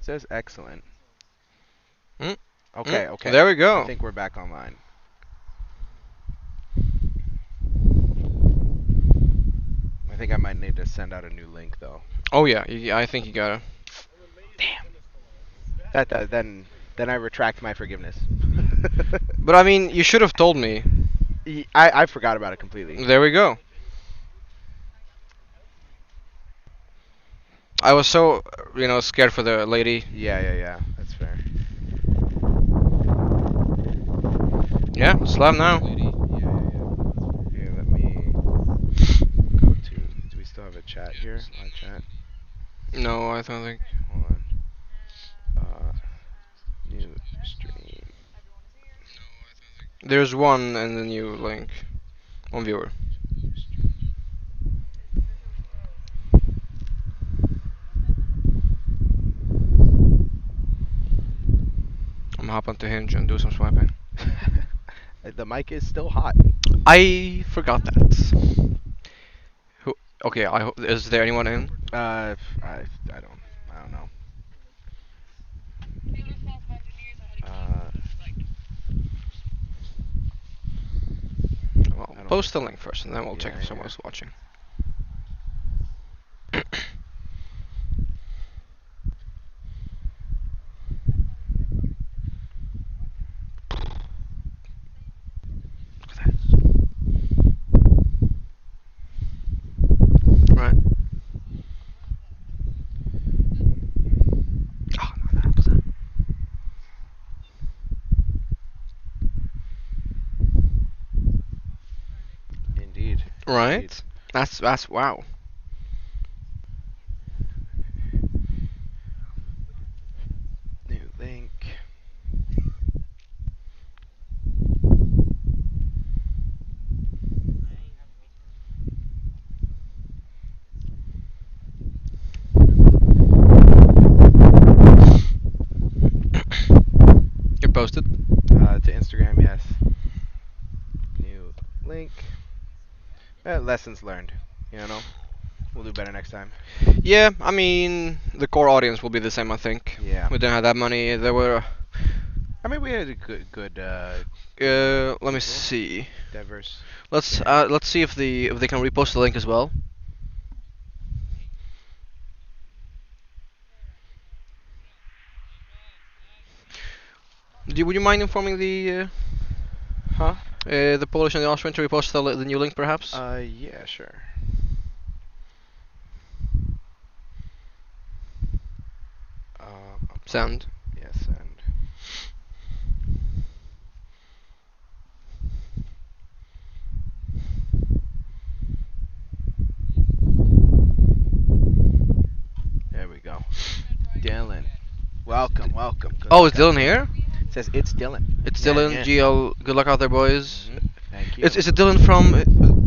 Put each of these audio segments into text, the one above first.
says excellent. Mm, Okay, okay. There we I go. think we're back online. I think I might need to send out a new link though. Oh yeah, I think you gotta. Damn. Then I retract my forgiveness. But I mean, you should have told me. I forgot about it completely. There we go. I was so, scared for the lady. Yeah. That's fair. Yeah, slam now. Here, let me go to. Do we still have a chat here? Live chat. No, I don't think. Hold on. New stream. There's one and the new link. One viewer. I'm gonna hop onto Hinge and do some swiping. The mic is still hot. I forgot that. Who? Okay, is there anyone in? I don't know. Uh, Well, I don't. post the link first, and then we'll check if Yeah. someone's watching. Look at that. Right. Oh, no, that was that. Indeed. Indeed. Right. That's wow. New link. Get posted. To Instagram, yes. New link. Lessons learned. You know, we'll do better next time. Yeah, I mean, the core audience will be the same, I think. Yeah. We didn't have that many. There were. I mean, we had a good. Let me people. see. Diverse. Let's see if they can repost the link as well. Would you mind informing Huh? the Polish and the Austrian to repost the new link, perhaps? Yeah, sure. Send. Yes, and. There we go. Dylan. Welcome. Good Oh, luck is out Dylan here? It says it's Dylan. It's Yeah, Dylan. yeah. GL. Good luck out there, boys. Thank you. Is it Dylan from?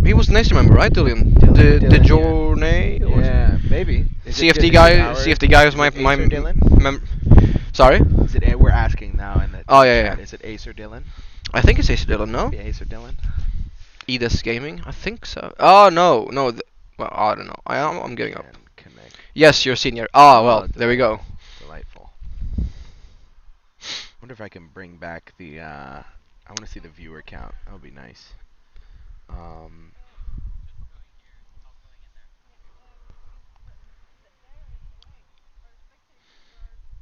He was nice, remember, right, Dylan? Dylan, the yeah. Mjollnir? Yeah, maybe. CFD guy. CFD guy was my Acer Dylan? Sorry. Is it? We're asking now in the. Oh, yeah. Is it Ace or Dylan? I think it's Ace Dylan, no? Maybe Ace or Dylan. Edis Gaming, I think so. Oh no. Well, I don't know. I'm giving up. And connect. Yes, you're senior. Ah, well, Oh, there we go. Delightful. Wonder if I can bring back the. I want to see the viewer count. That would be nice.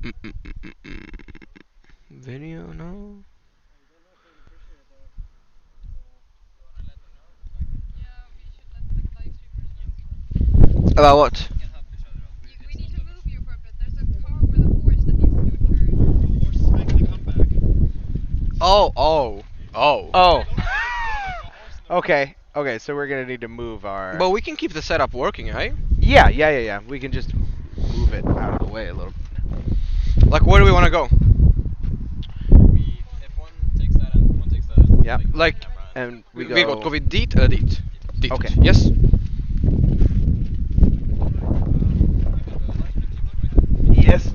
Mm, mm, mm, mm, mm. Video, no. About what? Oh. Oh. Okay. Okay. So we're gonna need to move our. But we can keep the setup working, right? Yeah. We can just move it out of the way a little. Like, where do we want to go? If one takes that and one takes that. Yeah. Like, And we we go. go with dit eller dit? Dit. Okay. Yes. Yes.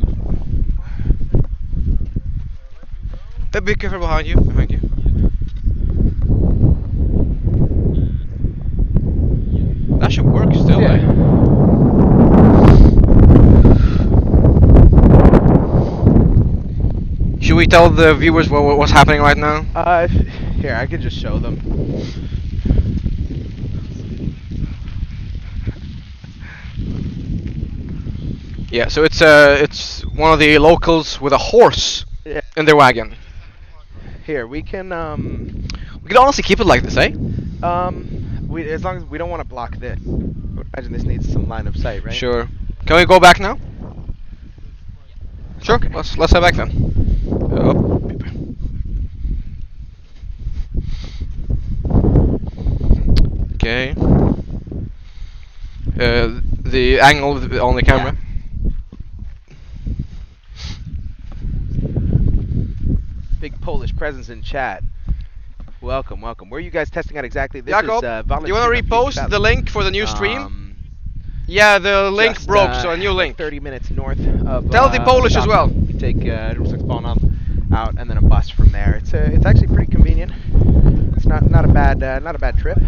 Be careful behind you. Behind you. That should work still, Yeah. eh? we tell the viewers what's happening right now? Here, I could just show them. Yeah, so it's one of the locals with a horse Yeah. in their wagon. Here, we can We could honestly keep it like this, eh? we as long as we don't want to block this. I would imagine this needs some line of sight, right? Sure. Can we go back now? Sure. Okay. Let's head back then. Oh. Okay. The angle on the camera. Big Polish presence in chat. Welcome, welcome. Where are you guys testing out exactly? This Jakob, is you want to repost the link for the new stream? Yeah, the link broke, so a new link. 30 minutes north of. Tell the Polish as well. We take Rusexbanan out and then a bus from there. It's actually pretty convenient. It's not a bad trip.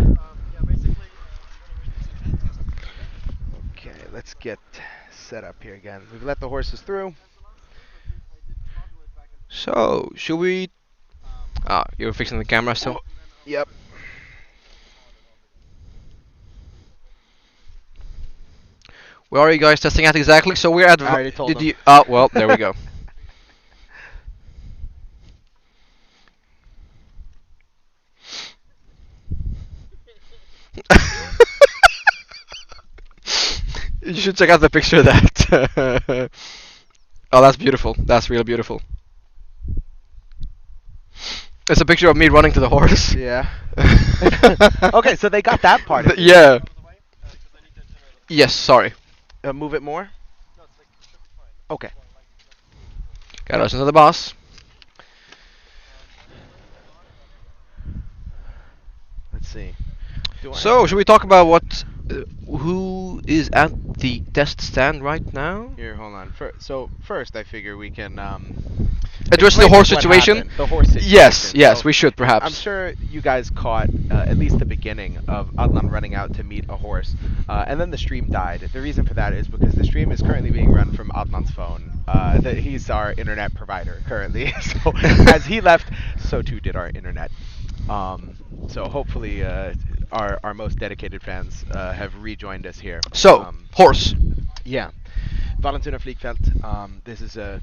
Okay, let's get set up here again. We've let the horses through. So, should we... Ah, you're fixing the camera still? Yep. Where are you guys testing at exactly? So we're at... I already told them. you... Oh, well, there we go. You should check out the picture of that. Oh, that's beautiful. That's real beautiful. It's a picture of me running to the horse. Yeah. Okay, so they got that part of it. Yeah. Yes, sorry. Move it more. Okay. Got us into the boss. Let's see. So, should we talk about who is at the test stand right now? Here, hold on. So first, I figure we can Address the explain horse what situation? happened, the horse situation. Yes, yes, So, we should perhaps. I'm sure you guys caught at least the beginning of Adnan running out to meet a horse, and then the stream died. The reason for that is because the stream is currently being run from Adnan's phone. He's our internet provider currently. So as he left, so too did our internet. So hopefully our most dedicated fans have rejoined us here. So, horse. Yeah. Vallentuna Fliegfeld. This is a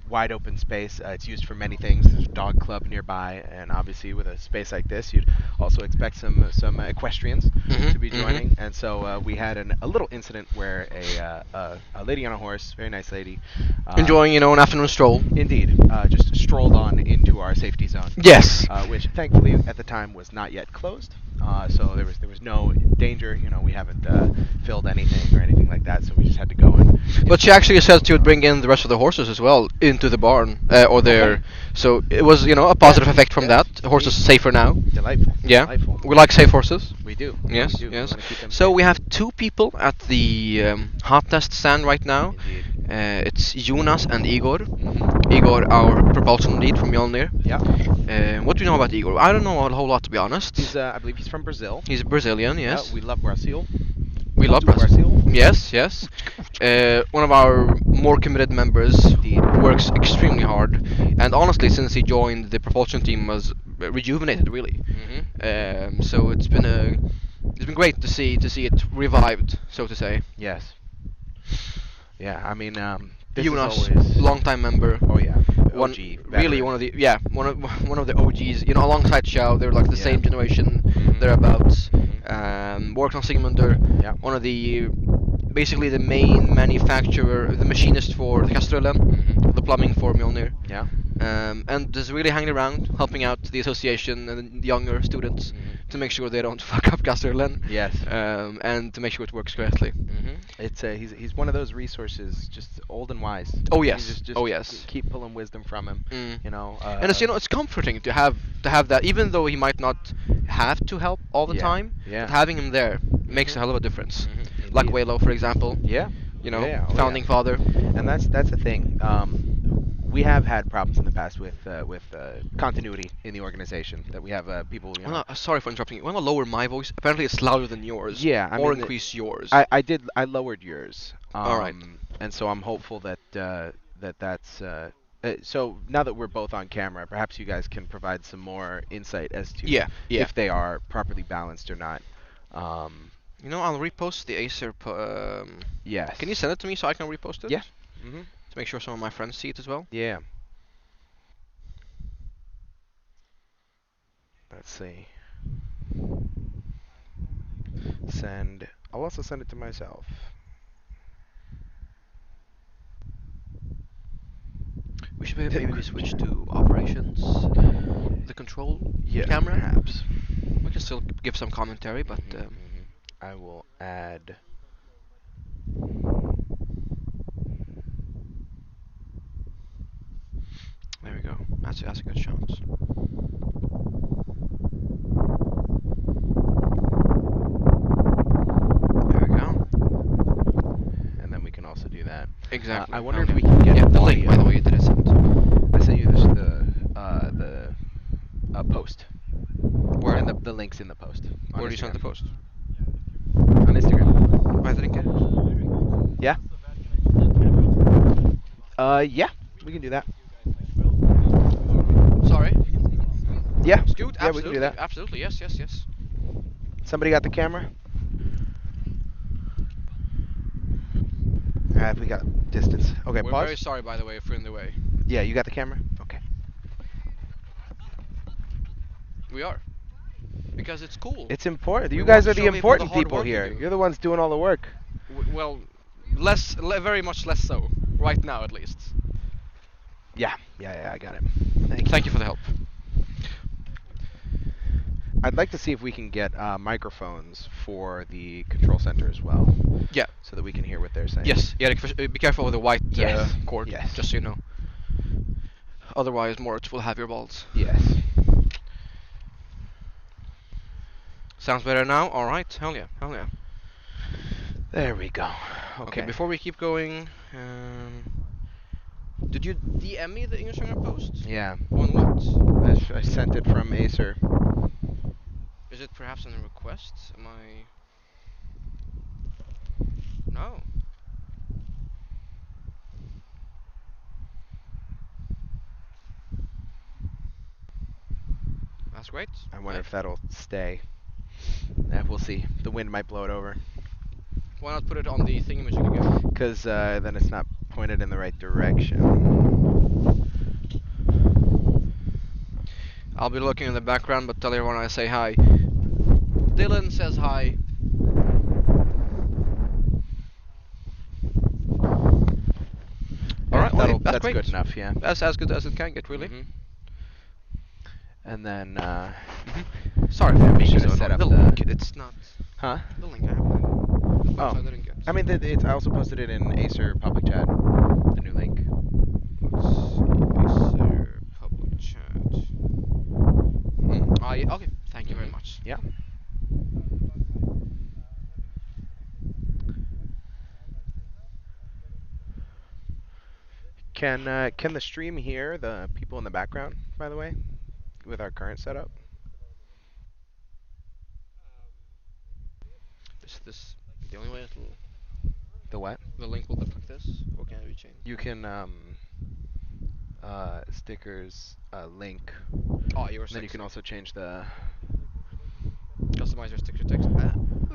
wide open space. It's used for many things. There's a dog club nearby, and obviously with a space like this, you'd also expect some equestrians to be joining. And so we had a little incident where a lady on a horse, very nice lady, Enjoying, an afternoon stroll. indeed, just strolled on into our safety zone. Yes. Which thankfully at the time was not yet closed. So there was no danger. We haven't filled anything or anything like that. So we just had to go in. But she actually said she would bring in the rest of the horses as well into the barn or there. Okay. So it was, a positive effect from Yes, that. The horse is safer now. Delightful. Yeah. Delightful. We like safe horses. We do. Yes, We do. We yes. wanna keep them So safe. we have two people at the hot test stand right now. Indeed. It's Jonas and Igor. Igor, our propulsion lead from Mjollnir. Yeah. What do you know about Igor? I don't know a whole lot, to be honest. He's I believe he's from Brazil. He's Brazilian, yes. We love Brazil. We love do Brazil. Yes, yes. One of our more committed members Indeed. works extremely hard, and honestly, since he joined, the propulsion team was rejuvenated, really. So it's been great to see it revived, so to say. Yes. Yeah. I mean, this Jonas, is always. longtime member. Oh yeah. One, OG really veteran. one of the OGs. Alongside Xiao, they're like the Yeah. same generation. Mhm. Thereabouts. Mhm. Worked on Sigmundur. Yeah. One of the basically the main manufacturer, the machinist for the Castrollen, Mhm. the plumbing for Mjolnir. Yeah. And just really hanging around, helping out the association and the younger students Mhm. to make sure they don't fuck up Castrollen. Yes. And to make sure it works correctly. It's he's one of those resources, just old and wise. Oh, You yes. just Oh, yes. Keep pulling wisdom from him. Mm. And And it's comforting to have that, even though he might not have to help all the Yeah, time. yeah. But having him there makes a hell of a difference. Like Indeed. Waylo, for example. Yeah. Yeah, oh, Founding yeah. father. And that's the thing. We have had problems in the past with continuity in the organization. That we have people. Sorry for interrupting you. Want to lower my voice? Apparently it's louder than yours. Yeah, I or mean, increase yours. I lowered yours. All right. And so I'm hopeful that that's So now that we're both on camera, perhaps you guys can provide some more insight as to Yeah, yeah. if they are properly balanced or not. Um, You know, I'll repost the Acer. yes. Can you send it to me so I can repost it? Yeah. Hmm. To make sure some of my friends see it as well. Yeah. Let's see. Send. I'll also send it to myself. We should maybe switch to operations, the control Yeah, camera. perhaps. We can still give some commentary, but I will add. there we go. That's a good chance. There we go. And then we can also do that. Exactly. I wonder if we can get yeah, the audio. link, by the way, you did send. I sent you the post. Where? And the links in the post. On Where do you send the Instagram. post? On Instagram. I didn't get it. Yeah. Yeah, we can do that. Sorry. Yeah. Scoot? Yeah, Absolutely. we can do that. Absolutely. Yes. Yes. Yes. Somebody got the camera? We got distance. Okay, We're pause. very sorry, by the way, if we're in the way. Yeah, you got the camera? Okay. We are. Because it's cool. It's important. We You want guys to are the show people the important hard people work we here. do. You're the ones doing all the work. Well, very much less so. Right now, at least. Yeah, I got it. Thank you for the help. I'd like to see if we can get microphones for the control center as well. Yeah. So that we can hear what they're saying. Yes. Yeah. Be careful with the white Yes. cord. Yes. Just so you know. Otherwise, Moritz will have your balls. Yes. Sounds better now. All right. Hell yeah. Hell yeah. There we go. Okay. Okay. Before we keep going, did you DM me the Instagram post? Yeah. On what? I sent it from Acer. Is it perhaps in the requests? Am I? No. That's great. I wonder if that'll stay. We'll see. The wind might blow it over. Why not put it on the thingamajig again? Because then it's not pointed in the right direction. I'll be looking in the background, but tell everyone I say hi. Dylan says hi. Alright, well, that's great. good enough, yeah. That's as good as it can get, really. And then, Sorry for being should so have set annoying. up The the- link, it's not. huh? The link I have. The Oh. website I didn't get. I mean, I also posted it in Acer public chat. The new link. Let's see. Acer public chat. Okay, thank you very much. Yeah. Can the stream hear the people in the background, by the way, with our current setup? Is this the only way it'll... The what? The link will look like this? Or can it be changed? You can stickers link. Oh, yours. Then you can also change the. Customize your sticker text.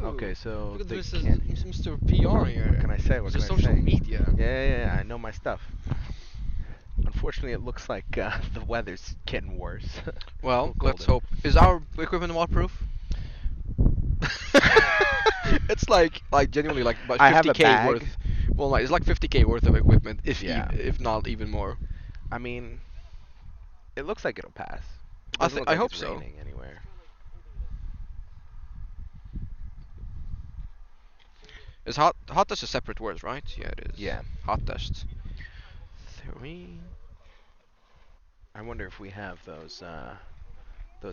Okay, so Look at they this. can't- He's Mr. PR here. What can I say? What He's can a I social say? media. Yeah, I know my stuff. Unfortunately, it looks like the weather's getting worse. Well, Little let's colder. hope. Is our equipment waterproof? It's like genuinely like about I have a 50k bag. worth. Well, like, it's like 50k worth of equipment, if Yeah. if not even more. I mean, it looks like it'll pass. It I doesn't look I like hope it's so. raining anywhere. Is hot dust a separate word, right? Yeah, it is. Yeah. Hot dust. 3. I wonder if we have those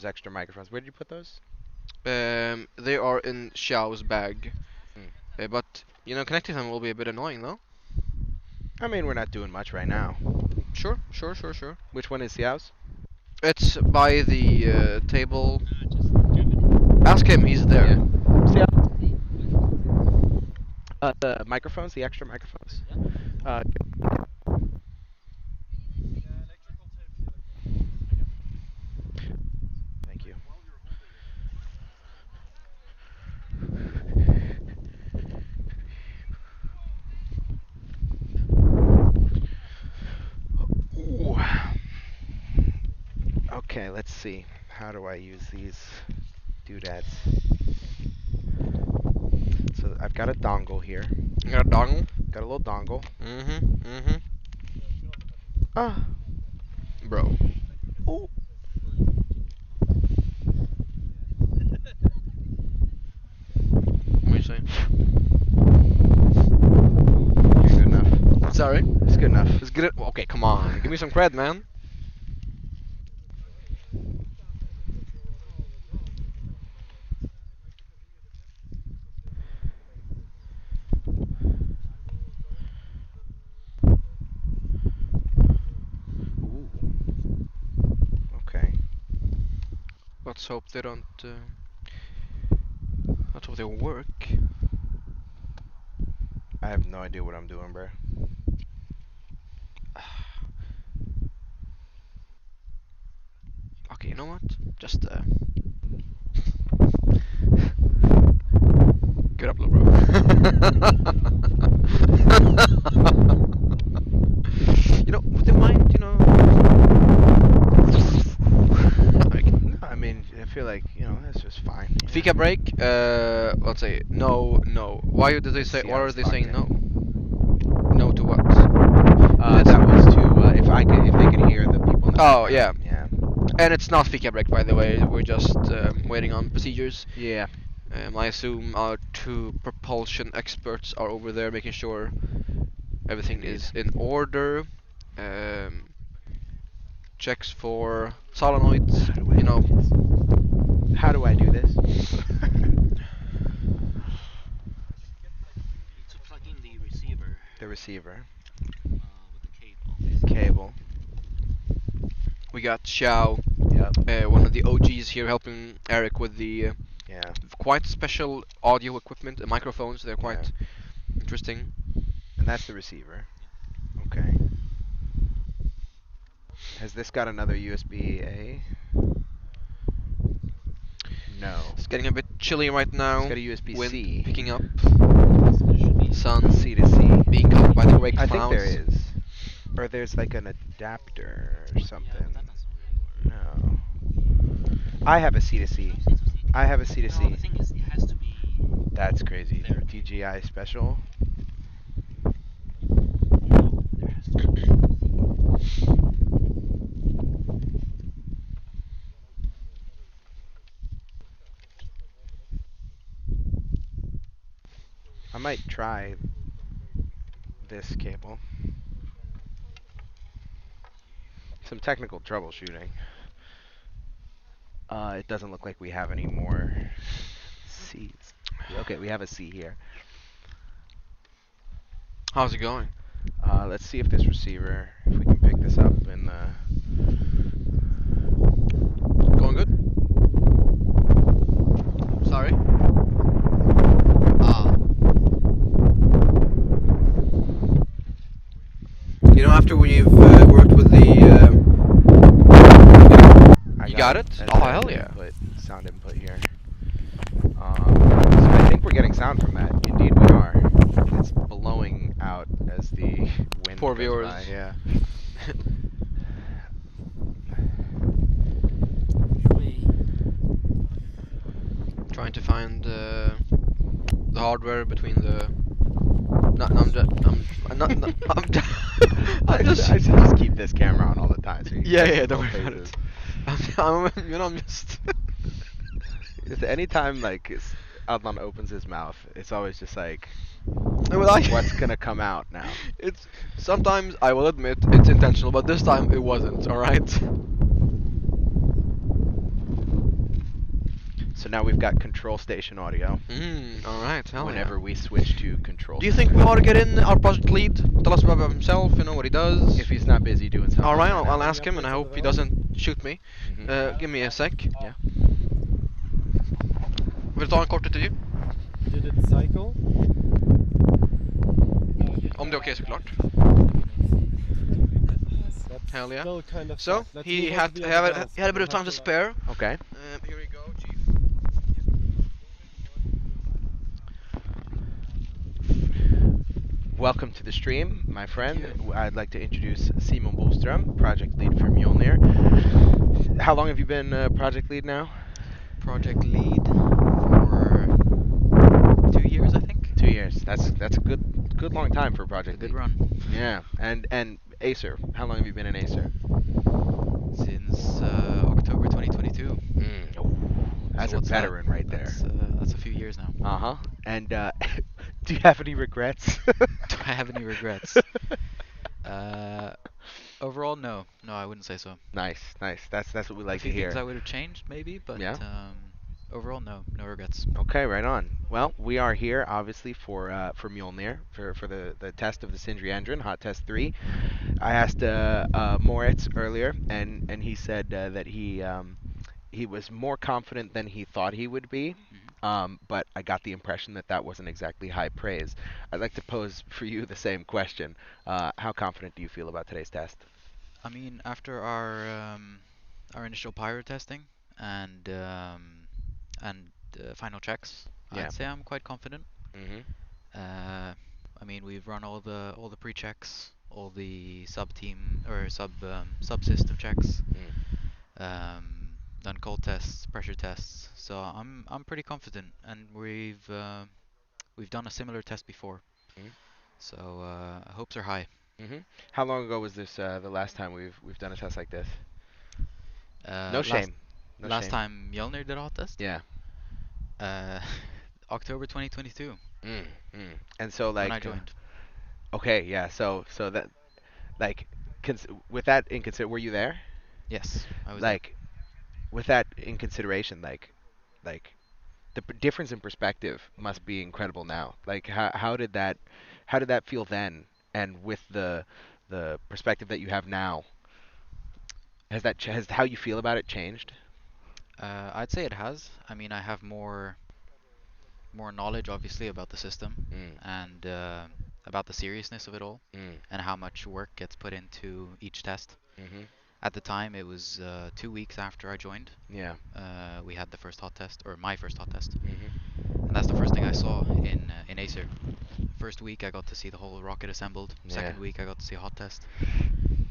extra microphones. Where did you put those? They are in Xiao's bag. Hmm. But you know, connecting them will be a bit annoying, though. I mean, we're not doing much right now. Sure. Which one is Xiao's? It's by the table. Ask him, he's there. Yeah. Xiao. The microphones, the extra microphones. Okay, let's see. How do I use these doodads? So I've got a dongle here. You got a dongle? Got a little dongle. Mm-hmm. Ah. Bro. Ooh. What are you saying? You're good enough. Sorry? It's good enough. It's good. Okay, come on. Give me some cred, man. Ooh. Okay. Let's hope they don't. Let's hope they work. I have no idea what I'm doing, bro. Okay, you know what? Just Good upload, bro. You know, would they mind, you know? No, I mean, I feel like, that's just fine. Fika break, let's say no. Why did they Let's say, see why how are it's they saying no? talking. No to what? That was to, if they could hear the people in the Oh, background. Yeah. And it's not Fika break, by the way, we're just waiting on procedures. Yeah. I assume our two propulsion experts are over there making sure everything Indeed. is in order. Checks for solenoids, you know. How do I do this? Need to plug in the receiver The receiver. with the cable. Cable. We got Xiao, Yep. one of the OGs here, helping Eric with the Yeah. quite special audio equipment, microphones. They're quite Yeah. interesting. And that's the receiver. Okay. Has this got another USB-A? No. It's getting a bit chilly right now. It's got a USB-C. Wind picking up. There should be Sun C to C. being cut by the wake I clouds. think there is. Or there's like an adapter or something. Yeah, but that doesn't really work. No. I have a C to C. I have a C to No, C. the thing is, it has to be. That's crazy. There. DJI special. No, there has to be. I might try this cable. Some technical troubleshooting. It doesn't look like we have any more C's. Okay, we have a C here. How's it going? Let's see if this receiver, if we can pick this up in the... Going good? Sorry? You know, after we've worked with the... I You got it? That's Oh, the hell yeah. sound input here. So I think we're getting sound from that. Indeed we are. It's blowing out as the wind Poor goes viewers. by, yeah. Trying to find the hardware between the... No, I'm just... I'm just... I should just keep this camera on all the time. So you can Yeah, get yeah, some don't worry full about it. faces. I'm just... It's anytime like Adnan opens his mouth, it's always just like, Well, what's gonna come out now? It's... Sometimes, I will admit, it's intentional, but this time it wasn't, alright? So now we've got control station audio. Alright, hell Whenever yeah. we switch to control. Do you think we ought to get in our project lead? Tell us about himself, you know, what he does? If he's not busy doing something. Alright, right I'll now. ask him, and I hope he doesn't shoot me. Mhm. Give me a sec. Yeah. Vill du ta en kort intervju? Did it cycle? Om det är okej såklart. That's Hell yeah. still kind of So, fast. Let's he move on had, to the he had, other a, guys. he had a bit of We'll time have to spare. Okay. Here we go, chief. welcome to the stream, my Thank friend. you. I'd like to introduce Simon Bolström, project lead for Mjollnir. How long have you been project lead now? Project lead for 2 years, I think. 2 years. That's a good long time for a A project good lead. run. Yeah, and Acer. How long have you been an Acer? Since October 2022. Oh, So that's a what's that? veteran right there. That's a few years now. Uh-huh. And do you have any regrets? Do I have any regrets? Uh, Overall, no. No, I wouldn't say so. Nice, nice. That's what we A like to few things hear. I would have changed, maybe, but Yeah. overall, no. No regrets. Okay, right on. Well, we are here obviously for Mjolnir for the test of the Sindri engine, hot test 3. I asked Moritz earlier, and he said that he was more confident than he thought he would be. Mhm. But I got the impression that that wasn't exactly high praise. I'd like to pose for you the same question. How confident do you feel about today's test? I mean, after our initial pyro testing and final checks, Yeah. I'd say I'm quite confident. Mhm. I mean, we've run all the pre-checks, all the sub team or subsystem checks, Mm. done cold tests, pressure tests. So I'm pretty confident, and we've done a similar test before. Mhm. So hopes are high. Mhm. How long ago was this the last time we've done a test like this? Uh, No last shame. No last shame. time Mjolnir did a hot test, Yeah. uh, October 2022 Mm. Mm. And so when I like joined. okay, yeah. So that like with that in consider were you there? Yes, I was there. Like with that in consideration like the difference in perspective must be incredible now. Like how did that feel then and with the perspective that you have now? Has how you feel about it changed? I'd say it has. I mean, I have more knowledge, obviously, about the system Mm. and about the seriousness of it all Mm. and how much work gets put into each test. Mhm. At the time, it was 2 weeks after I joined. Yeah. We had the first hot test, or my first hot test, Mhm. and that's the first thing I saw in Acer. First week, I got to see the whole rocket assembled. Yeah. Second week, I got to see a hot test.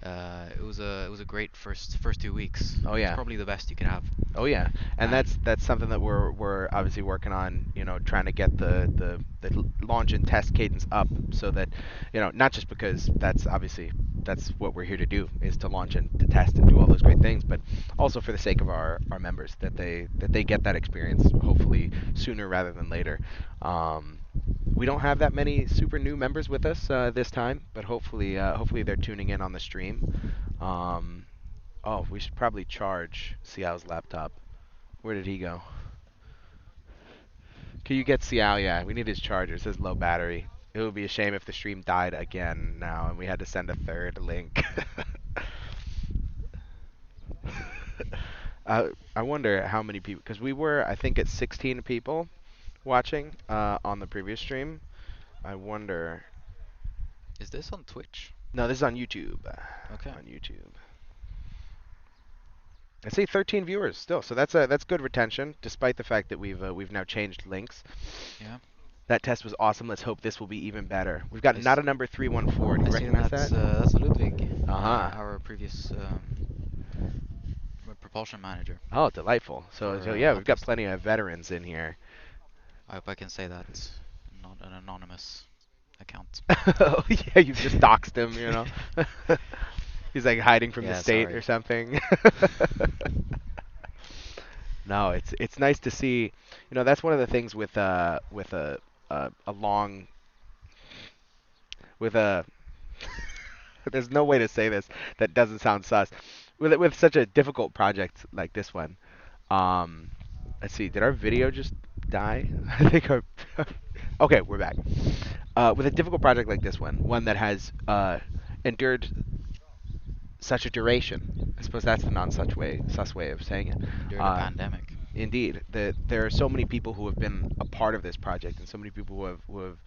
It was a great first 2 weeks. Oh It's yeah. probably the best you could have. Oh yeah, and And that's something that we're obviously working on. You know, trying to get the launch and test cadence up so that not just because that's what we're here to do is to launch and to test and do all those great things, but also for the sake of our members that they get that experience hopefully sooner rather than later. Um, we don't have that many super new members with us this time, but hopefully they're tuning in on the stream. Um, Oh, we should probably charge Xiao's laptop. Where did he go? Can you get Xiao? Yeah, we need his charger. It says low battery. It would be a shame if the stream died again now and we had to send a third link. I wonder how many people, because we were, I think, at 16 people watching on the previous stream. I wonder. is this on Twitch? No, this is on YouTube. Okay. On YouTube. I see 13 viewers still, so that's good retention, despite the fact that we've now changed links. Yeah. That test was awesome. Let's hope this will be even better. We've got I, not s- a number 314. Do I you see recognize that? that's Ludwig, Uh-huh. our previous propulsion manager Oh, delightful. So, for so yeah, we've hot got test. plenty of veterans in here. I hope I can say that, not an anonymous account. Oh, yeah, you've just doxed him. He's like hiding from the Yeah, state sorry. or something. No, it's nice to see. That's one of the things with a long with a there's no way to say this that doesn't sound sus. With such a difficult project like this one. Um, let's see. Did our video just die? I think our. Okay, we're back. With a difficult project like this one that has endured such a duration. I suppose that's the sus way of saying it. Endured a Uh, pandemic. Indeed, there are so many people who have been a part of this project, and so many people who have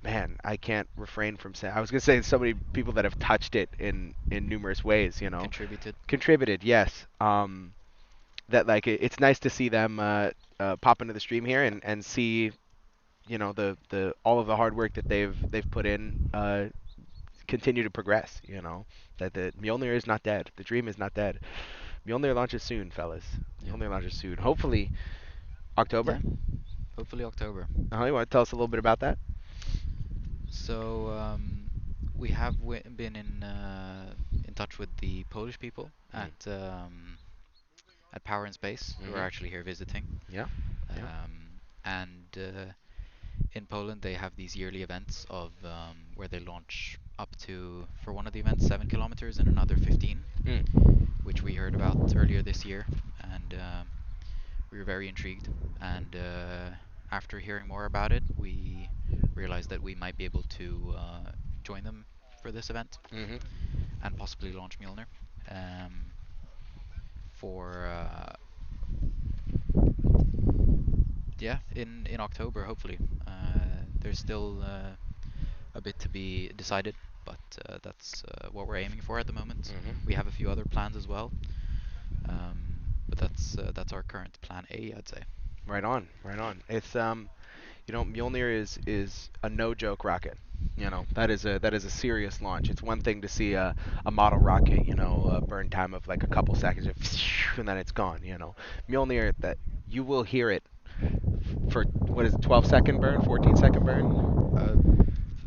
man, I can't refrain from saying. I was gonna say so many people that have touched it in numerous ways. Contributed. Contributed, yes. That like it's nice to see them pop into the stream here and see the all of the hard work that they've put in continue to progress. That the Mjolnir is not dead. The dream is not dead. Mjolnir launches soon, fellas. Yeah. Mjolnir launches soon. Hopefully October. Yeah. Hopefully October. You want to tell us a little bit about that? So we have been in touch with the Polish people at Power and Space, who are Mhm. actually here visiting. Yeah. Yeah. And in Poland, they have these yearly events of where they launch up to, for one of the events, 7 kilometers and another 15, Mm. which we heard about earlier this year, and we were very intrigued. And after hearing more about it, we realized that we might be able to join them for this event Mhm. and possibly launch Mjolnir for yeah, in October hopefully. There's still a bit to be decided, but that's what we're aiming for at the moment. Mhm. We have a few other plans as well, but that's our current plan A, I'd say. Right on. Right on. It's Mjolnir is a no joke rocket. That is a serious launch. It's one thing to see a model rocket, a burn time of like a couple seconds, and then it's gone. Mjolnir, that you will hear it for what is it, 12-second burn, 14-second burn? Uh,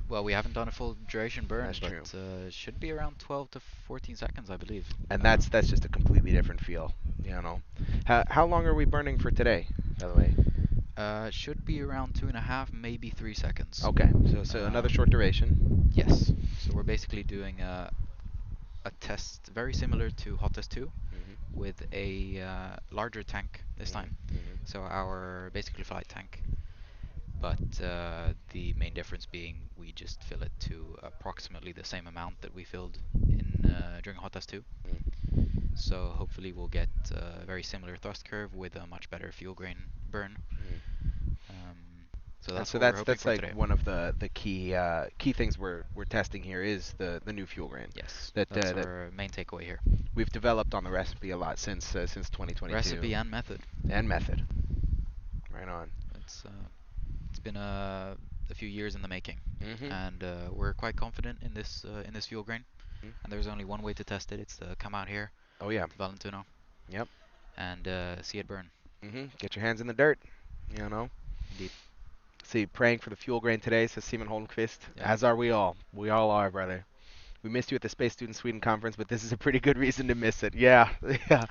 well, we haven't done a full duration burn, That's true. but it should be around 12 to 14 seconds, I believe. And that's just a completely different feel. You know. How long are we burning for today, by the way? Should be around 2.5, maybe 3 seconds. Okay, so another short duration. Yes. So we're basically doing a test very similar to Hot Test 2 Mhm. with a larger tank this Mhm. time. Mhm. So our basically flight tank, but the main difference being we just fill it to approximately the same amount that we filled in during Hot Test 2. So hopefully we'll get a very similar thrust curve with a much better fuel grain burn. Mhm. So And that's so what we're that's hoping that's for like today. one of the key things we're testing here is the new fuel grain Yes, that that's that our main takeaway here. we've developed on the recipe a lot since 2022. Recipe and method. And method. Right on. It's been a few years in the making, Mhm. and we're quite confident in this fuel grain. And there's only one way to test it. It's to come out here Oh yeah. to Valentino Yep. and see it burn. Get your hands in the dirt. You know. Indeed. See, praying for the fuel grain today, says Simon Holmqvist. Yeah. As are we all. We all are, brother. We missed you at the Space Student Sweden conference, but this is a pretty good reason to miss it. Yeah, yeah.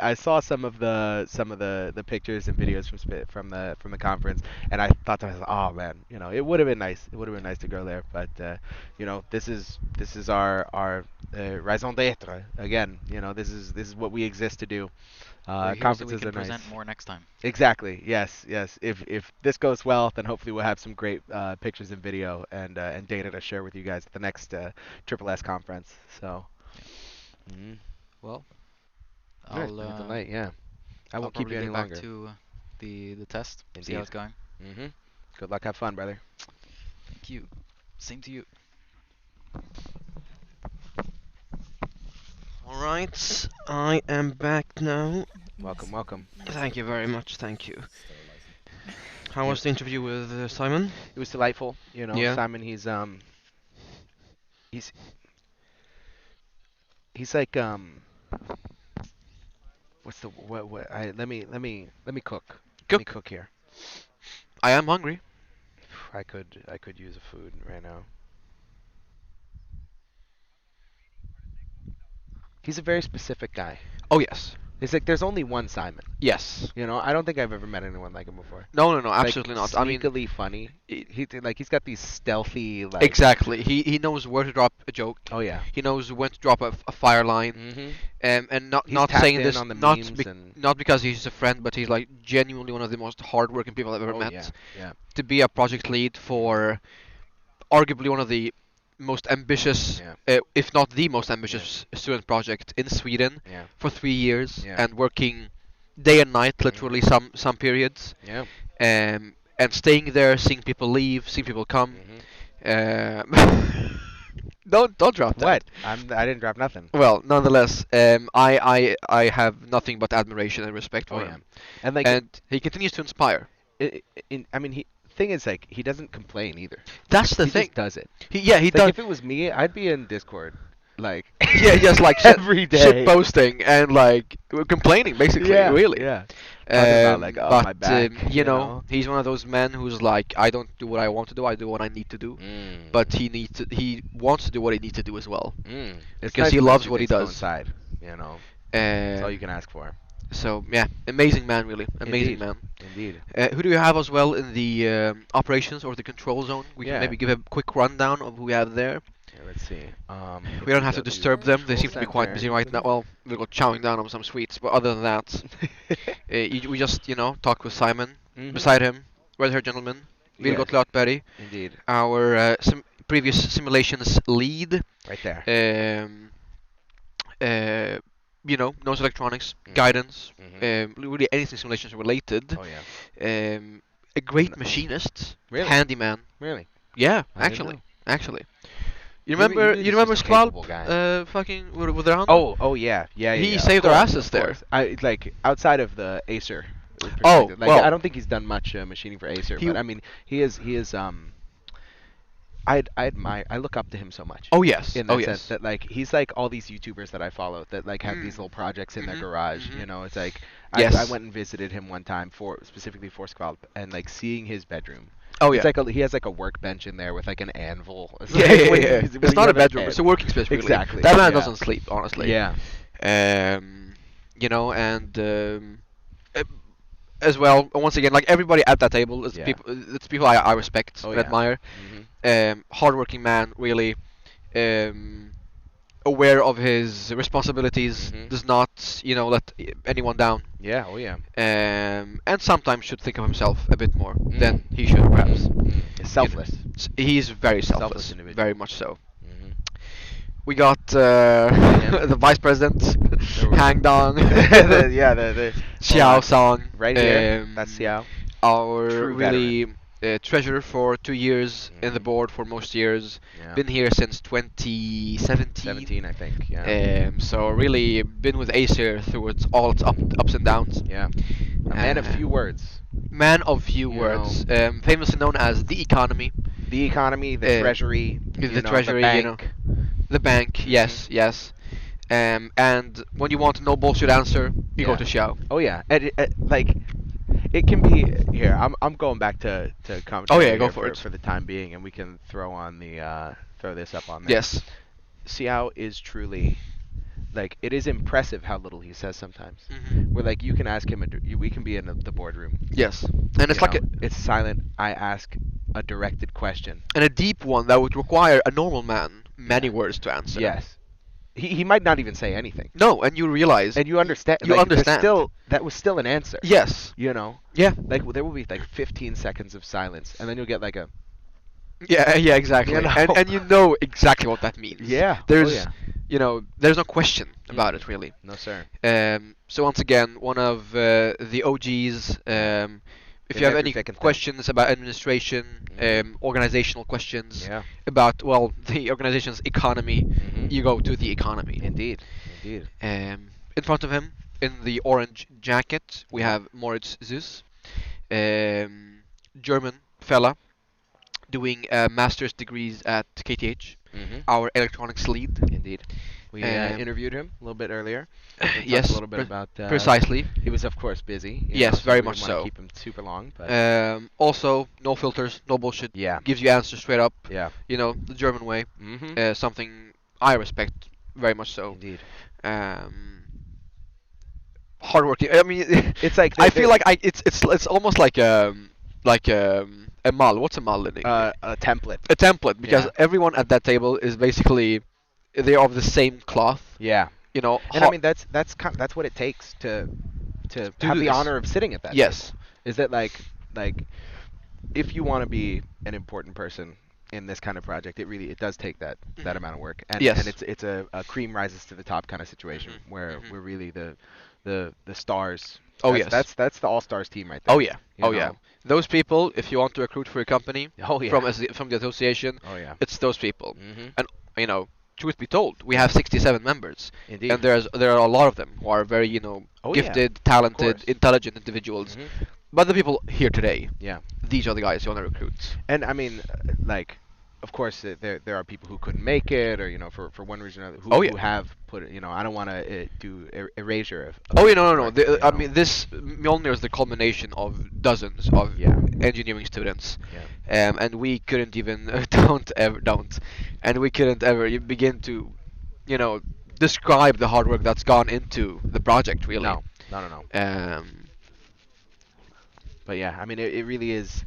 I saw some of the pictures and videos from the conference, and I thought to myself, oh man, it would have been nice. It would have been nice to go there, but this is our raison d'être again. This is what we exist to do. We're here so we Conferences can are nice. present more next time. Exactly. Yes. Yes. If this goes well, then hopefully we'll have some great pictures and video and data to share with you guys at the next Triple S conference. So. Yeah. Mm. Well, No, it's been a delight. Yeah. I I'll won't keep probably you any get back longer. to the test. See how Indeed. it's going. Mhm. Good luck. Have fun, brother. Thank you. Same to you. All right, I am back now. Welcome. Welcome. Thank you very much. Thank you. Sterilizing. How was the interview with Simon? It was delightful. Yeah. Simon. He's he's like what's the what I let me cook. Let me Cook. cook here. I am hungry. I could use a food right now. He's a very specific guy. Oh yes. It's like there's only one Simon. Yes. I don't think I've ever met anyone like him before. No, no, no, Like absolutely not. I mean, sneakily funny. He's got these stealthy like. exactly. He knows where to drop a joke. Oh yeah. He knows when to drop a fire line. Mhm. And not He's not tapped saying in this on the not memes and. not because he's a friend, but he's like genuinely one of the most hardworking people I've ever Oh met. yeah. Yeah. To be a project lead for arguably one of the most ambitious, Yeah. if not the most ambitious student project in Sweden Yeah. for 3 years Yeah. and working day and night, literally some periods, Yeah. and staying there, seeing people leave, seeing people come. Mhm. Don't drop that. What? I didn't drop nothing. Well, nonetheless, I have nothing but admiration and respect Oh for yeah. him, And like and he continues to inspire. I mean thing is, like, he doesn't complain either. That's the He thing. just does it. He It's like does. if it was me, I'd be in Discord, like Yeah, just like every day. shit posting and like complaining, basically, Yeah, really. yeah. Talking about like, oh, But my back, you know, he's one of those men who's like, I don't do what I want to do, I do what I need to do. But he wants to do what he needs to do as well. It's because nice he when loves those two what he things does. coincide, you know. That's all you Um, can ask for. so yeah, amazing man, really, amazing Indeed. man. Indeed. Who do you have as well in the operations or the control zone? We can Yeah. maybe give a quick rundown of who we have there. Yeah, let's see. We don't have to disturb them. They seem to be quite busy right now. Well, they're chowing down on some sweets, but other than that, we just talk with Simon. Mhm. Beside him, red-haired gentleman, Vilgot Yes. Lötberg, Indeed. our previous simulations lead. Right there. Um, knows electronics, Mhm. guidance, Mhm. really anything simulations related. Oh yeah. A great N- machinist, Really? handyman. Really? Yeah, I didn't actually. You He re- he remember? really You is remember just a Skvalp? capable guy. Fucking with their hand. Oh yeah, yeah, yeah. He yeah, saved of our course, asses of there. course. I like outside of the Acer. Oh, Perspective. Like well. I don't think he's done much machining for Acer, He- but I mean he is. I admire. I look up to him so much. Oh yes. In that Oh sense, yes. that like he's like all these YouTubers that I follow that like have these Mm. little projects in their Mhm, garage. mhm. You know, it's like Yes. I went and visited him one time specifically for Skvalp, and like seeing his bedroom. Oh yeah. It's like he has like a workbench in there with like an anvil. It's Yeah, like yeah, when yeah. he's- when It's you not a have bedroom. It's a working space. Really. Exactly. That man yeah. doesn't sleep, honestly. Yeah. And uh, as well, once again, like everybody at that table, Yeah. it's people I respect Oh, and yeah. admire. Mhm. Hardworking man, really. Aware of his responsibilities, Mhm. does not, let anyone down. Yeah. Oh yeah. And sometimes should think of himself a bit more Mm. than he should, perhaps. It's selfless. He's very Selfless selfless, individual. very much so. Mhm. We got Yeah. the vice president, There we- Hang Dong, the Xiao Song, right here. That's Xiao. our True really treasurer for 2 years in the Mhm. board for most years. Yeah. Been here since 2017. 17, I think. Yeah. So really been with Acer through all its ups and downs. Yeah. A man of Uh, few words. Man of few You words, famously known as the economy, The economy, the treasury, the you know, treasury, the you know. bank. the bank. Yes, yes. And when you want no bullshit answer, you go Yeah. to Xiao. Oh yeah, like it can be here. I'm going back to commentary. Oh, yeah, go here for it. for the time being, and we can throw on the throw this up on there. Yes. Xiao is truly like it is impressive how little he says sometimes. Mhm. Where like you can ask him, we can be in the boardroom. Yes. And it's you like know, it's silent. I ask a directed question. a deep one that would require a normal man many words to answer. Yes. He might not even say anything. No, and you realize. And you understand. You like, there's understand. Still, that was still an answer. Yes. You know. Yeah. Like there will be like 15 seconds of silence, and then you'll get like a Yeah, exactly. You know? And you know exactly what that means. Yeah. There's, Oh, yeah. there's no question about it really. No sir. So once again, one of the OGs. If In you have every any fucking thing. questions about administration, Mhm. organizational questions, Yeah. about the organization's economy, Mhm. you go to the economy. Indeed. Indeed. In front of him, in the orange jacket, we have Moritz Zus, German fella, doing master's degrees at KTH, Mhm. our electronics lead. Indeed. We interviewed him a little bit earlier. We talked Yes, a little bit about precisely. He was of course busy. Yes, very we much didn't wanna so. Keep him super long, but Also, no filters, no bullshit. yeah. Gives you answers straight up. Yeah. The German way. Mhm. Something I respect very much so. Indeed. Hardworking. I mean, It's like I feel like it's almost like a mall. What's a mall in English? a template. A template, because Yeah. everyone at that table is basically they're of the same cloth. Yeah. And ho- I mean that's that's what it takes to have do the this. honor of sitting at that. Yes. table. Is that like if you want to be an important person in this kind of project, it does take that Mhm. amount of work. And Yes. and it's a cream rises to the top kind of situation Mhm. where Mhm. we're really the stars. Oh, That's- yes. That's the all stars team right there. Oh yeah. you Oh yeah. know? Those people, if you want to recruit for your company Oh yeah. from the association, Oh yeah. it's those people. Mhm. And truth be told, we have 67 members, Indeed. and there are a lot of them who are very Oh, yeah. gifted, talented, course. intelligent individuals. Mhm. But the people here today, Yeah. these are the guys you want to recruit. And I mean, like, of course, there are people who couldn't make it, or for one reason or another, Oh yeah. who have put it. I don't want to do erasure of Oh yeah, people's no, no, no. work. I mean, this Mjolnir is the culmination of dozens of Yeah. engineering students, Yeah. and we couldn't even don't, and we couldn't ever begin to, you know, describe the hard work that's gone into the project, really. No. No. No. No. Um, But yeah, I mean, it really is.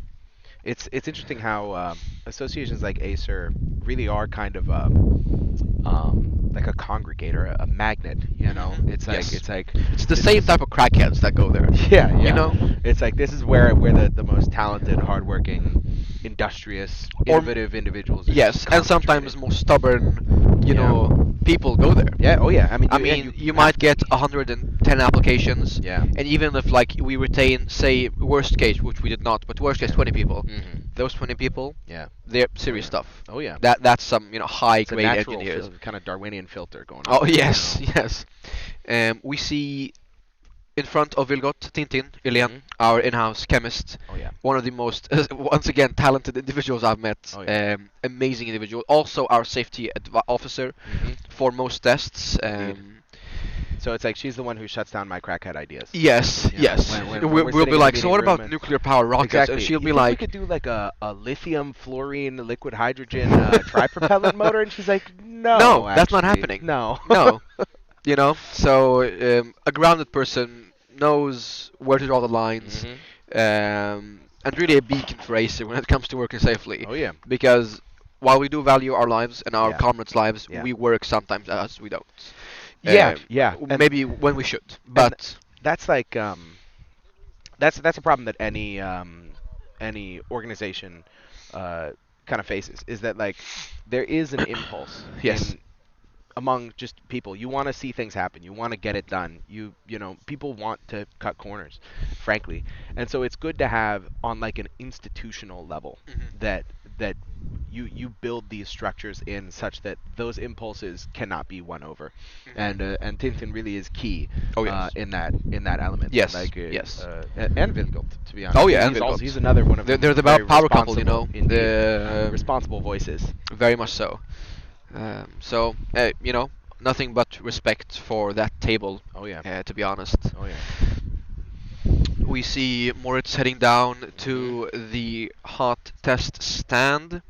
It's interesting how associations like Acer really are kind of like a congregator, a magnet. It's like yes, it's like it's the this same is type of crackheads that go there. yeah, You yeah. know, It's like this is where the most talented, hardworking, industrious, or innovative individuals are yes, and sometimes concentrated. more stubborn, Yeah. people go there. Yeah. Oh yeah. I mean, I you, and mean, you you have might to. get 110 applications, Yeah. and even if like we retain, say, worst case, which we did not, but worst case Yeah. 20 people, Hmm. those 20 people, Yeah. they're Oh serious yeah. stuff. Oh yeah. That's some high It's a grade natural engineers. kind of Darwinian filter going on Oh there. yes, yes. We see in front of Vilgot, Tintin, Ilian, Mhm. our in-house chemist, Oh yeah. one of the most, once again, talented individuals I've met. Oh yeah. Amazing individual. Also our safety officer Hmm. for most tests. Indeed. So it's like she's the one who shuts down my crackhead ideas. Yes, yes. When We'll we're be sitting in the like, so meeting what room about and nuclear power rockets? exactly, And she'll you be think we like, could do like a lithium fluorine liquid hydrogen tripropellant motor? And she's like, no, no, that's not actually, happening. no. No, So a grounded person knows where to draw the lines, Hmm. and really a beacon for Acer when it comes to working safely. Oh yeah. Because while we do value our lives and our Yeah. comrades' lives, Yeah. we work sometimes as we don't. Yeah. Yeah. And Maybe when we should, but that's like that's a problem that any organization kind of faces, is that like there is an impulse yes, in among just people. You want to see things happen. You want to get it done. People want to cut corners, frankly. And so it's good to have on like an institutional level that that you build these structures in such that those impulses cannot be won over. And Tintin really is key oh yes, in that element. yes, Like yes. and Vilgot, to be honest. Oh yeah, and He's also Vilgot. he's another one of They're the the very power couple, responsible, indeed, The responsible voices. very much so. So nothing but respect for that table. Oh yeah. To be honest, Oh yeah. we see Moritz heading down to Mhm. the hot test stand.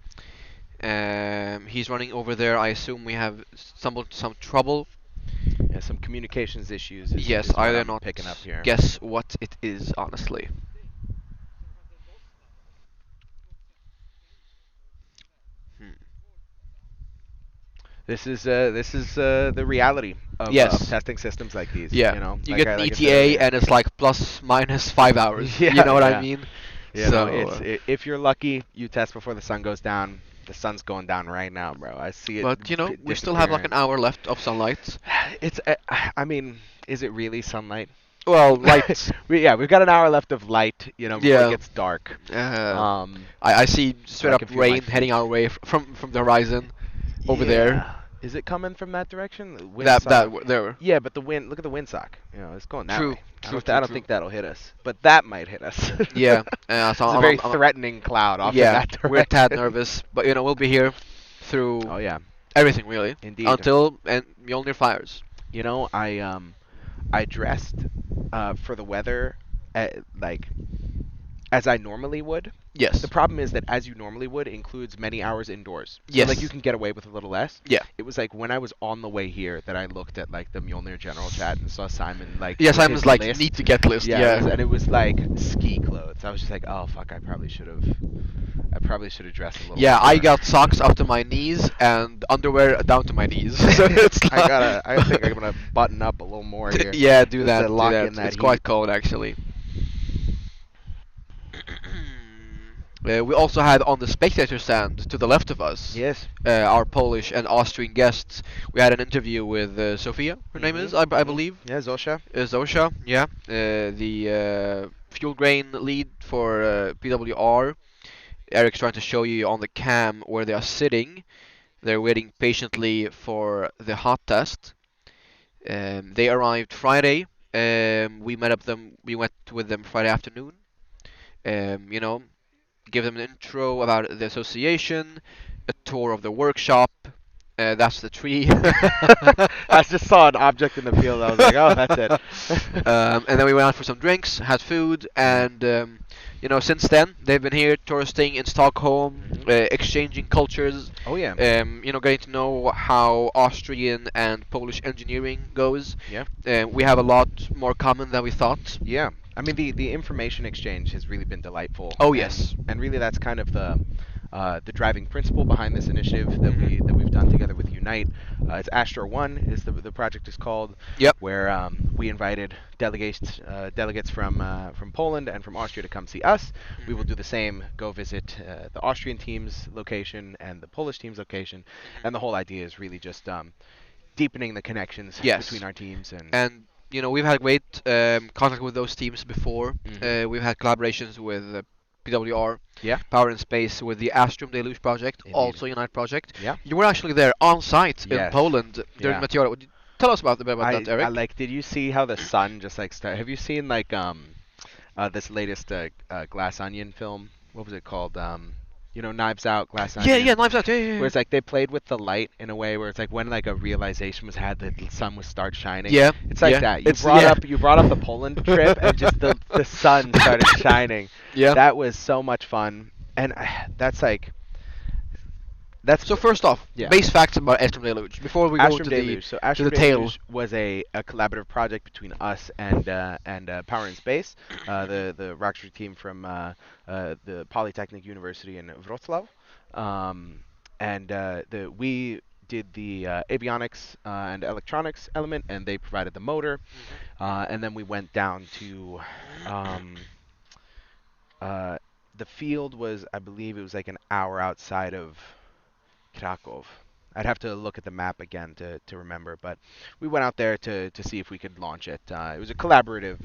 He's running over there. I assume we have stumbled into some trouble. Yeah, some communications issues Yes, is what I dare I'm not picking up here. guess what it is, honestly. Hmm. This is the reality of Yes. testing systems like these. Yeah. You Like get an like I said ETA earlier. and it's like plus minus 5 hours. Yeah, You know what I yeah. mean? So So, if you're lucky, you test before the sun goes down. The sun's going down right now, bro. I see it. but we still have like an disappearing. hour left of sunlight. It's. I mean, is it really sunlight? Well, light. We've got an hour left of light. Before it Yeah. gets dark. Uh, Um, I see straight I up can feel my rain heading feet. our way from the horizon over there. Yeah. Is it coming from that direction? The There. Yeah, but the wind. Look at the windsock. It's going that True, way. true, I true, don't true. think that'll hit us, but that might hit us. Yeah. So It's a very threatening cloud off in yeah, that direction. we're tad nervous, but we'll be here through Oh yeah, everything really indeed. until and Mjolnir fires. I dressed for the weather like as I normally would. Yes. The problem is that as you normally would includes many hours indoors. So Yes. like you can get away with a little less. Yeah. It was like when I was on the way here that I looked at like the Mjolnir general chat and saw Simon like Yeah, with Simon's his like list. need to get list. Yeah, Yeah. and it was like ski clothes. I was just like, oh fuck, I probably should have dressed a little. Yeah, I more. got socks up to my knees and underwear down to my knees. So it's like I think I'm gonna button up a little more here. Yeah, do just that. to Do lock that. in that It's quite heat. cold actually. We also had on the spectator stand to the left of us, Yes. our Polish and Austrian guests. We had an interview with Sofia, her name is, I believe. Yeah, Zosha. Zosha, yeah, the fuel grain lead for PWR. Eric's trying to show you on the cam where they are sitting. They're waiting patiently for the hot test. They arrived Friday. We met up them. We went with them Friday afternoon. Um, you know, give them an intro about the association, a tour of the workshop. That's the tree. I just saw an object in the field. I was like, oh, that's it. And then we went out for some drinks, had food, Yeah. and since then they've been here touristing in Stockholm, exchanging cultures. Oh yeah. Getting to know how Austrian and Polish engineering goes. Yeah. We have a lot more common than we thought. Yeah. I mean, the information exchange has really been delightful. Oh, and, yes. And really, that's kind of the driving principle behind this initiative that Mhm. we've done together with Unite. It's Astro One is the project is called. Yep. Where we invited delegates from Poland and from Austria to come see us. We will do the same. Go visit the Austrian team's location and the Polish team's location. And the whole idea is really just deepening the connections Yes. between our teams And we've had great contact with those teams before. Mhm. We've had collaborations with PWR, Yeah. Power and Space, with the Astrum Deluge project, Indeed. also Unite project. Yeah. You were actually there on site in Yes. Poland during Yeah. Meteora. Would you tell us about that, Eric? I like. Did you see how the sun just like start? Have you seen like this latest Glass Onion film? What was it called? Knives Out, Glass Yeah, Onion. yeah, Knives Out. Yeah, yeah, Where it's like they played with the light in a way where it's like when like a realization was had that the sun would start shining. yeah. It's like yeah. that. It's- yeah. You brought up the Poland trip and just the sun started shining. Yeah. That was so much fun. And that's like that's So first off, Yeah. base facts about Astrum Deluge before we go Astrum to Deluge. So to Astrum the tale. Deluge was a collaborative project between us and Power in Space, the rocketry team from the Polytechnic University in Wrocław, and we did the avionics and electronics element, and they provided the motor, and then we went down to the field was, I believe, it was like an hour outside of Krakow. I'd have to look at the map again to remember, but we went out there to see if we could launch it. It was a collaborative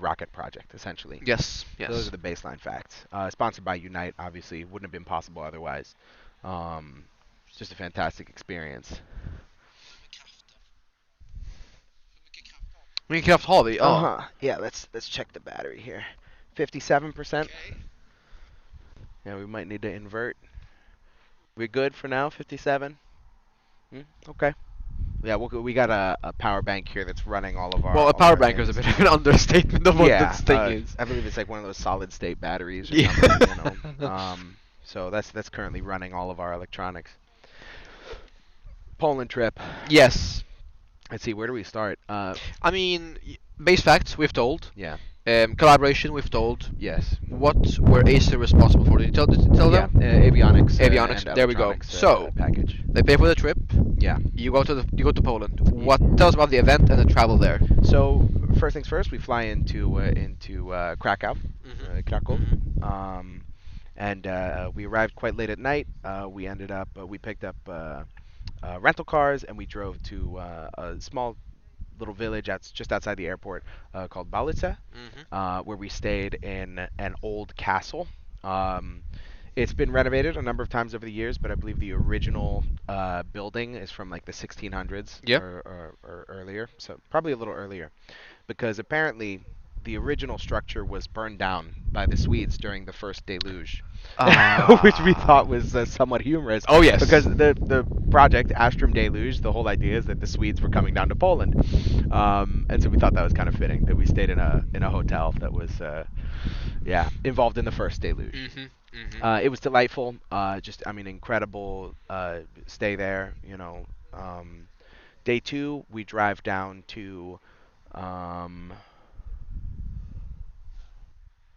rocket project, essentially. Yes, Those yes. are the baseline facts. Sponsored by Unite, obviously. Wouldn't have been possible otherwise. Just a fantastic experience. Vilken kraft har vi? Ja. Uh-huh. Yeah, let's check the battery here. 57%. Yeah, we might need to invert. We're good for now, 57? Okay. Yeah, we got a power bank here that's running all of our. Well, a all power our bank is a things. bit of an understatement of what Yeah, this thing is. I believe it's like one of those solid state batteries or Yeah. something. So that's currently running all of our electronics. Poland trip. Yes. Let's see, where do we start? I mean, base facts we've told. Yeah. Collaboration we've told. Yes. What were Acer responsible for? Did you tell Yeah. them? Avionics. Avionics, And there we go. electronics, So- package. They pay for the trip. Yeah. You go to Poland. What? Tell us about the event and the travel there. So first things first, we fly into Krakow, Krakow, and we arrived quite late at night. We picked up rental cars and we drove to a small little village just outside the airport called Balice, where we stayed in an old castle. It's been renovated a number of times over the years, but I believe the original building is from like the 1600s Yep. or earlier, so probably a little earlier, because apparently the original structure was burned down by the Swedes during the first deluge, which we thought was somewhat humorous. Oh, yes. Because the project Astrum Deluge, the whole idea is that the Swedes were coming down to Poland, and so we thought that was kind of fitting that we stayed in a hotel that was involved in the first deluge. It was delightful. Incredible stay there. Day 2, we drive down to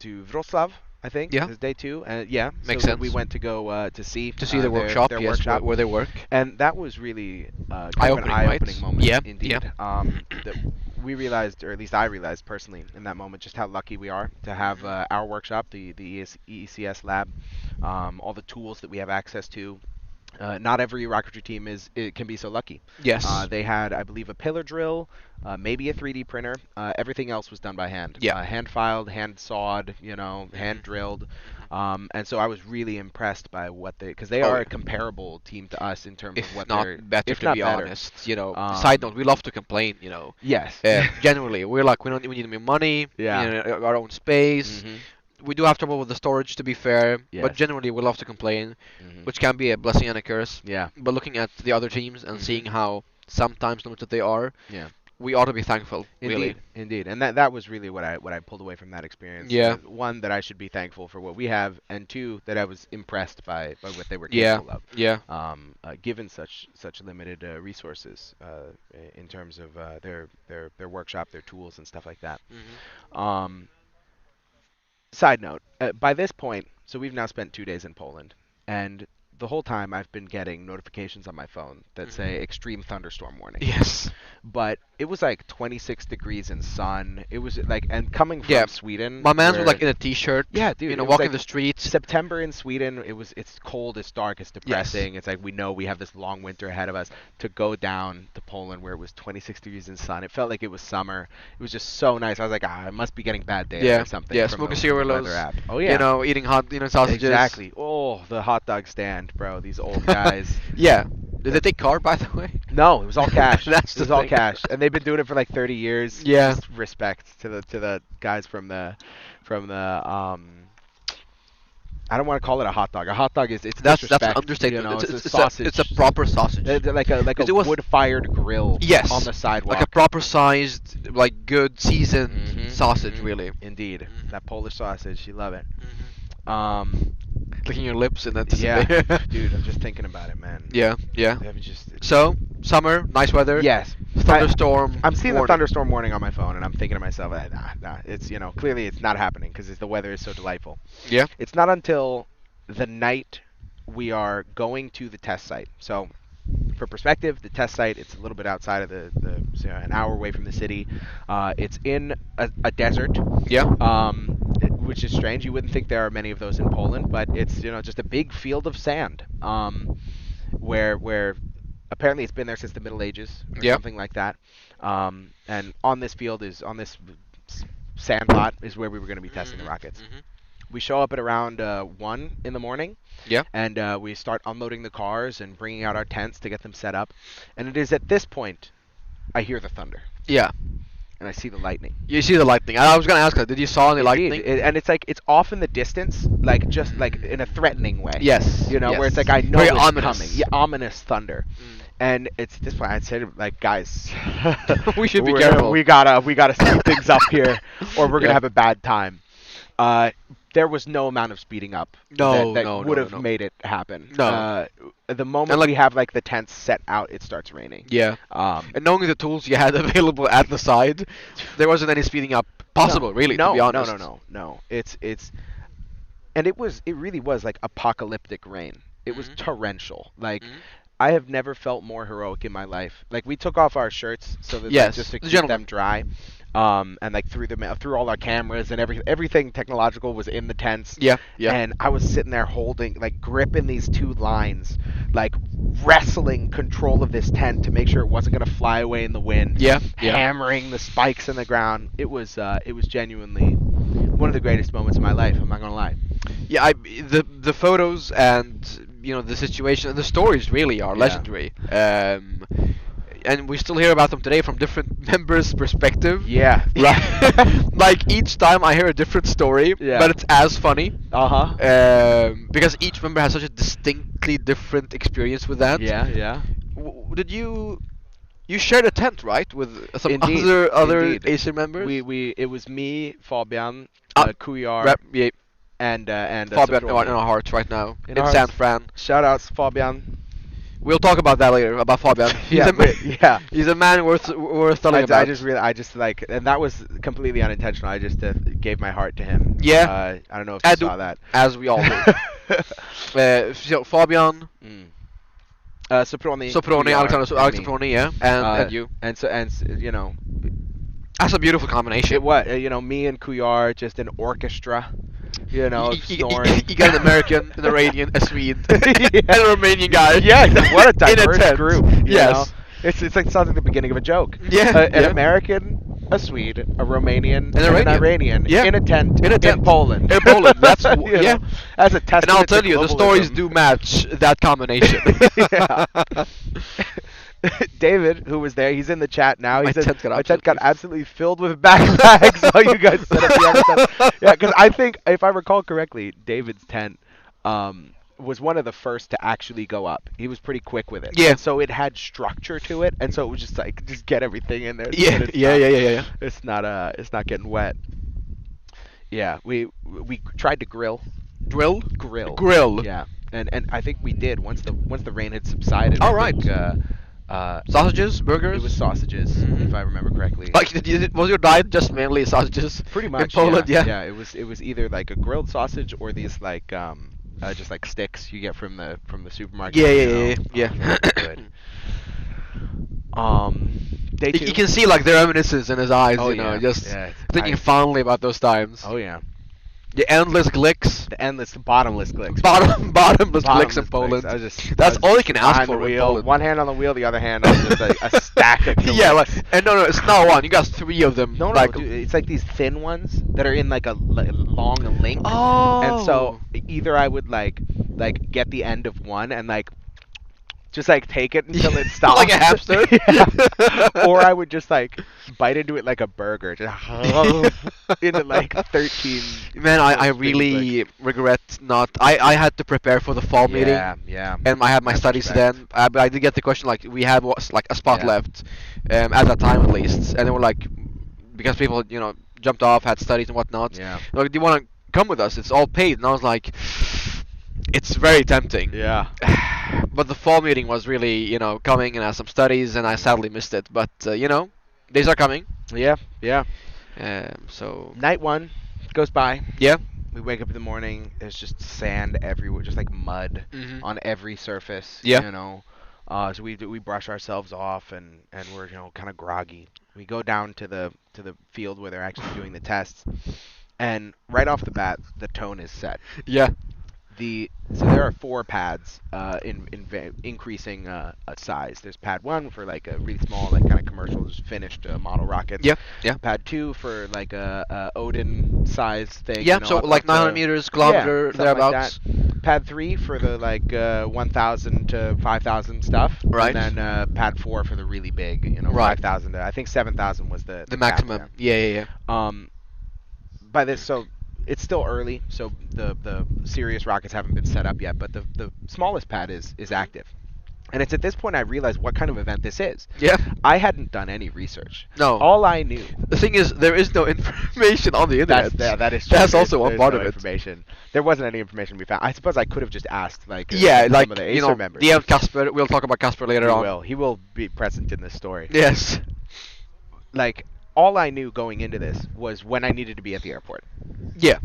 Wrocław, I think. Yeah. Is day 2. Yeah. Makes so we sense. went to go to see the their, workshop. their Yes, workshop. where they work. And that was really kind of Eye-opening, an eye-opening right? moment. Yeah, Indeed. yeah. That we realized, or at least I realized personally in that moment, just how lucky we are to have our workshop, the EECS lab, all the tools that we have access to. Not every rocketry team can be so lucky. Yes. They had, I believe, a pillar drill, maybe a 3D printer. Everything else was done by hand. Yeah. Hand filed, hand sawed, hand drilled. And so I was really impressed by what because they are a comparable team to us in terms If of what not they're, better, if to not be better. honest. Side note, we love to complain. Yes. Generally, we're like we need more money. Yeah. Our own space. we do have trouble with the storage, to be fair, but Yes. generally we love to complain, Hmm. which can be a blessing and a curse. Yeah. But looking at the other teams and Hmm. seeing how sometimes limited they are, Yeah. we ought to be thankful, really. Indeed, indeed, and that was really what I pulled away from that experience. Yeah. One, that I should be thankful for what we have, and two, that I was impressed by what they were Yeah, capable of, yeah. given such limited resources in terms of their workshop, their tools, and stuff like that. Hmm. Um, Side note, by this point, so we've now spent 2 days in Poland, and the whole time I've been getting notifications on my phone that Hmm. say extreme thunderstorm warning. Yes. But it was like 26 degrees and sun. It was like, and coming from Yeah. Sweden, My man's was where like in a t-shirt, yeah, dude, it was walking like the streets. September in Sweden. It's cold, it's dark, it's Yes. depressing. It's like we know we have this long winter ahead of us. To go down to Poland where it was 26 degrees in sun, it felt like it was summer. It was just so nice. I was like, I must be getting bad data Yeah, or something yeah, from smoking the weather cigarillos, app. Oh yeah, eating hot, sausages. exactly. Oh, the hot dog stand, bro. These old guys. Yeah. Did they take card, by the way? No, it was all cash. That's It was the all thing. cash, and they've been doing it for like 30 years. Yeah. Just respect to the guys from the I don't want to call it a hot dog. A hot dog is it's That's an disrespect. understatement. You know, it's a it's sausage. it's a proper sausage. Like a 'Cause it was- wood-fired grill. Yes. On the sidewalk. Like a proper sized, like good seasoned Mhm, sausage, mhm. really. Indeed, Mhm. that Polish sausage, you love it. Hmm. Um, Licking your lips in yeah, anticipation. dude, I'm just thinking about it, man. Yeah, yeah. I'm just So, summer, nice weather. yes. Thunderstorm. I'm seeing the warning. thunderstorm warning on my phone, and I'm thinking to myself, nah, it's clearly it's not happening because the weather is so delightful. Yeah. It's not until the night we are going to the test site. So, for perspective, the test site, it's a little bit outside of an hour away from the city. It's in a desert. Yeah. Which is strange. You wouldn't think there are many of those in Poland, but it's just a big field of sand. Where apparently it's been there since the Middle Ages or Yeah. something like that. And on this sand lot is where we were going to be testing the rockets. Hmm. We show up at around 1 in the morning, Yeah. and we start unloading the cars and bringing out our tents to get them set up. And it is at this point I hear the thunder Yeah. and I see the lightning. You see the lightning. I was gonna ask that. Did you saw any Indeed. lightning? And it's like it's off in the distance, like just like in a threatening way. Yes. Where it's yes. like I know Very it's ominous. coming. Yeah, ominous thunder. Mm. And it's at this point I'd say to, like, guys, We should be careful. We gotta speed things up here, or we're Yeah. gonna have a bad time. There was no amount of speeding up No, that no, would no, have no. made it happen. No. The moment And, like- we have like the tents set out, it starts raining. Yeah. Um, And knowing the tools you had available at the side, there wasn't any speeding up possible, really, no, to be honest. no. And it really was like apocalyptic rain. It was Mhm. torrential. Like Mhm. I have never felt more heroic in my life. Like we took off our shirts so that Yes, just to the keep gentleman. them dry. And like through all our cameras and everything technological was in the tents. Yeah, yeah. And I was sitting there gripping these two lines, like wrestling control of this tent to make sure it wasn't gonna fly away in the wind. Yeah, yeah. Hammering the spikes in the ground. It was genuinely one of the greatest moments of my life. I'm not gonna lie. Yeah, the photos and the situation and the stories really are Yeah. legendary. And we still hear about them today from different members' perspective. Yeah. Like each time I hear a different story, Yeah. but it's as funny. Because each member has such a distinctly different experience with that. Yeah. Did you shared a tent, right, with some Indeed, other indeed. Acer members? It was me, Fabian, Ah, Kuyar, Yeah, and Fabian Soproni. in our hearts right now In in our San hearts. Fran. Shout outs, Fabian. We'll talk about that later about Fabian. Yeah. He's a man worth telling about. I just like, and that was completely unintentional. I just gave my heart to him. Yeah. I don't know if I you do- saw that. as we all do. So Fabian, Soproni. Soproni, Kuyar, Alex and me. Soproni, yeah, and you. That's a beautiful combination. It was, me and Kuyar, just an orchestra, of snoring. You got an American, an Iranian, a Swede, and a Romanian guy. Yeah, what a In a diverse tent. group. Yes. Know? It's like sounds like the beginning of a joke. Yeah, An yeah. American, a Swede, a Romanian, An and an Iranian. Iranian Yeah. in a tent In a tent. Poland. In Poland, that's You yeah. know, That's a testament And I'll to tell you, the stories globalism. do match that combination. Yeah. David, who was there, he's in the chat now. He My says tent got my tent got absolutely absolutely filled with backpacks while you guys set up the other stuff. Yeah, because I think if I recall correctly, David's tent was one of the first to actually go up. He was pretty quick with it, Yeah. and so it had structure to it, and so it was just like just get everything in there so Yeah, that it's yeah, not yeah, yeah, yeah, yeah. it's not getting wet. Yeah, we tried to Drill? grill. Grill. Yeah, and I think we did once the rain had subsided. All I right. think, Sausages, burgers. it was sausages, Mhm. if I remember correctly. Like, was your diet just mainly sausages? Pretty In much, Poland, yeah. yeah. Yeah, it was either like a grilled sausage or these like just like sticks you get from the supermarket. Yeah, you yeah, know. yeah, yeah. Oh, really good. Day You two. can see like the reminiscence in his eyes, Oh you know, yeah, just yeah. thinking fondly about those times. Oh yeah. The endless glicks, The endless, bottomless clicks. bottomless clicks in Bottomless Poland. clicks. I was just That's I was all you can ask behind for the with wheel. Poland. One hand on the wheel, the other hand on just a stack of Yeah, like, clicks. and no, it's not one. You got three of them. No, like, dude, it's like these thin ones that are in like a long link. Oh. And so either I would like get the end of one and like just like take it until it stops. Like a hamster. Yeah. Or I would just like bite into it like a burger, just into like 13. Man, I thin really clicks. regret not. I had to prepare for the fall meeting. Yeah. And I had my I studies respect. then. But I did get the question like we had like a spot Yeah. left, at that time at least, and they were like, because people jumped off, had studies and whatnot. Yeah. Like, do you want to come with us? It's all paid, and I was like, it's very tempting. Yeah. But the fall meeting was really coming, and I had some studies, and I sadly missed it. But days are coming. Yeah. Yeah. So Night one goes by. yeah. We wake up in the morning. There's just sand everywhere, just like mud Mhm. on every surface. Yeah. So we brush ourselves off and we're kind of groggy. We go down to the field where they're actually doing the tests, and right off the bat, the tone is set. Yeah. So there are four pads increasing size. There's pad one for like a really small, like kind of commercial, just finished model rockets. Yeah. Yeah. Pad two for like a Odin size thing. Yeah. So like 900 meters, kilometer, something like thereabouts. that. Pad three for the like 1,000 to 5,000 stuff. Right. And then pad four for the really big, Right. 5,000 to I think 7,000 was the The cap maximum. there. Yeah. By this, so it's still early, so the serious rockets haven't been set up yet, but the smallest pad is active. And it's at this point I realized what kind of event this is. Yeah. I hadn't done any research. No. All I knew. The thing is, there is no information on the internet. That is true. That's also one There's part no of it. information. There wasn't any information we found. I suppose I could have just asked Yeah, some like of the Acer members. DM Casper. We'll talk about Casper later on. He will be present in this story. Yes. Like all I knew going into this was when I needed to be at the airport. Yeah.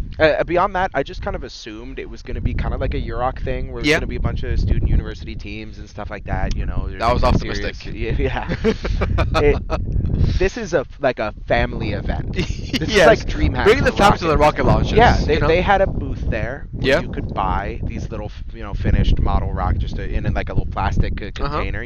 Beyond that, I just kind of assumed it was going to be kind of like a Euroc thing, where it's Yeah. going to be a bunch of student university teams and stuff like that. There's That was like a optimistic. serious- Yeah. This is like a family event. This is Yes. like DreamHack. Bring the for fam to the rocket launches. Yeah, you know? they had a booth there where Yeah. you could buy these little finished model rock just in like a little plastic container,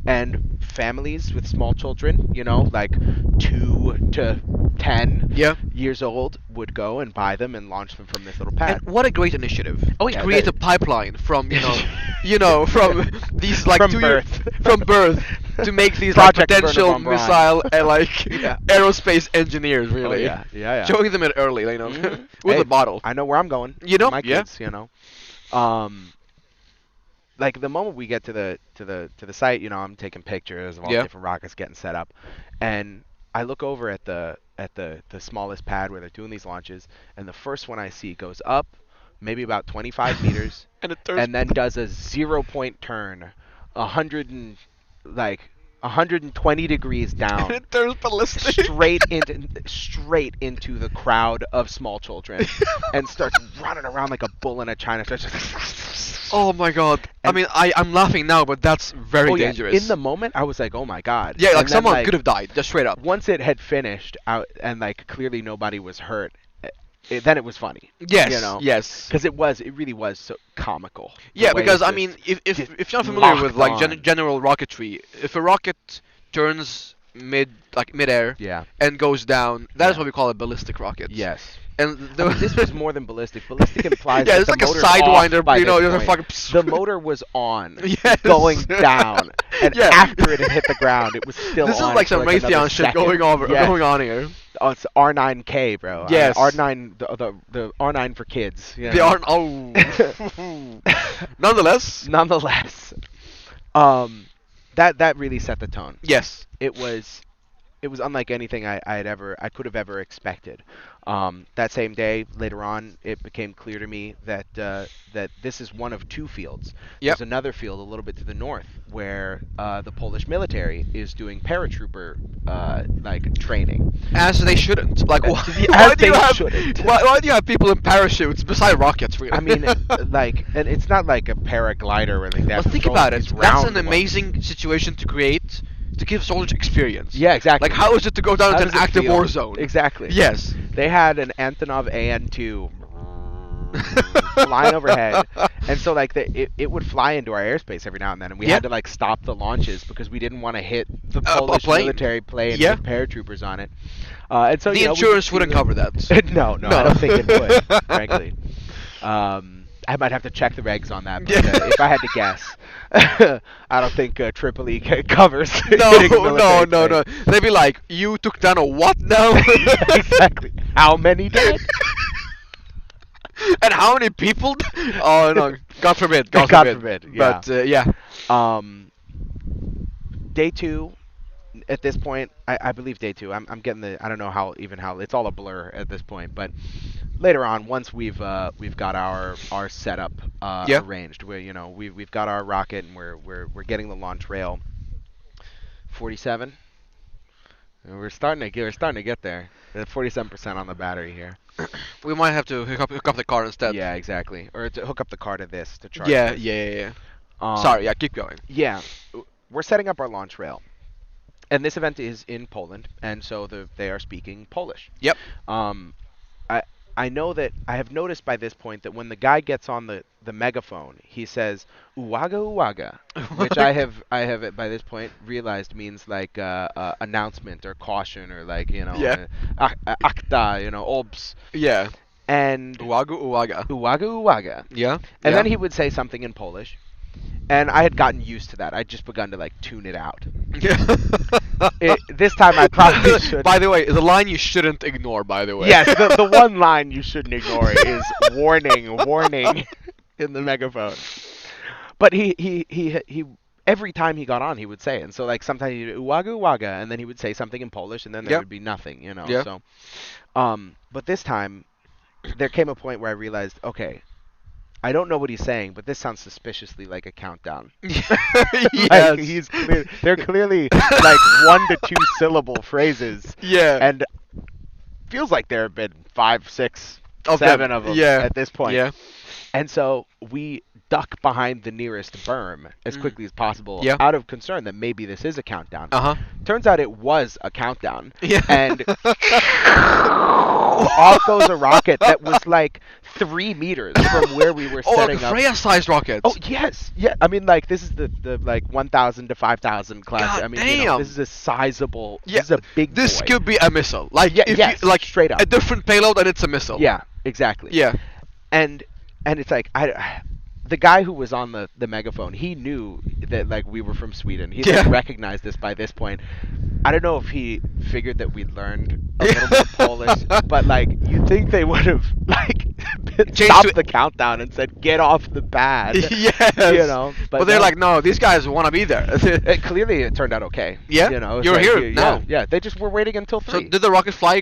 and families with small children, like 2 to 10 Yeah. years old would go and buy them and launch them from this little pad. And what a great initiative! Oh, To yeah, create that- a pipeline from from these like From 2 birth. from birth to make these Project like potential Werner von Braun. missile and like Yeah. aerospace engineers really. Oh, yeah. Showing them it early, Mhm. with Hey, a bottle. I know where I'm going. You know? My Yeah. kids, like the moment we get to the site, I'm taking pictures of all the Yeah. different rockets getting set up, and I look over at the smallest pad where they're doing these launches, and the first one I see goes up, maybe about 25 meters, And it turns and then does a 0-point turn, 120 degrees down. and it turns ballistic. straight into the crowd of small children and starts running around like a bull in a china. Starts Oh my god! I And- mean, I'm laughing now, but that's very Oh, yeah. dangerous. In the moment, I was like, "Oh my god!" yeah, like And then, someone could have died, just straight up. Once it had finished out and like clearly nobody was hurt, then it was funny. Yes, yes. Because it really was so comical. the Yeah, way because it I just- mean, if just you're not familiar with like locked on. general rocketry, if a rocket turns midair Yeah. and goes down. That is Yeah. what we call a ballistic rocket. Yes. And I mean, this was more than ballistic. Ballistic implies yeah, that it's the like a motor's off sidewinder. by You know, this just a point. fucking. The motor was on, Yes. going down, and Yeah. after it had hit the ground, it was still This is on like for some like another Raytheon shit second. going Yes. on here. Oh, it's R9K, bro. Yes. R9, the R9 for kids. You They know? aren't. Oh. Nonetheless. Nonetheless, that really set the tone. Yes. It was unlike anything I could have ever expected. That same day, later on, it became clear to me that that this is one of two fields. Yep. There's another field a little bit to the north where the Polish military is doing paratrooper like training. As they shouldn't. Like, why, As why do you they have shouldn't. why do you have people in parachutes beside rockets? Really? I mean, like, and it's not like a paraglider or anything. They have But think control about of it. these That's round an ones. amazing situation to create to give soldiers experience. Yeah, exactly. Like, how is it to go down How into does an it active feel? war zone? Exactly. Yes. They had an Antonov AN-2 flying overhead, and so like it would fly into our airspace every now and then, and we Yeah. had to like stop the launches because we didn't want to hit the A Polish plane. military plane Yeah. with paratroopers on it. And so The you know, we insurance could wouldn't see cover the- that. no, No. I don't think it would, frankly. I might have to check the regs on that, but Yeah. if I had to guess, I don't think Tripoli covers. No, hitting a no, military no, no. plane. They'd be like, you took down a what now? Exactly. How many dead? And how many people? Oh no, God forbid. God, God forbid. forbid, yeah. But yeah. Day two. At this point, I believe day two. I'm getting I don't know how it's all a blur at this point. But later on, once we've got our setup Yeah. arranged, where you know we've got our rocket and we're getting the launch rail. 47. And we're starting to get there. 47% on the battery here. We might have to hook up the car instead. Yeah, exactly. Or to hook up the car to this to charge. Yeah, this. yeah. Um, Sorry, yeah, keep going. Yeah, we're setting up our launch rail, and this event is in Poland, and so they are speaking Polish. Yep. I I know that I have noticed by this point that when the guy gets on the megaphone, he says "uwaga uwaga," which I have by this point realized means like announcement or caution or like Yeah. akta, obs, Yeah. and Uwaga, uwaga. uwaga uwaga, Yeah. and yeah. then he would say something in Polish. And I had gotten used to that. I'd just begun to like tune it out. Yeah. This time I probably should. By the way, the line you shouldn't ignore. By the way. Yes, the one line you shouldn't ignore is warning, warning in the megaphone. But he every time he got on, he would say it. And so like sometimes he'd uwaga uwaga, and then he would say something in Polish, and then there Yeah. would be nothing, Yeah. So, but this time there came a point where I realized, okay, I don't know what he's saying, but this sounds suspiciously like a countdown. Yes. Like they're clearly like 1 to 2 syllable phrases, Yeah. and feels like there have been 5, 6, Of 7 them, of them yeah. at this point. Yeah. And so we duck behind the nearest berm as Mm. quickly as possible, Yeah. out of concern that maybe this is a countdown. Uh huh. Turns out it was a countdown. Yeah. And off goes a rocket that was like 3 meters from where we were Oh, like setting a up. Freya-sized rocket. Oh yes, yeah. I mean, like this is the like 1,000 to 5,000 class. God I mean, damn. this is a sizable. Yeah, This is a big. This boy. could be a missile. Like, Yeah, if yes, you, like straight up. a different payload and it's a missile. Yeah, exactly. Yeah. And it's like the guy who was on the megaphone, he knew that like we were from Sweden. He like, Yeah. recognized this by this point. I don't know if he figured that we'd learned a little bit of Polish, but like you'd think they would have like stopped to- the countdown and said, "Get off the pad." Yes. You know, But they're no. like, no, these guys want to be there. Clearly, it turned out okay. Yeah? You know, it's You're like, here yeah, now. Yeah, they just were waiting until So 3. did the rocket fly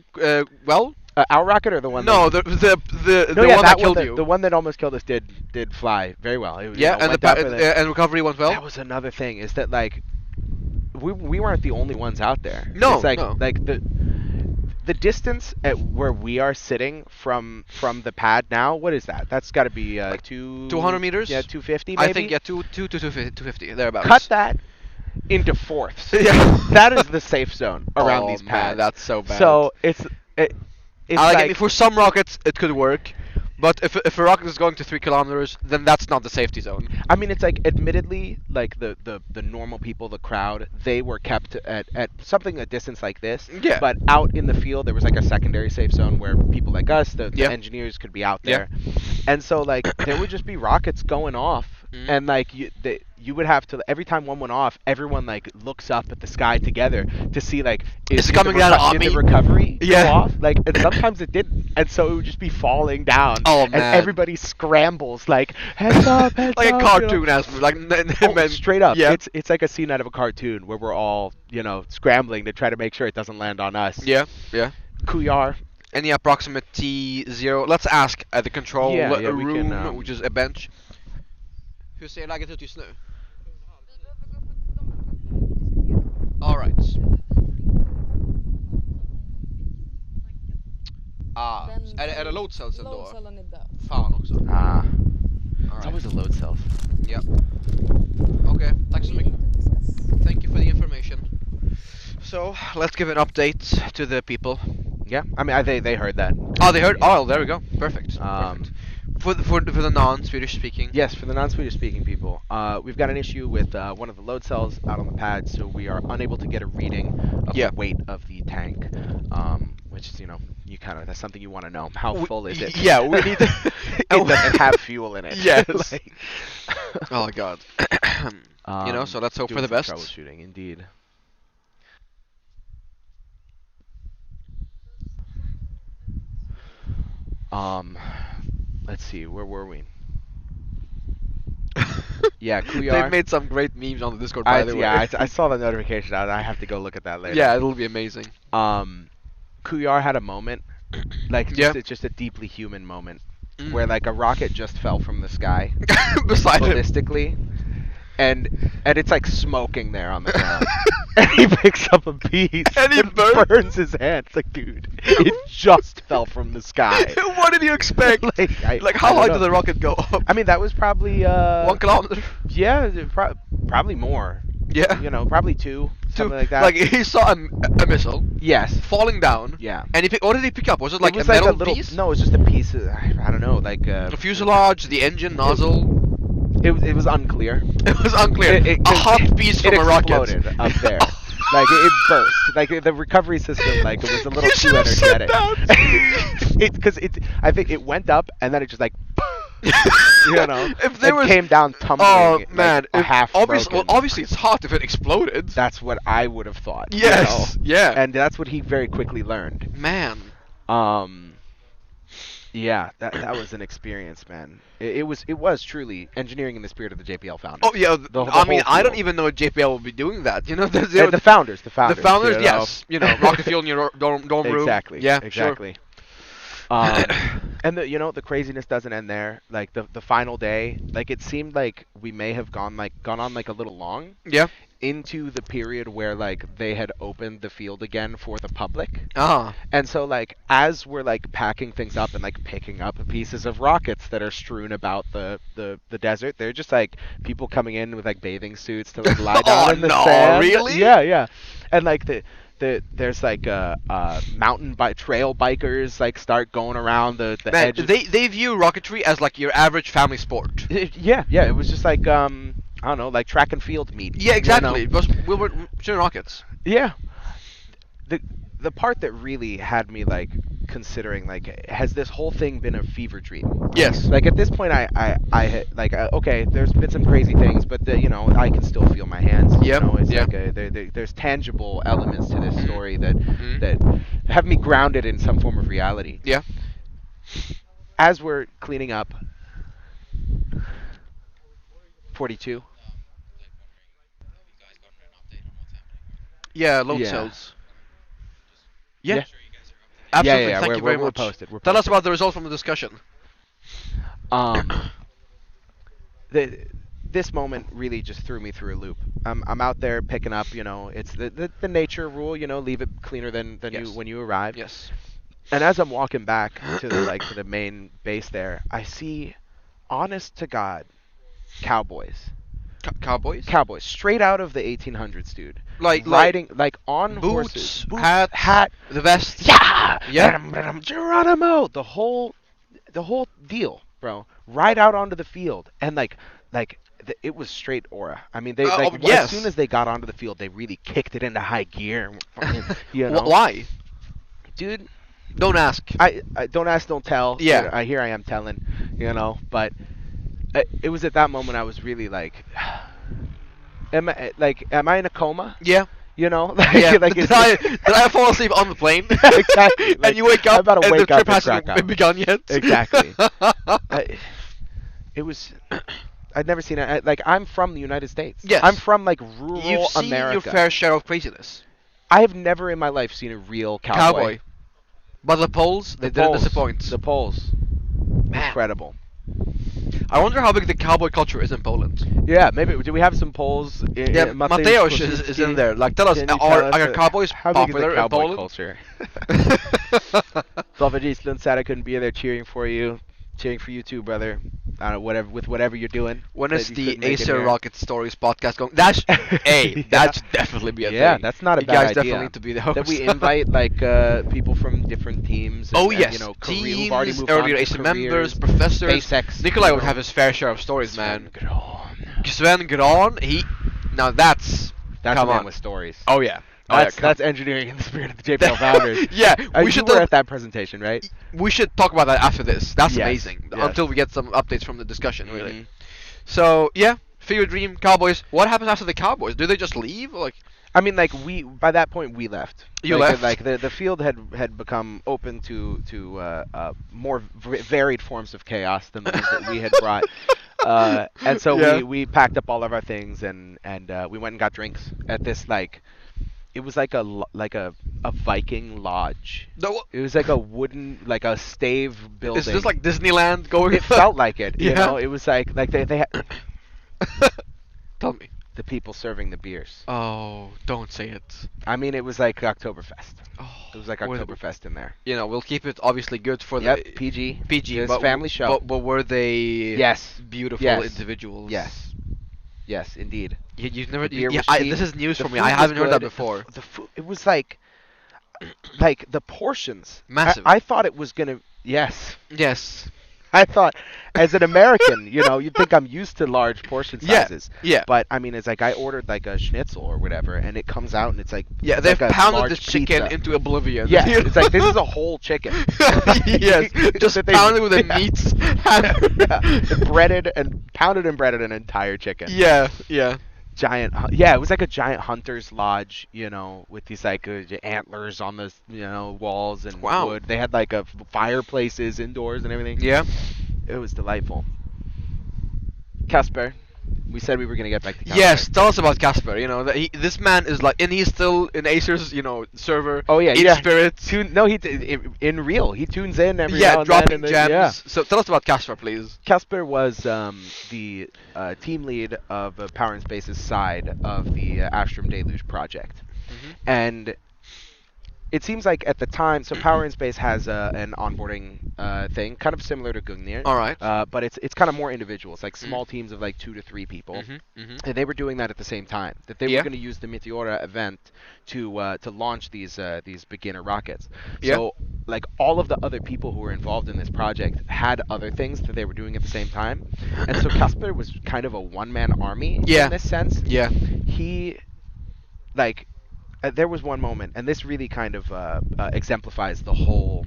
well? Our rocket or the one? No, that, the no, yeah, one that killed you. The one that almost killed us did fly very well. It, Yeah, and went the up and then- and recovery went well. That was another thing is that like we weren't the only ones out there. No, it's like no. like the distance at where we are sitting from the pad now. What is that? That's got to be 200 meters? Yeah, 250 maybe. I think yeah, 250 thereabouts. Cut that into fourths. Yeah. That is the safe zone around Oh, these man, pads. that's so bad. So it's I like, I mean, for some rockets it could work, But if a rocket is going to 3 kilometers, then that's not the safety zone. I mean, it's like admittedly, like the normal people, the crowd, they were kept at something a distance like this. Yeah. But out in the field, there was like a secondary safe zone where people like us, the Yeah. engineers, could be out Yeah. there. And so like there would just be rockets going off, Mm. and like you would have to every time one went off, everyone like looks up at the sky together to see like Is it coming down on did the me? recovery Yeah. go off? Like, and sometimes it didn't, and so it would just be falling down. Oh, and man. everybody scrambles like heads up, heads Like a up, cartoon as like Oh, straight up. Yeah. It's like a scene out of a cartoon where we're all, scrambling to try to make sure it doesn't land on us. Yeah. Yeah. Kuyar. Any approximate T0? Let's ask at the control Yeah, we room, can, which is a bench. Hur ser läget ut just nu? All right. Är det load cellsen då? Loadcellen är död. Fan också. Ah, All it's right. always a load cell. Yep. Okay, tack så We mycket. need to discuss. Thank you for the information. So, let's give an update to the people. Yeah, I mean, they heard that. Oh, they heard. Oh, there we go. Perfect. Um, Perfect. For the non-Swedish speaking. Yes, for the non-Swedish speaking people, we've got an issue with one of the load cells out on the pad, so we are unable to get a reading of Yeah. the weight of the tank. Which is, you kind of, that's something you want to know. How full is it? Yeah, we need. It doesn't have fuel in it. Yes. Like- Oh my god. So let's hope for doing the some best. Troubleshooting, indeed. Let's see, where were we? Yeah, Kuyar. They've made some great memes on the Discord, by the way. I saw the notification. I have to go look at that later. Yeah, it'll be amazing. Kuyar had a moment, like Yeah. it's just a deeply human moment, Mm. where like a rocket just fell from the sky, Beside him. ballistically, and it's like smoking there on the ground. And he picks up a piece And he burns his hand. It's like, dude, it just fell from the sky. What did you expect? Like, How I don't high know. did the rocket go up? I mean, that was probably 1 kilometer. Yeah, probably more. Yeah. Probably two, something like that. Like he saw a missile yes. falling down. Yeah. And what did he pick up? Was it like it was a metal little piece? No, it was just a piece of, I don't know, like The fuselage, the engine nozzle. it was unclear. It was unclear. A hot piece from it a rocket. exploded up there. Like it burst. Like the recovery system, like it was a little You too should have said energetic. that. I think it went up and then it just like, If there it was came down tumbling. Oh like, man, a half obviously, broken. well, obviously it's hot if it exploded. That's what I would have thought. Yes, yeah. And that's what he very quickly learned. Man. Yeah, that was an experience, man. It was truly engineering in the spirit of the JPL founders. Oh yeah, The I mean, whole I don't field. even know if JPL will be doing that. The founders, the founders. The founders, you know. yes. Rocket fuel in your dorm room. Exactly. Yeah, exactly. And the craziness doesn't end there. Like the final day, like it seemed like we may have gone on like a little long Sure. Yeah. into the period where like they had opened the field again for the public. Ah. And so like as we're like packing things up and like picking up pieces of rockets that are strewn about the desert, they're just like people coming in with like bathing suits to like lie down Oh, in the no, sand. really? Yeah. And like there's like trail bikers like start going around the Man, edges. they view rocketry as like your average family sport. Yeah, it was just like I don't know, like track and field meet. Yeah, exactly. You know? Because we were shooting rockets. Yeah. The part that really had me like considering like has this whole thing been a fever dream? Yes. Like at this point I like okay, there's been some crazy things, but I can still feel my hands. Yep, It's yep. like there's tangible elements to this Mhm. story that Mhm. that have me grounded in some form of reality. Yeah. As we're cleaning up 42. Yeah, load Yeah. cells. Yeah. Yeah. Absolutely. Yeah, Thank you very we're much. posted. We're Tell us posted. about the result from the discussion. This moment really just threw me through a loop. I'm out there picking up, it's the nature rule, leave it cleaner than Yes. when you arrive. Yes. And as I'm walking back to the main base there, I see, honest to God, cowboys. Cowboys. Straight out of the 1800s, dude. Like riding like on boots, horses, hat, the vest. Yeah, Yeah. Geronimo. The whole the whole deal, bro. Right out onto the field, and it was straight aura. I mean, they as soon Yes. as they got onto the field, they really kicked it into high gear. And fucking, you know, Why? dude. Don't ask. I don't ask, don't tell. Yeah. I here I am telling, but it was at that moment I was really like, am I in a coma? Yeah. Yeah. Like did I fall asleep on the plane? Exactly. And you wake I'm up about to and the wake up trip and hasn't crack up. begun yet. Exactly. It was. I'd never seen it. Like, I'm from the United States. Yes. I'm from like rural You've seen America. your fair share of craziness. I have never in my life seen a real cowboy. But the Poles, they didn't disappoint. The Poles. Man. Incredible. I wonder how big the cowboy culture is in Poland. Yeah, maybe. Do we have some Poles? Yeah, Mateusz is in there. Like, tell us, Can you are tell us, cowboys how big is popular the in cowboy Poland? culture? Eastland said I couldn't be there cheering for you. Cheering for you too, brother. Whatever you're doing. When that is you the couldn't make it Acer here. Rocket Stories podcast going? That's Yeah. that should definitely be a Yeah, thing. that's not a you bad guys idea. definitely need to be the host. That we invite people from different teams. Oh And, yes, who've teams, already moved earlier on to Acer members, careers. professors. SpaceX. Nikolai would have his fair share of stories, man. Sven Gran, now that's That's come a man on. with stories. Oh yeah, That's engineering in the spirit of the JPL founders. Yeah, we You should were talk, at that presentation, right? we should talk about that after this. That's Yes, amazing. yes. Until we get some updates from the discussion, really. Mhm. So yeah, Fever Dream Cowboys. What happens after the Cowboys? Do they just leave? Like, I mean, like by that point we left. You Like, left? Like the field had become open to more varied forms of chaos than the ones that we had brought. And so Yeah. we packed up all of our things and we went and got drinks at this it was like a Viking lodge. no, It was like a wooden a stave building. is this like Disneyland going? It felt like it. You Yeah. know, it was like they had Tell me. the people serving the beers. Oh, don't say it. I mean, it was like Oktoberfest. Oh, It was like were- Oktoberfest in there. We'll keep it obviously good for Yep, the PG. PG, It was but family show. But were they Yes. beautiful Yes. individuals? Yes. Yes, indeed. You've never. The beer was this cheap. is news The for me. food I was haven't heard that good. before. The food, it was like the portions. Massive. I thought it was gonna. Yes. Yes. I thought, as an American, you'd think I'm used to large portion Yeah, sizes. yeah. But I mean, it's like I ordered like a schnitzel or whatever, and it comes out and it's like Yeah, they've like a pounded large the chicken pizza. into oblivion. Yeah, it's like this is a whole chicken. Yes, just That they- pounded with a yeah. meat. Yeah, breaded and pounded and breaded an entire chicken. Yeah, yeah. Giant, yeah, it was like a giant hunter's lodge, with these like antlers on the walls and Wow. wood. They had like fireplaces indoors and everything. Yeah. It was delightful. Casper, we said we were gonna get back to Casper. Yes, tell us about Casper. This man is like, and he's still in Acer's, server. Oh yeah, in yeah. spirit. No, in real. He tunes in every now Yeah, and then dropping and then- gems. Yeah. So tell us about Casper, please. Casper was the team lead of Power and Space's side of the Astrum Deluge project. And it seems like at the time, so Power in Space has an onboarding thing, kind of similar to Gungnir. All right. But it's kind of more individuals, like small teams of like 2 to 3 people. And they were doing that at the same time. That they Yeah. were going to use the Meteora event to launch these beginner rockets. Yeah. So like all of the other people who were involved in this project had other things that they were doing at the same time. And so Casper was kind of a one-man army Yeah. in this sense. Yeah. He there was one moment, and this really kind of exemplifies the whole.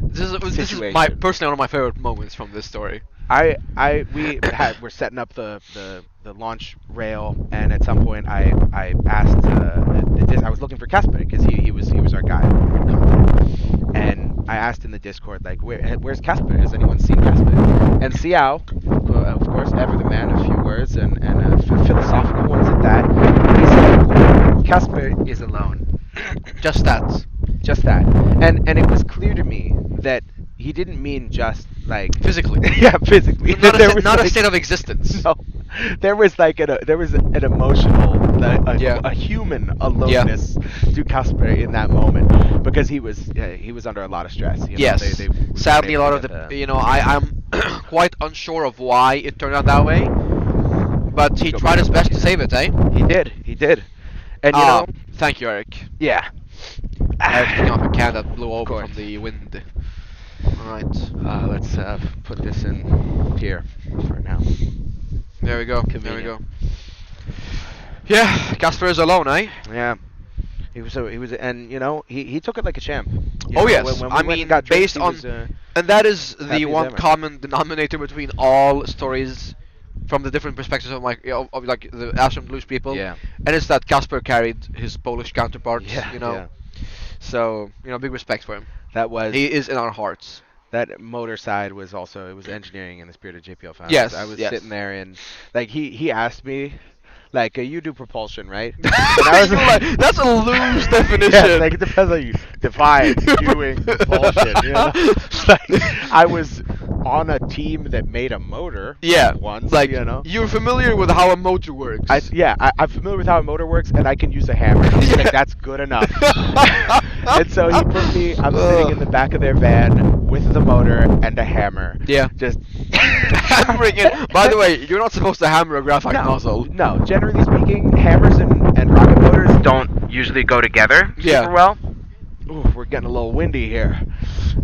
This is Situation. personally one of my favorite moments from this story. We're setting up the launch rail, and at some point I asked I was looking for Casper because he was our guy, and I asked in the Discord like where's Casper? Has anyone seen Casper? And Xiao, of course, ever the man of few words and philosophical ones at that. He said Casper is alone. Just that. Just that. And it was clear to me that he didn't mean just like Physically. yeah, physically. Not, There a, was, not a like- state of existence. No, there was like there was an emotional, Yeah. a human aloneness to Casper in that moment because he was under a lot of stress. Yes. They weren't Sadly, a able lot to of get the, I'm quite unsure of why it turned out that way. But he Go tried his back. best to save it, eh? He did, and you know, Thank you, Eric. yeah. Eric picking up a can that blew over course. from the wind. All right. Let's put this in here for now. There we go. There we Convenient. go. Yeah, Casper is alone, eh? Yeah. And he took it like a champ. Oh When, yes, when we I went mean and got drinks, based he on, was and that is the happy as one ever. common denominator between all stories from the different perspectives of like of like the Ashram Blues people, Yeah. and it's that Casper carried his Polish counterparts, Yeah, you know. yeah. So big respect for him. That was He is in our hearts. that motor side was also it was engineering in the spirit of JPL Founders. Yes, I was yes. sitting there and like he asked me like you do propulsion, right? And I was You're like, that's a loose yeah, definition. like it depends how you define doing propulsion. Like I was on a team that made a motor. Yeah, once, like you're you're familiar with how a motor works. I'm familiar with how a motor works, and I can use a hammer. He's like, that's good enough. And so he put me. I'm sitting in the back of their van with the motor and a hammer. Yeah. Just Hammering it. By the way, you're not supposed to hammer a graphite nozzle. No, generally speaking, hammers and rocket motors don't usually go together Yeah. super well. Ooh, we're getting a little windy here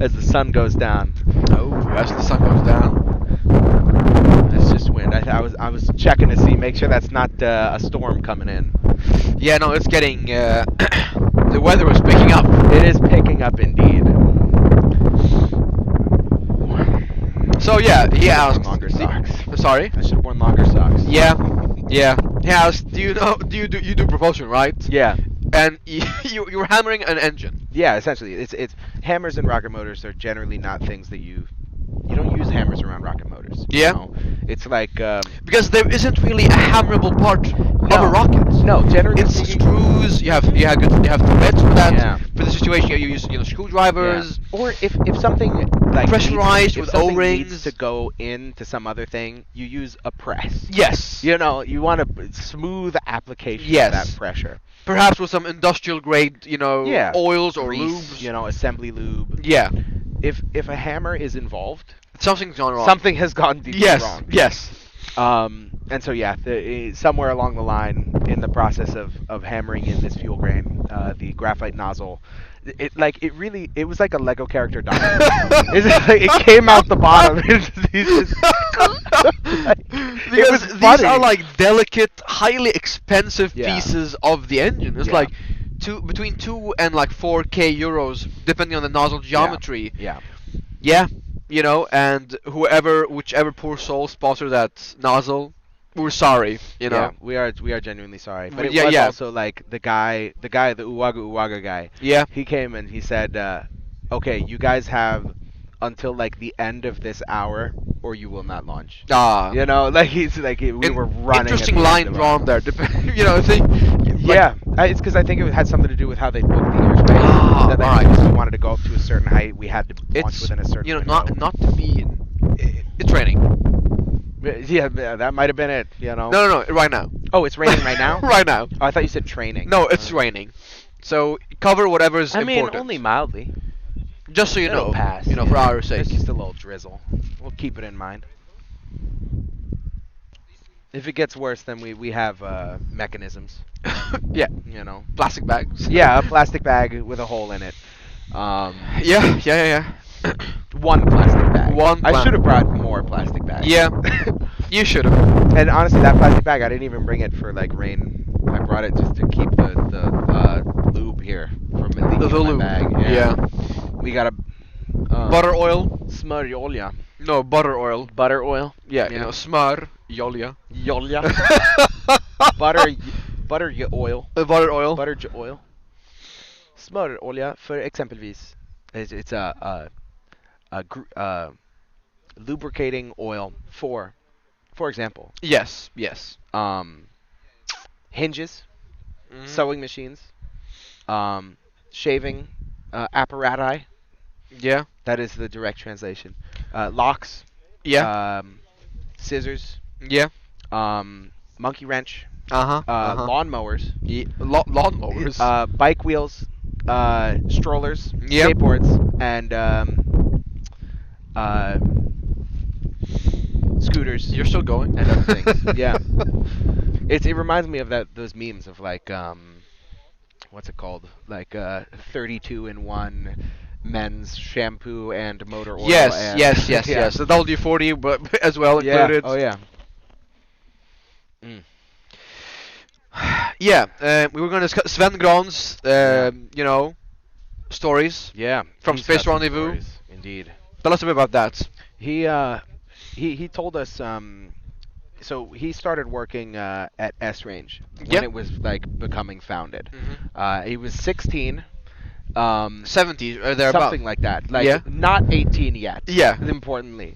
as the sun goes down. Oh, as the sun goes down. That's just wind. I was checking to see, make sure that's not a storm coming in. Yeah, no, it's getting. The weather is picking up. It is picking up indeed. So yeah, he asked. Longer socks. Sorry. I should have worn longer socks. Yeah, yeah. He asked, do you do propulsion, right? Yeah. And you're hammering an engine. Yeah, essentially, it's hammers and rocket motors are generally not things that you don't use hammers around rocket motors. Yeah. It's like Because there isn't really a hammerable part of No. a rocket. No, generally It's speaking- screws. You have threads for that. Yeah. For the situation, you use screwdrivers. Yeah. Or if something like Pressurized if with something O-rings. needs to go into some other thing, you use a press. Yes. You want a smooth application Yes. of that pressure. Perhaps with some industrial grade, Yeah. oils or Grease, lubes. assembly lube. Yeah. If a hammer is involved, Something's gone wrong. something has gone deeply Yes. wrong. Yes. And so yeah, somewhere along the line in the process of hammering in this fuel grain, the graphite nozzle, it was like a Lego character dying. It came out the bottom. Because was these funny. are like delicate, highly expensive Yeah. pieces of the engine. It's Yeah. like between 2 and like 4K euros, depending on the nozzle geometry. Yeah. Yeah, and whichever poor soul sponsored that nozzle, we're sorry, Yeah, we are genuinely sorry. But it Yeah, was yeah. also like the Uwaga guy. Yeah. He came and he said, "Okay, you guys have until like the end of this hour, or you will not launch." Ah. Like he's like we were running. at Interesting the line end of drawn our- there. I think. Yeah, it's because I think it had something to do with how they booked the airspace. Ah, that alright. if we wanted to go up to a certain height, we had to launch It's within a certain. not window. not to be. It's raining. Yeah, that might have been it. No, right now. Oh, it's raining right now. Right now. Oh, I thought you said training. No, it's raining. So cover whatever's I mean, important. only mildly. Just so you It'll know. pass. For our sake. It's just a little drizzle. We'll keep it in mind. If it gets worse, then we have mechanisms. Yeah. Plastic bags. Yeah, a plastic bag with a hole in it. Yeah. One plastic bag. I pla- should have brought more plastic bags. Yeah. You should have. And honestly, that plastic bag, I didn't even bring it for like rain. I brought it just to keep the lube here from leaking The in my lube. bag. Yeah. We got a Butter oil. smörjolja. No, butter oil. Butter oil. Yeah, smör, jolja. Jolja. butter oil. Butter oil. Butter oil. Smörolja för exempelvis. It's a lubricating oil for example, Yes. hinges, Mhm. sewing machines, shaving apparati. Yeah. That is the direct translation. Locks. Yeah. Scissors. Yeah. Monkey wrench. Uh-huh. Lawnmowers. Lawnmowers. Bike wheels. Strollers. Yep. Skateboards. And scooters. You're still going. And other things. Yeah. It reminds me of those memes of like what's it called? Like 32 in 1 men's shampoo and motor oil. Yes, and yes, yes, yeah. yes. The WD-40, but as well Yeah. included. Oh yeah. Mm. Yeah, we were going to discuss Sven Gran's, Yeah. you know, stories Yeah. from He's Space got some Rendezvous. stories, indeed. Tell us a bit about that. He told us so he started working at S Range when Yeah. it was like becoming founded. Hmm. He was 16, um, 70s or thereabout. something like that. Yeah. Like not 18 yet. Yeah. Importantly,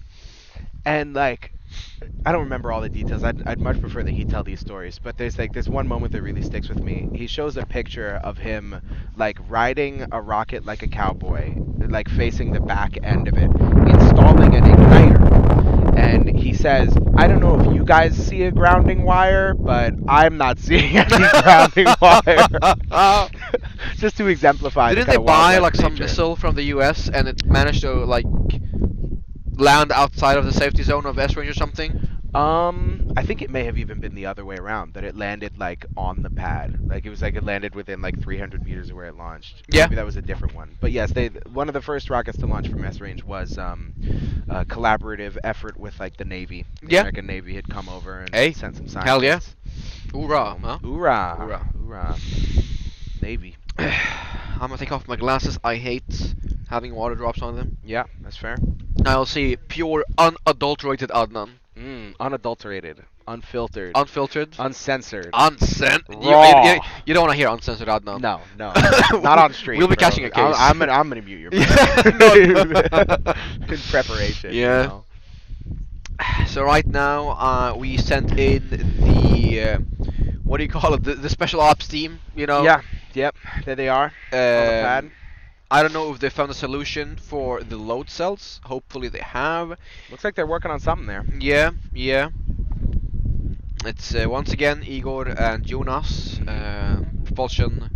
and like I don't remember all the details. I'd much prefer that he tell these stories. But there's like this one moment that really sticks with me. He shows a picture of him like riding a rocket like a cowboy, like facing the back end of it, installing an igniter. And he says, I don't know if you guys see a grounding wire, but I'm not seeing any grounding wire. Just to exemplify the Didn't kind they of Wild buy West like some nature. missile from the US and it managed to like land outside of the safety zone of S range or something? I think it may have even been the other way around, that it landed like on the pad. Like it was like it landed within like 300 meters of where it launched. Yeah. Maybe that was a different one. But yes, one of the first rockets to launch from S range was a collaborative effort with like the Navy. The Yeah. American Navy had come over and Hey, sent some scientists. hell yeah. Hoorah, huh? Hoorah. Hoorah. Hoorah. Navy. I'm gonna take off my glasses. I hate having water drops on them. Yeah, that's fair. I'll see pure, unadulterated Adnan. Unadulterated, unfiltered, Unfiltered. uncensored. You Raw. you don't want to hear uncensored Adnan. No, not on stream. We'll be bro. catching a case. I'm gonna mute your mic. Yeah. In preparation. Yeah. You know? So right now, we sent in the what do you call it? The special ops team. You know. Yeah. Yep. There they are. On the pad. I don't know if they found a solution for the load cells. Hopefully they have. Looks like they're working on something there. Yeah, yeah. It's once again Igor and Jonas, propulsion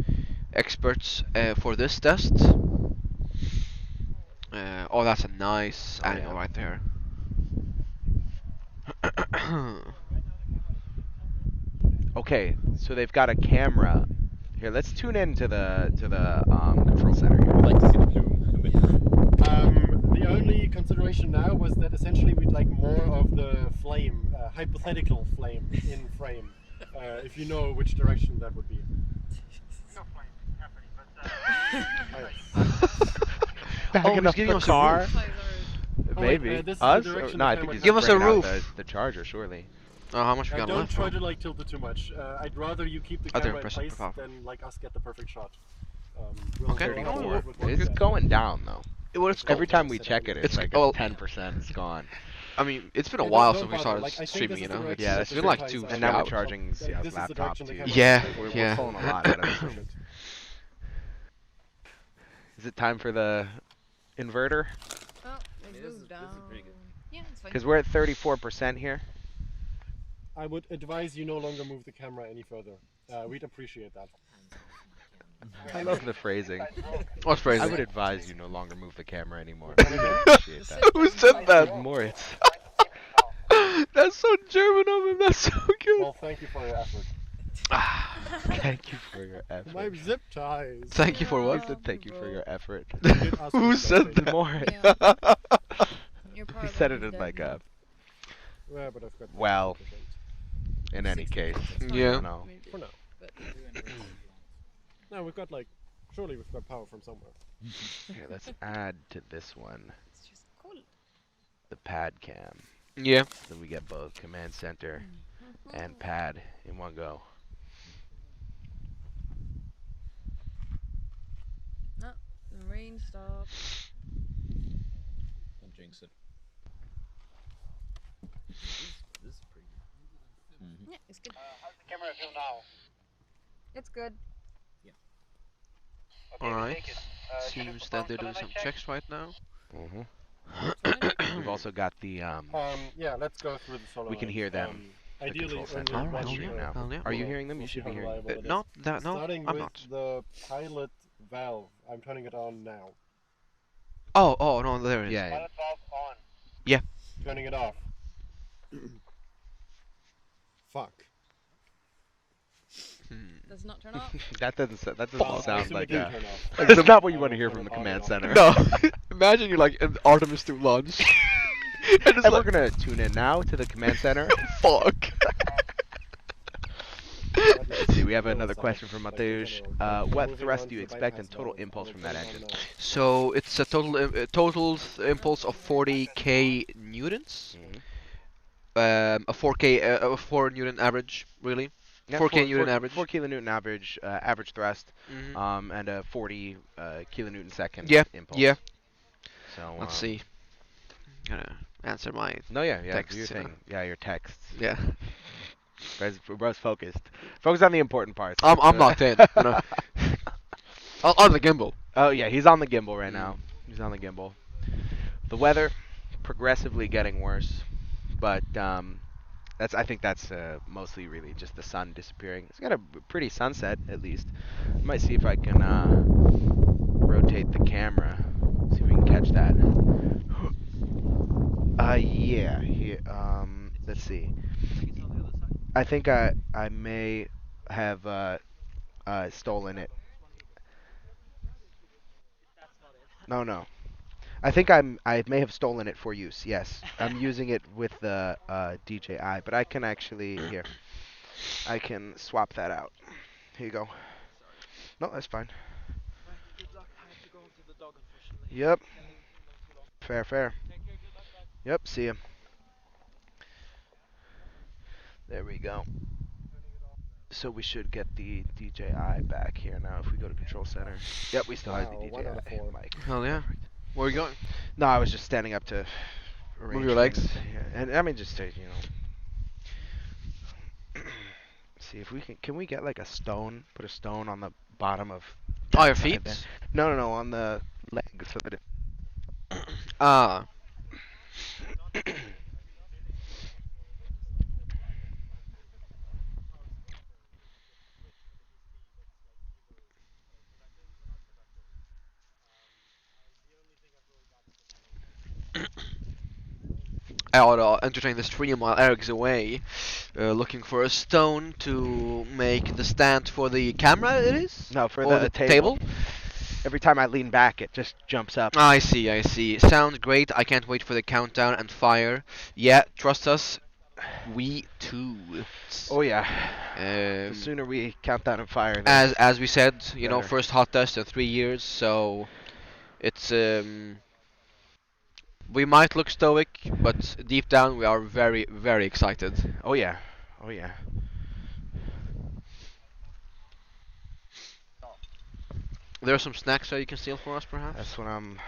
experts for this test. Oh, that's a nice Oh, angle yeah. right there. Okay, so they've got a camera. Here, let's tune in to the control center here. I'd like to see the plume a bit. The only consideration now was that essentially we'd like more of the flame, hypothetical flame, in frame. If you know which direction that would be. No flame happening, but Backing he's up giving the us a car. roof. Maybe. this is the Us? direction No, the I camera think he's Give us a bringing out roof. The charger, surely. Oh, how much we got Don't left? try to like tilt it too much. I'd rather you keep the Oh, there, camera in press it, place press it. than like us get the perfect shot. Okay. We'll have to Oh, work with what we It's get. going down though. Well, it's Every cold. time we check it, it's It's like well- 10%. It's gone. I mean, it's been a Yeah, while don't since we bother. started Like, I think streaming, this you is the know? direction Yeah, that It's the been like Sentai 2 is And now we're out. charging This is Sia's the laptop direction the too. camera Yeah, is We're yeah. pulling a lot out of it. Is it time for the inverter? Oh, it moved down. Yeah, it's fine. Because we're at 34% here. I would advise you no longer move the camera any further. We'd appreciate that. I love the phrasing. What's phrasing? I would advise you no longer move the camera anymore. I would appreciate that. Who said that? Moritz. That's so German of him. That's so good. Well, thank you for your effort. Thank you for your effort. My zip ties. Thank you for I what? said thank you for your effort. Who said that? Moritz. Yeah. You're He part said of it in the like a. Yeah, but I've got Well. 50%. In any case. Yeah. I don't know. Maybe. For now. But No, we've got like, surely we've got power from somewhere. Here, let's add to this one it's just cool. the pad cam. Yeah. So we get both command center and pad in one go. No, the rain stopped. Don't jinx it. This is pretty good. Yeah, it's good. How's the camera feel now? It's good. Alright. Seems that they're doing some checks right now. We've also got the Yeah, let's go through the solar. we can hear them. The Ideally, control when center you're Alright, on watching stream yeah. now. Hell yeah. Are you We'll- hearing them? You we'll see should be how hearing them. reliable it is. Not that, no, Starting I'm with not. the pilot valve. I'm turning it on now. Oh, no, there it is. Yeah, yeah. Pilot valve on. Yeah. Turning it off. Fuck. Hmm. Does not turn off. That doesn't Well, I sound assume it like didn't turn off. that's not what you I want to don't hear turn from the it on and command off. center. No, imagine you're like at Artemis 2 launch. And it's And we're like, gonna tune in now to the command center. fuck. Let's see. We have another Setup, question from like in Mateusz. general. But What moving thrust on do you to the expect and bypass total valve, I impulse will from turn that it on engine? now. So it's a total impulse of 40k newtons. Mhm. A 4k, a 4 newton average, really. Yeah, 4k newton four average. kilonewton average thrust, Hmm. and a 40 kilonewton second Yeah, impulse. yeah. So Let's see. Gonna answer my No, yeah, do your texts. thing. Yeah, your texts. Yeah. We're both focused. Focus on the important parts. I'm locked in. You know. On the gimbal. Oh yeah, he's on the gimbal right Mm. now. He's on the gimbal. The weather progressively getting worse, but I think that's mostly really just the sun disappearing. It's got a pretty sunset at least. I might see if I can rotate the camera, see if we can catch that. Yeah. Here, let's see. I think I may have stolen it. No, no. I may have stolen it for use. Yes, I'm using it with the DJI, but I can actually here. I can swap that out. Here you go. No, that's fine. Yep. Fair, fair. Yep. See ya. There we go. So we should get the DJI back here now if we go to Control Center. Yep, we still have the Wow, 1 out of DJI 4. mic. Hell yeah. Perfect. Where are you going? No, I was just standing up to arrange your legs? things. Yeah, and I mean just to see if we can we get like a stone, put a stone on the bottom of Oh, your that side feet? there. No, no, no, on the leg so that it Ah. I ought to entertain the stream while Eric's away, looking for a stone to make the stand for the camera. It is, No, for or the the table. Every time I lean back it just jumps up. I see, I see. Sounds great. I can't wait for the countdown and fire. Yeah, trust us. We too. Oh yeah. The Um, sooner we count down and fire the as we said, you know, better. first hot test in 3 years, so it's we might look stoic, but deep down we are very, very excited. Oh yeah. Oh yeah. There are some snacks that you can steal for us, perhaps. That's what I'm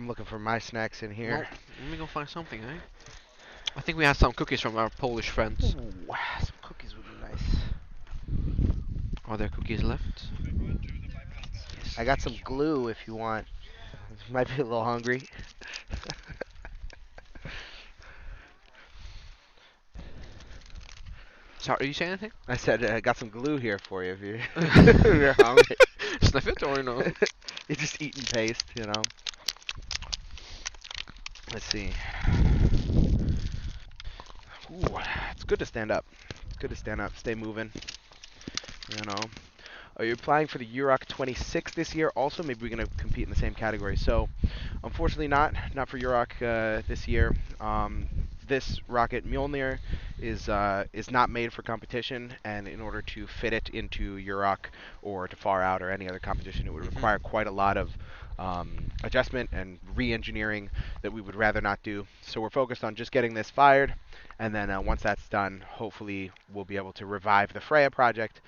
looking for my snacks in Well, here. let me go find something, eh? I think we had some cookies from our Polish friends. Ooh, some cookies would be nice. Are there cookies left? I got some glue if you want. Might be a little hungry. Sorry, are you saying anything? I said I got some glue here for you if you if you're hungry. Sniff it or no? You just eat and paste, you know. Let's see. Ooh, it's good to stand up. It's good to stand up, stay moving. You know. Are you applying for the Euroc 26 this year? Also, maybe we're gonna compete in the same category. So, unfortunately, not for Euroc this year. This rocket Mjollnir is not made for competition, and in order to fit it into Euroc or to Far Out or any other competition, it would require quite a lot of adjustment and re-engineering that we would rather not do. So we're focused on just getting this fired, and then once that's done, hopefully we'll be able to revive the Freya project.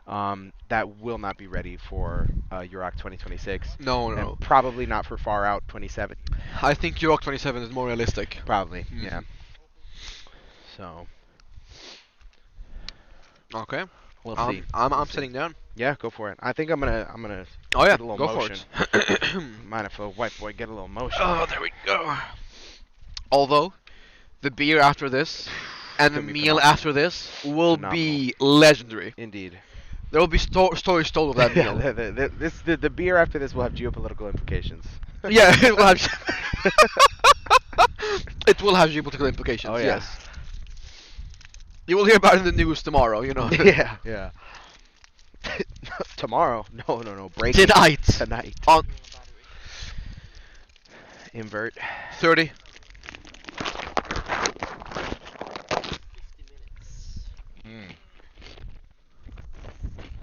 That will not be ready for Euroc 2026, No, no, no. and probably not for Far Out 27. I think Euroc 27 is more realistic. Probably, Mhm. yeah. So Okay. we'll I'm see. I'm, We'll I'm see. sitting down. Yeah, go for it. I think I'm gonna Oh yeah, get a little go motion. for it. Mind if a white boy get a little motion? Oh, there we go. Although the beer after this and the Gonna be meal phenomenal. after this will Phenomenal. be legendary. Indeed. There will be stories told of that Yeah, meal. the beer after this will have geopolitical implications. Yeah, it will have. It will have geopolitical implications. Oh yeah. Yes. You will hear about it in the news tomorrow. You know. Yeah, yeah. Tomorrow? No. Breaking Tonight. tonight. On Invert. 30.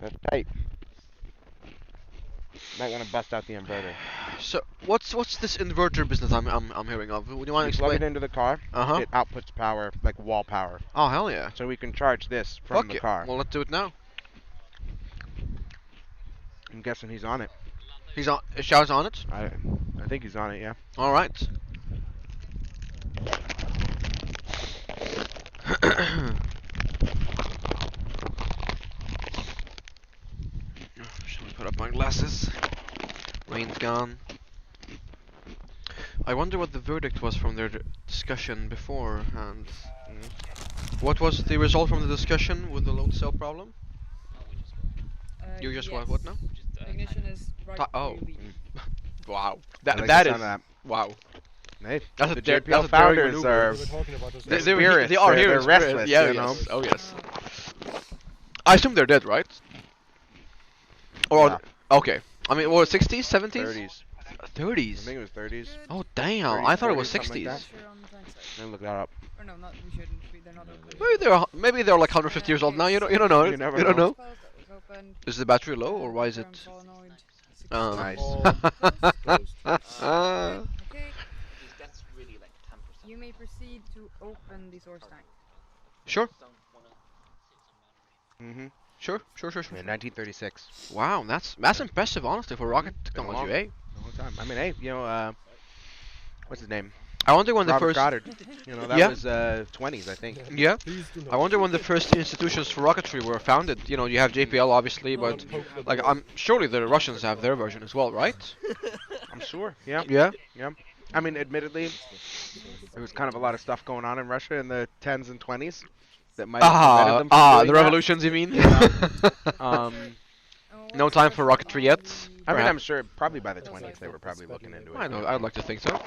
That's tight. Might want to bust out the inverter. So what's this inverter business I'm hearing of? Would you want to You plug explain? it into the car. Uh-huh. It outputs power, like wall power. Oh hell yeah. So we can charge this from Fuck the it. car. Well, let's do it now. I'm guessing he's on it. He's on. Show's on it. I think he's on it. Yeah. All right. Shall we put up my glasses? Rain's gone. I wonder what the verdict was from their discussion beforehand. What was the result from the discussion with the load cell problem? You just yes. what now? Ignition is right oh. before you leave. Wow. I like That the is sound of that. wow. Hey, That's the a dar- JPL that's a daring founders maneuver. are. We were talking about this. They, earlier. were, they are They're here. in spirit. restless, Yeah, you yes. know? Oh yes. Uh, I assume they're dead, right? Or Yeah. okay. I mean, what 60s, 70s, 30s. I 30s. think it was 30s. Oh damn! 30s, I thought it was 40s, something 60s. like sure on the tank side. Let me look that up. Or no, not we shouldn't. They're not open. Maybe they're like 150 years old now. You don't know. You never You don't know. know. Closed, that was open. Is the battery low or why is it? Solenoid, 60. Nice. Okay. You may proceed to open the source tank. Sure. Mm-hmm. Sure. In 1936. Wow, that's impressive, honestly, for rocket Been a technology, long- eh? A long time. I mean, hey, you know, what's his name? I wonder when the Robert first. Goddard. You know, that Yeah. was 20s, I think. Yeah. Please do not. I wonder when the first institutions for rocketry were founded. You know, you have JPL obviously, but like I'm surely the Russians have their version as well, right? I'm sure. Yeah. Yeah. I mean, admittedly, there was kind of a lot of stuff going on in Russia in the 10s and 20s that might have prevented them from doing the that. revolutions, you mean? Um, No time for rocketry yet. I mean, I'm Perhaps. sure probably by the 20s they were probably looking into it. I know. I'd like to think so.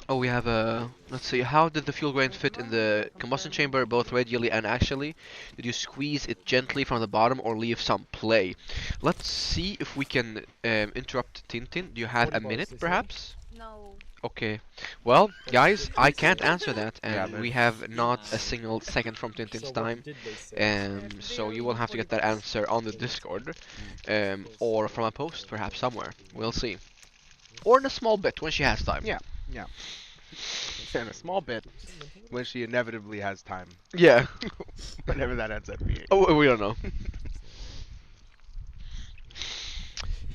Oh, we have a. Let's see. How did the fuel grain fit in the combustion chamber, both radially and axially? Did you squeeze it gently from the bottom or leave some play? Let's see if we can interrupt Tintin. Do you have a 40 minute, bucks, perhaps? No. Okay. Well, guys, I can't answer that, and Yeah, we but- have not a single second from Tintin's So time. what did they say? So you will have to get that answer on the Discord, or from a post, perhaps somewhere. We'll see. Or in a small bit when she has time. Yeah. And a small bit when she inevitably has time, Yeah. whenever that ends up being. Oh, we don't know.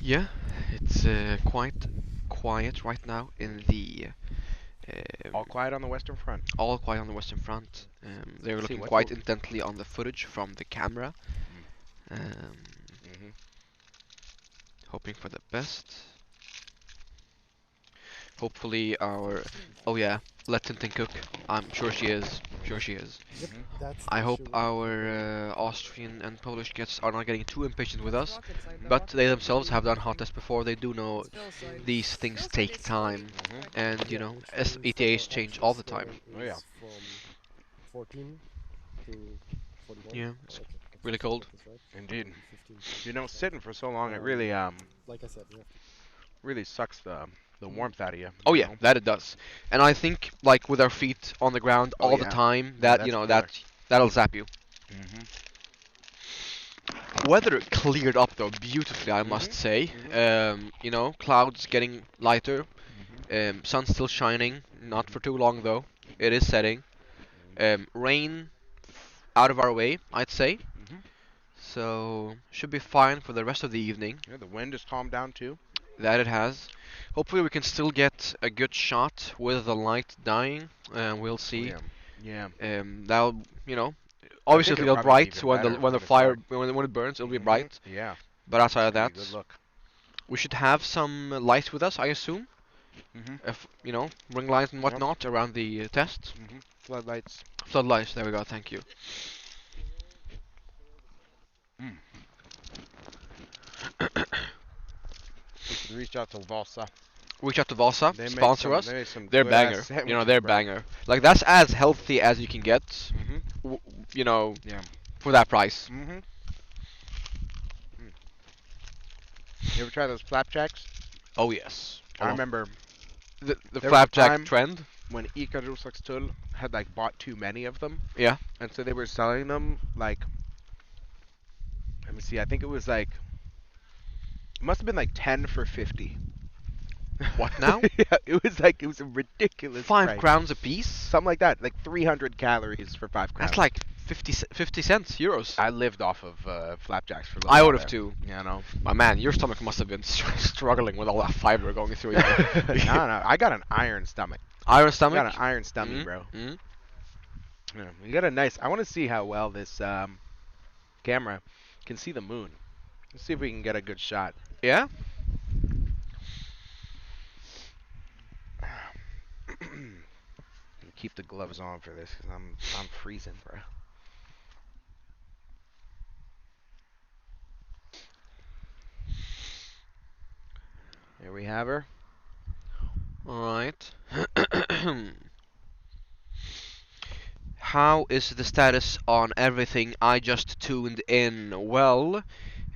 Yeah, it's quite quiet right now in the. All quiet on the Western Front. All quiet on the Western Front. They're See, looking what quite will- intently on the footage from the camera. Mm-hmm. Hoping for the best. Hopefully our. Oh yeah, let Tintin cook. I'm sure she is. Sure she is. Yep, that's I the hope issue. our Austrian and Polish guests are not getting too impatient with us. Rocket side, the But rocket they side themselves is have done open. hot tests before. They do know Spill side. these things Spill side take is time, fine. and you know, which means that ETAs the change axis all the square time. Oh, yeah. is From 14 to 41. Yeah, it's Okay, that's really 15 cold. seconds, right? Indeed. 15. You know, sitting for so long, it really Like I said, we have to really sucks the warmth out of you. Oh you yeah, know? that it does. And I think like with our feet on the ground Oh, all the yeah. time, Yeah, that you that's know killer. that'll zap you. Mm-hmm. Weather cleared up though beautifully, I must say. You know, clouds getting lighter, sun still shining, not for too long though. It is setting. Rain out of our way, I'd say. Mhm. So should be fine for the rest of the evening. Yeah, the wind has calmed down too. That it has. Hopefully we can still get a good shot with the light dying. We'll see. Yeah. That'll you know, obviously it'll it'll be probably be bright even when the better when the when it's fire dark. when it burns it'll be Mhm. bright. Yeah. But outside of That'd that, be a good look. we should have some lights with us, I assume. Mhm. If you know, ring lights and Yep. whatnot around the test. Mhm. Floodlights. Floodlights. There we go. Thank you. We should reach out to Valsa. Reach out to Vasa, They make sponsor some- us. They make some They're good-ass banger. You know, sandwiches, they're bro. banger. Like that's as healthy as you can get. Mhm. you know, Yeah. for that price. Mm-hmm. You ever try those flapjacks? Oh yes. I remember The there was a flapjack time trend. when Ica Ruslakstul had like bought too many of them, Yeah. and so they were selling them like, let me see, I think it was like, it must have been like 10 for 50. What now? Yeah, it was a ridiculous 5 price. crowns a piece. Something like that, like 300 calories for 5 crowns. That's like 50 cents, euros. I lived off of flapjacks for a little I while would have there. too. You know. My man, your stomach must have been struggling with all that fiber going through you. No, I got an iron stomach. Iron I stomach. got an iron stomach, Mhm, bro. mhm. Yeah, you got a nice. I want to see how well this camera can see the moon. Let's see if we can get a good shot. Yeah. Keep the gloves on for this, cause I'm freezing, bro. Here we have her. All right. How is the status on everything? I just tuned in. Well,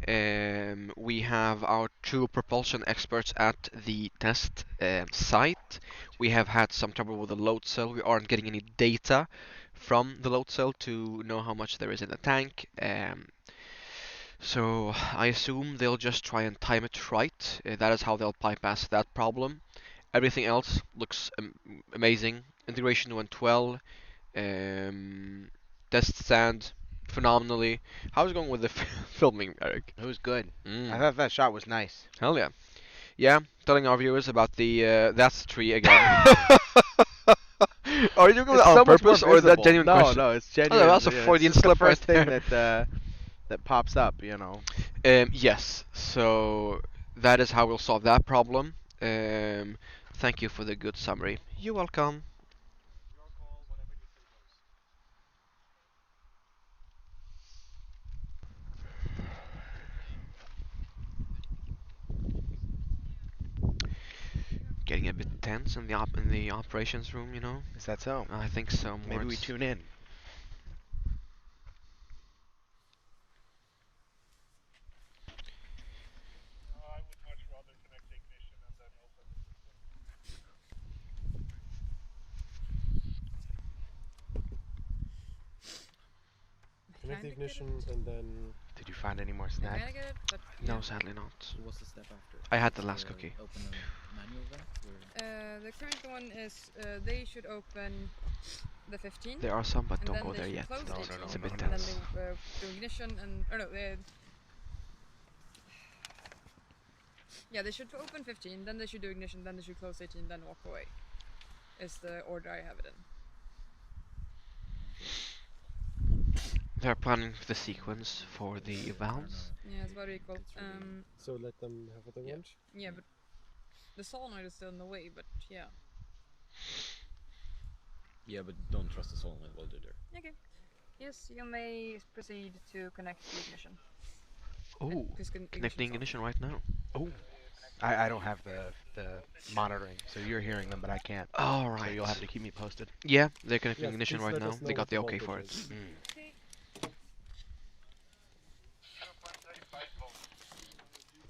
we have our 2 propulsion experts at the test site. We have had some trouble with the load cell. We aren't getting any data from the load cell to know how much there is in the tank. So I assume they'll just try and time it right. That is how they'll bypass that problem. Everything else looks amazing. Integration went well. Test stand phenomenally. How's it going with the filming, Eric? It was good. I Mm. thought that shot was nice. Hell yeah. Yeah, telling our viewers about the that's the tree again. Are you doing It's that on so much purpose more or is that visible. genuine No, question? no, it's Oh, genuine. that's a Yeah, Freudian it's just the slip right first thing there. that pops up, you know. Yes, so that is how we'll solve that problem. Thank you for the good summary. You're welcome. Getting a bit tense in the operations room, you know. Is that so? I think so. Maybe we tune in. Connect the Kinda get ignition it. and then. Did you find any more I snacks? kinda get it, but No, yeah. sadly not. So what's the step after? I had the Just, last cookie. Open a manual then? Or The current one is they should open the 15. There are some, but And don't then go they there should yet. close No, the no, no, It's a 18, bit no, and then tense. they do ignition and or no, yeah, they should open 15, then they should do ignition, then they should close 18, then walk away. Is the order I have it in. They're planning the sequence for the valves. Yeah, it's about equal. It's really- So let them have what they Yeah. want. Yeah, but the solenoid is still in the way. But yeah. Yeah, but don't trust the solenoid while they're there. Okay. Yes, you may proceed to connect the ignition. Oh, Please connecting ignition right now. Oh, I don't have the monitoring, so you're hearing them, but I can't. All So right. you'll have to keep me posted. Yeah, they're connecting Yes, ignition please right let now. us know They got what the the okay for voltage it. is. Okay.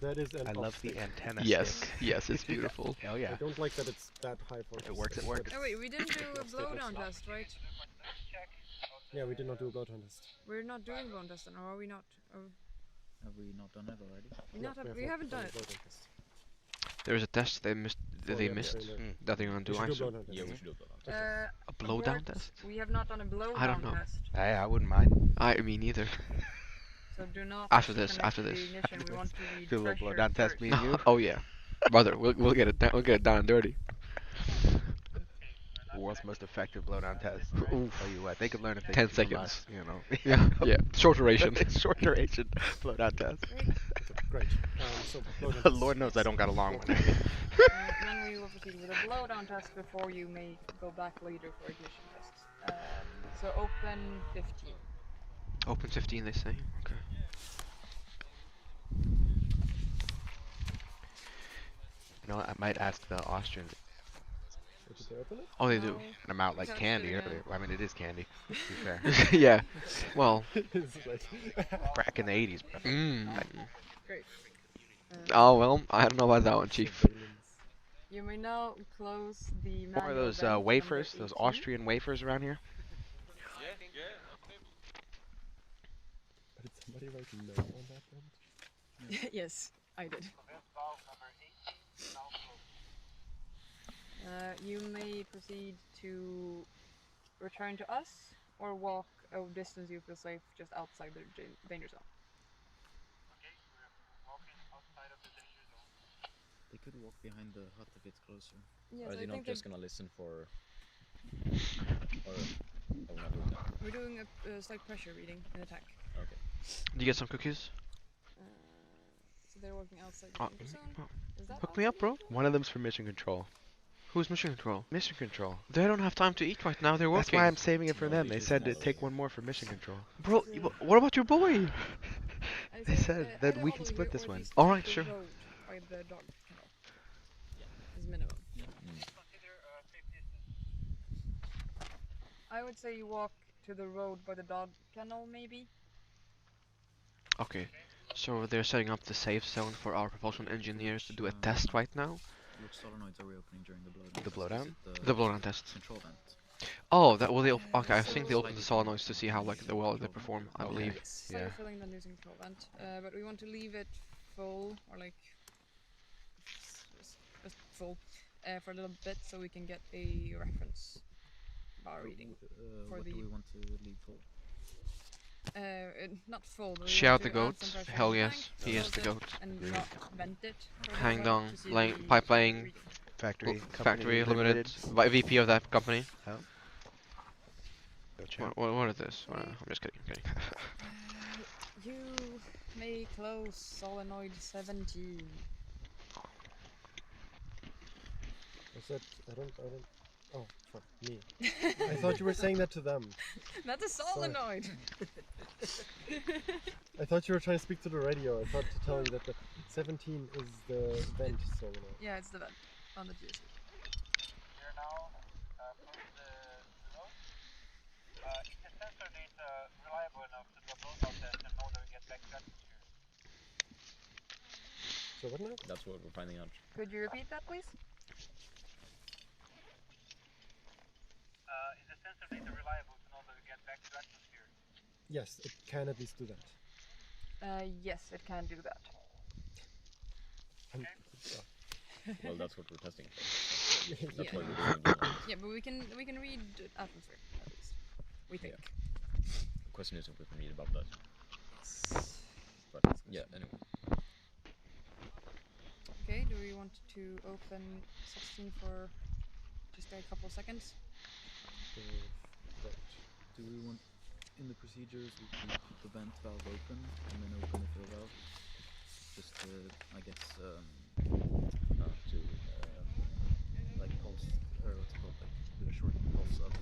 That is an I off love the stick. antenna Yes, stick. yes, it's beautiful. Hell I yeah. don't like that it's that high for If it works, it off works. stick, Oh wait, we didn't do a blowdown test, right? Yeah, we did not do a blowdown test. We're not doing blowdown test, or are we not? Or Have we not done it already? we haven't done it. Blowdown test. There's a test they missed. Oh, They yeah, missed. yeah, yeah. That they're gonna We do. should do a Actually, blowdown test. Yeah, we should do a blowdown test. a blowdown Bert, test. We have not done a blowdown I don't know. test, Hey, I wouldn't mind. I mean, neither. so do not. After actually this, connect after the this. ignition. We want to read Do a little pressure blowdown test, first. me and you. Oh yeah, brother, we'll get it. We'll get it down and dirty. World's most effective blowdown test. Oof. Tell you what, they could learn a thing 10 from seconds. us, you know. Yeah, yeah. Short duration. Short duration blowdown test. Great. So blowdown test. Lord knows I don't got a long one. Then we will proceed with a blowdown test before you may go back later for ignition tests. So open 15. Open 15, they say. Okay. You know, I might ask the Austrians. Did they open it? Oh, they do. No. And I'm out like Touched candy it again. earlier. Well, I mean, it is candy. To be fair. Yeah. Well. It's like Back in the 80s, bro. Great. Oh well, I don't know about that one, Chief. surveillance. You may now close the More manual of those vent wafers, number those 18. Austrian wafers around here. Did somebody write no on that vent? Yes, I did. You may proceed to return to us or walk a distance you feel safe just outside the danger zone. They could walk behind the hut if it's closer. Yes, Or are I they not think just gonna listen for? Or are we not doing that? we're doing a slight pressure reading in the tank. Okay. Did you get some cookies? So they're walking outside the Oh, danger zone. Is that Hook me up, outside bro. danger zone? One of them's for mission control. Who's mission control? Mission control. They don't have time to eat right now. They're That's working. why I'm saving it for No, them. they They should said to follow take you. one more for mission control. Bro, what about your boy? I They said that either we can follow split you this or one. at least Alright, take the sure. road by the dog kennel. Is minimum. I would say you walk to the road by the dog kennel, maybe. Okay. So they're setting up the safe zone for our propulsion engineers to do a test right now. Which solenoids are we opening during the blowdown? The test? blowdown? Is it The blowdown test. control vent. Oh, that will they? Okay, I So- think they open the solenoids to see how like the well they perform. I Okay. believe. Yes, Yeah. slightly filling than using control vent, but we want to leave it full or like just full for a little bit so we can get a reference bar reading. for What the- do we want to leave full? Not full. But we Shout want the to add goat. some pressure Hell on the yes, tank, he is close the it, goat. And Agreed. not vent it. for a Hang little while down, to see laying- the pipe laying. reading. Factory. Factory Company Limited. VP of that company. Go check. What is this? I'm just kidding. I'm kidding. You may close solenoid 17. I said I don't. Oh, fuck me. I thought you were saying that to them. That's a solenoid. I thought you were trying to speak to the radio. I thought to tell you that the 17 is the vent solenoid. Yeah, it's the vent on the GSC. So what now? That's what we're finding out. Could you repeat that, please? Yes, it can at least do that. Yes, it can do that. Well, that's what we're testing. That's Yeah. why we're doing the Yeah, but we can read atmosphere at least. We think. The question is if we can read above that. But yeah, anyway. Okay, do we want to open 16 for just a couple seconds? Right. Do we want, in the procedures, we keep the vent valve open and then open the fill valve? Just to, I guess, like pulse, or what's it called, like do a short pulse of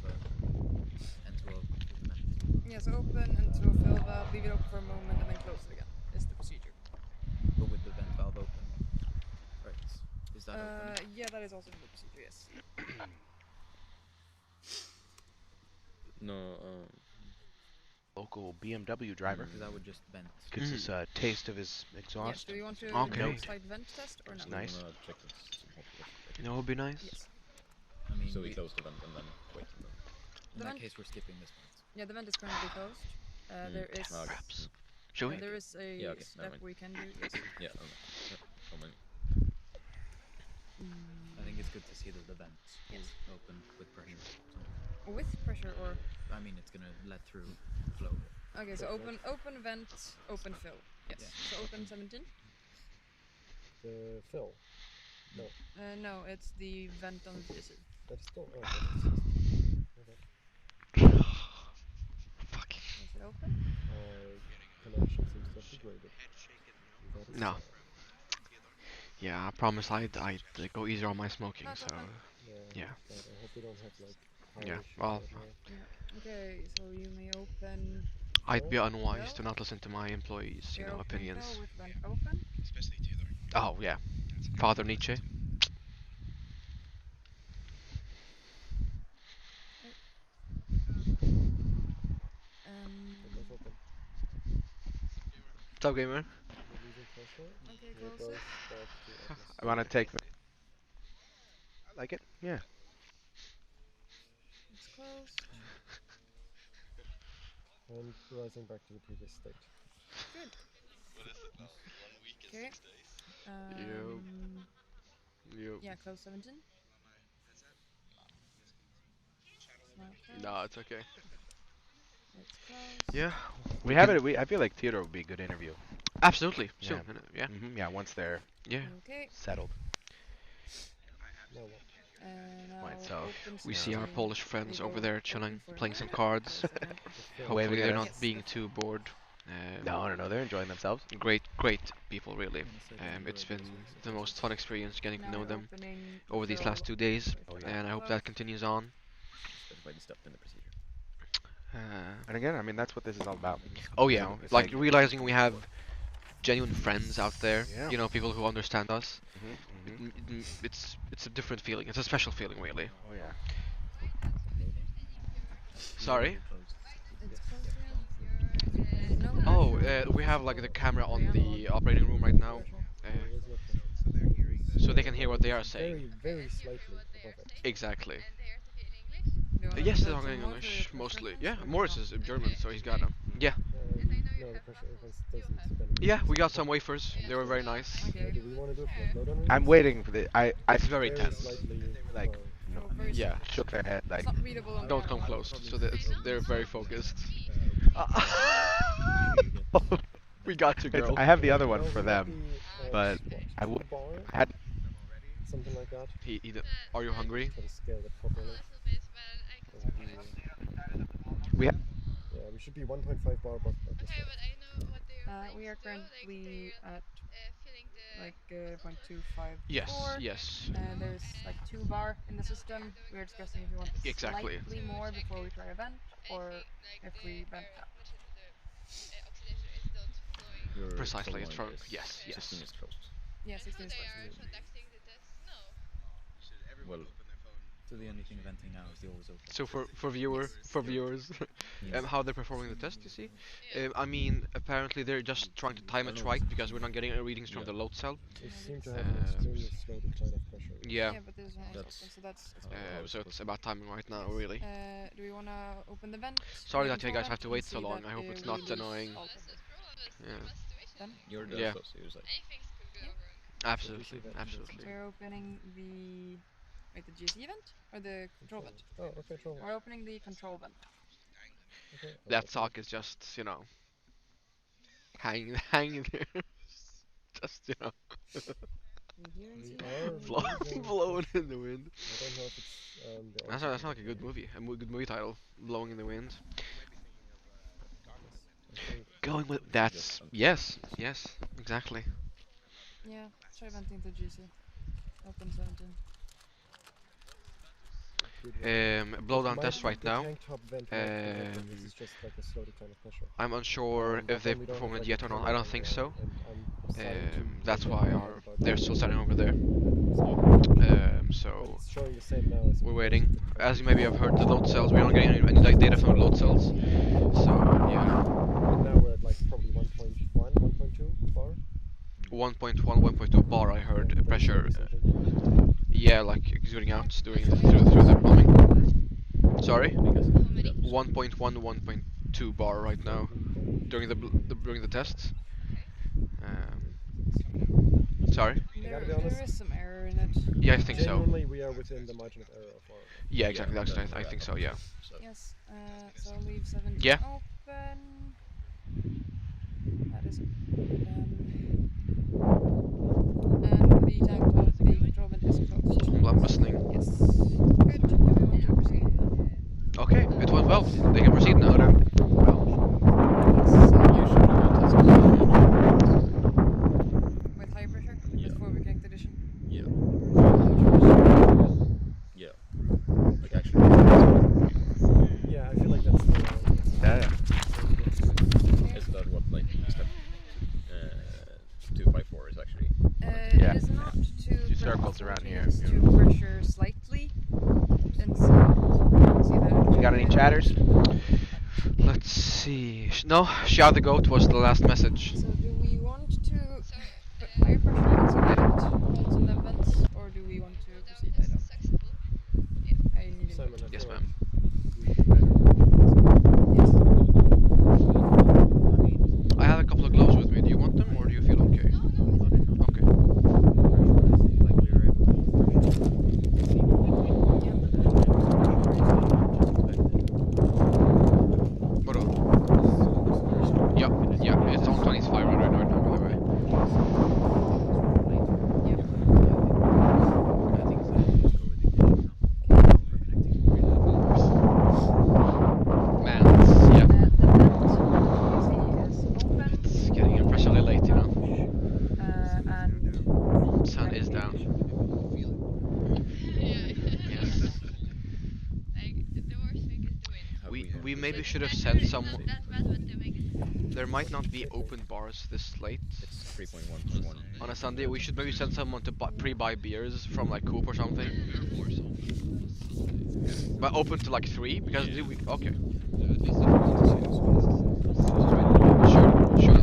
N2O with the vent. Yeah, so open into a fill valve, leave it open for a moment, and then close it again. Is the procedure. But with the vent valve open. Right. Is that open? Yeah, that is also the procedure, yes. No, Local BMW driver because that would just vent. gets us a taste of his Yes, exhaust. do we want to Okay. do a slight vent test or Looks no? nice. We wanna check this some hot You know, it would be nice. Yes. I mean, so we close the vent and then wait. And then. The In that vent- case, we're skipping this vent. Yeah, the vent is currently closed. There is Okay. Perhaps. Should we? there is a Yeah, okay, never step mind. we can do. Yes. Yeah. Oh my. I think it's good to see that the vent Yes. is open with pressure. So, With pressure or I mean, it's gonna let through flow. okay, so open vent, open fill. Yes. Yeah. So open 17. The fill. No, it's the vent on the GSC. That's still. Oh, Fuck. Is it open? connection seems to have degraded. That is No. sad. Yeah, I promise I'd go easier on my smoking. That's So okay. Yeah. God, I hope we don't have like. power Yeah, issues well, right now. Yeah. Okay, so you may open. I'd be Fill? unwise to Fill? not listen to my employees, You're opening opinions. fill with vent open. Oh yeah, Father Nietzsche. What's up, gamer? We're losing pressure. Okay, We're closer. both back to I want to take. I like it. Yeah. It's close. and rising back to the previous state. Good. Nice. Okay. Yep. Yep. Yeah, close 17. It's not close. No, it's okay. It's close. Yeah. We have it. I feel like Theodore would be a good interview. Absolutely. Yeah. Soon. Yeah. Yeah. Once they're Yeah. Okay. settled. Now what? And Right, now so open We Yeah. see our stream. Polish friends We over go there open chilling, for playing now. some cards. The film. Hopefully Waving at they're us. not being too bored. No, they're enjoying themselves. Great people, really. Wanna say thank you It's very been much. the most fun experience getting to Now know we're them opening over these the last 2 days, Oh, yeah. and I hope that continues on. Specified step in the procedure. And again, I mean, that's what this is all about. Oh yeah, It's like realizing we have genuine friends out there. Yeah. You know, people who understand us. Mm-hmm. It's a different feeling. It's a special feeling, really. Oh yeah. Sorry. It's close, yeah. No Oh, pressure. we have like the camera on the operating room right now, There is no pressure. so they can hear what they are Very, saying. very slightly above it. Exactly. Do you wanna Yes, put they're talking some more for English your pressure mostly. test, Yeah, or do you Morris not? is German, so he's got them. Yeah, No, the pressure influence doesn't benefit. yeah. We got some wafers. They were very nice. Okay. Do we want to do it for the blowdown reasons? I'm waiting for the. I It's very tense. slightly like above. no, Oh, very Yeah. shook their head like. It's not readable on Don't the come camera. close. So they're very focused. We got you, girl. I have the other Well, one for we them, would be, but what, I would. bar, I had. something like that. Are you hungry? Try to scale it properly. We have. Yeah, we should be 1.5 bar, but at this point. We are currently at like 0.254. Yes, yes. There's like 2 bar in the system. We're discussing if we want Exactly. slightly more before we try a vent, or if we vent out. Your Precisely, total it's line from- is yes, yes. 16 is closed. Yeah, 16 is close. Well, so the only thing venting now is the always open. So for viewers, Yes. how they're performing the test, you see. I mean, apparently they're just trying to time it right because we're not getting readings from the load cell. We seem to have an extremely slow decline of pressure. Yeah. But this one was That's- open, so that's So it's about timing right now, really. Do we want to open the vent? Sorry and that you guys control have to and wait so see long. that, I hope it's we not lose annoying. all pressure? Yeah. You're Yeah. close, so you're like, Absolutely, that. absolutely. So we're opening the GC vent or the control vent? Oh, okay, control. We're opening the control vent. Okay, That sock is just, hanging there. Just, We hear and see We are that. losing blowing in the wind. I don't know if it's the That's not like a good movie. Good movie title. Blowing in the wind. I think Going with that's yes, exactly. Yeah, try venting to GC. Open 17. Blowdown might test be right the now. tank top vent might be open, This is just like a slow decline of pressure. I'm unsure But if they've then we don't performed have, it like, yet a or not. camera I don't on think there, so. and I'm starting to That's get why worried about they're that. still standing over there. But So it's showing the same now as it we're was waiting. at the As you time. maybe have heard, the load cells. We're not getting any like, data from the load cells. So yeah, And now we're at like probably 1.1, 1.2 bar. 1.1, 1.2 bar. I heard pressure. Something. Yeah, like exuding out during through the plumbing. Sorry. because 1.1, 1.2 bar right now during during the tests. Sorry. gotta be honest. There is some error in it. Yeah, I think so. Genuinely, we are within the margin of error of our. Yeah, exactly. I think so. Yeah. So Yes, so leave 17 Yeah. open. That is open. And the tank top, the control vent is closed. I'm listening. Yes. Good. Do we want to proceed now? Okay, it went well. They can proceed now. Yes, usually you test with high pressure? Yeah. Before we connect addition? yeah, How much pressure? yeah. Like actually, Yeah, I feel like that's the. Yeah. is that what like step 254 is actually? Yeah. It is not to Two circles around here. It's to pressure slightly. And so, see that. You got any chatters? Let's see. No, Shia the Goat was the last message. So do we want to put higher pressure on holds and then vents, or do we want to proceed by them? I need to Simon, I Yes, feel ma'am. We do better. Yes. I mean, I have a couple of gloves with me. Do you want them, or do you feel okay? Okay. pressurizing, like we were able to hold pressure. Yep. What on? Yeah, it's on 25 right now, by the way. Yep. I think just go with ignition now. We're connecting more Man, yeah. The vent you see is open. It's getting impressively late, you know. And Sun is down. Yes. We maybe should have sent some. There might not be open bars this late It's 3.1.1. on a Sunday. We should maybe send someone to pre-buy beers from like Coop or something. But open to like 3 because we okay. Sure.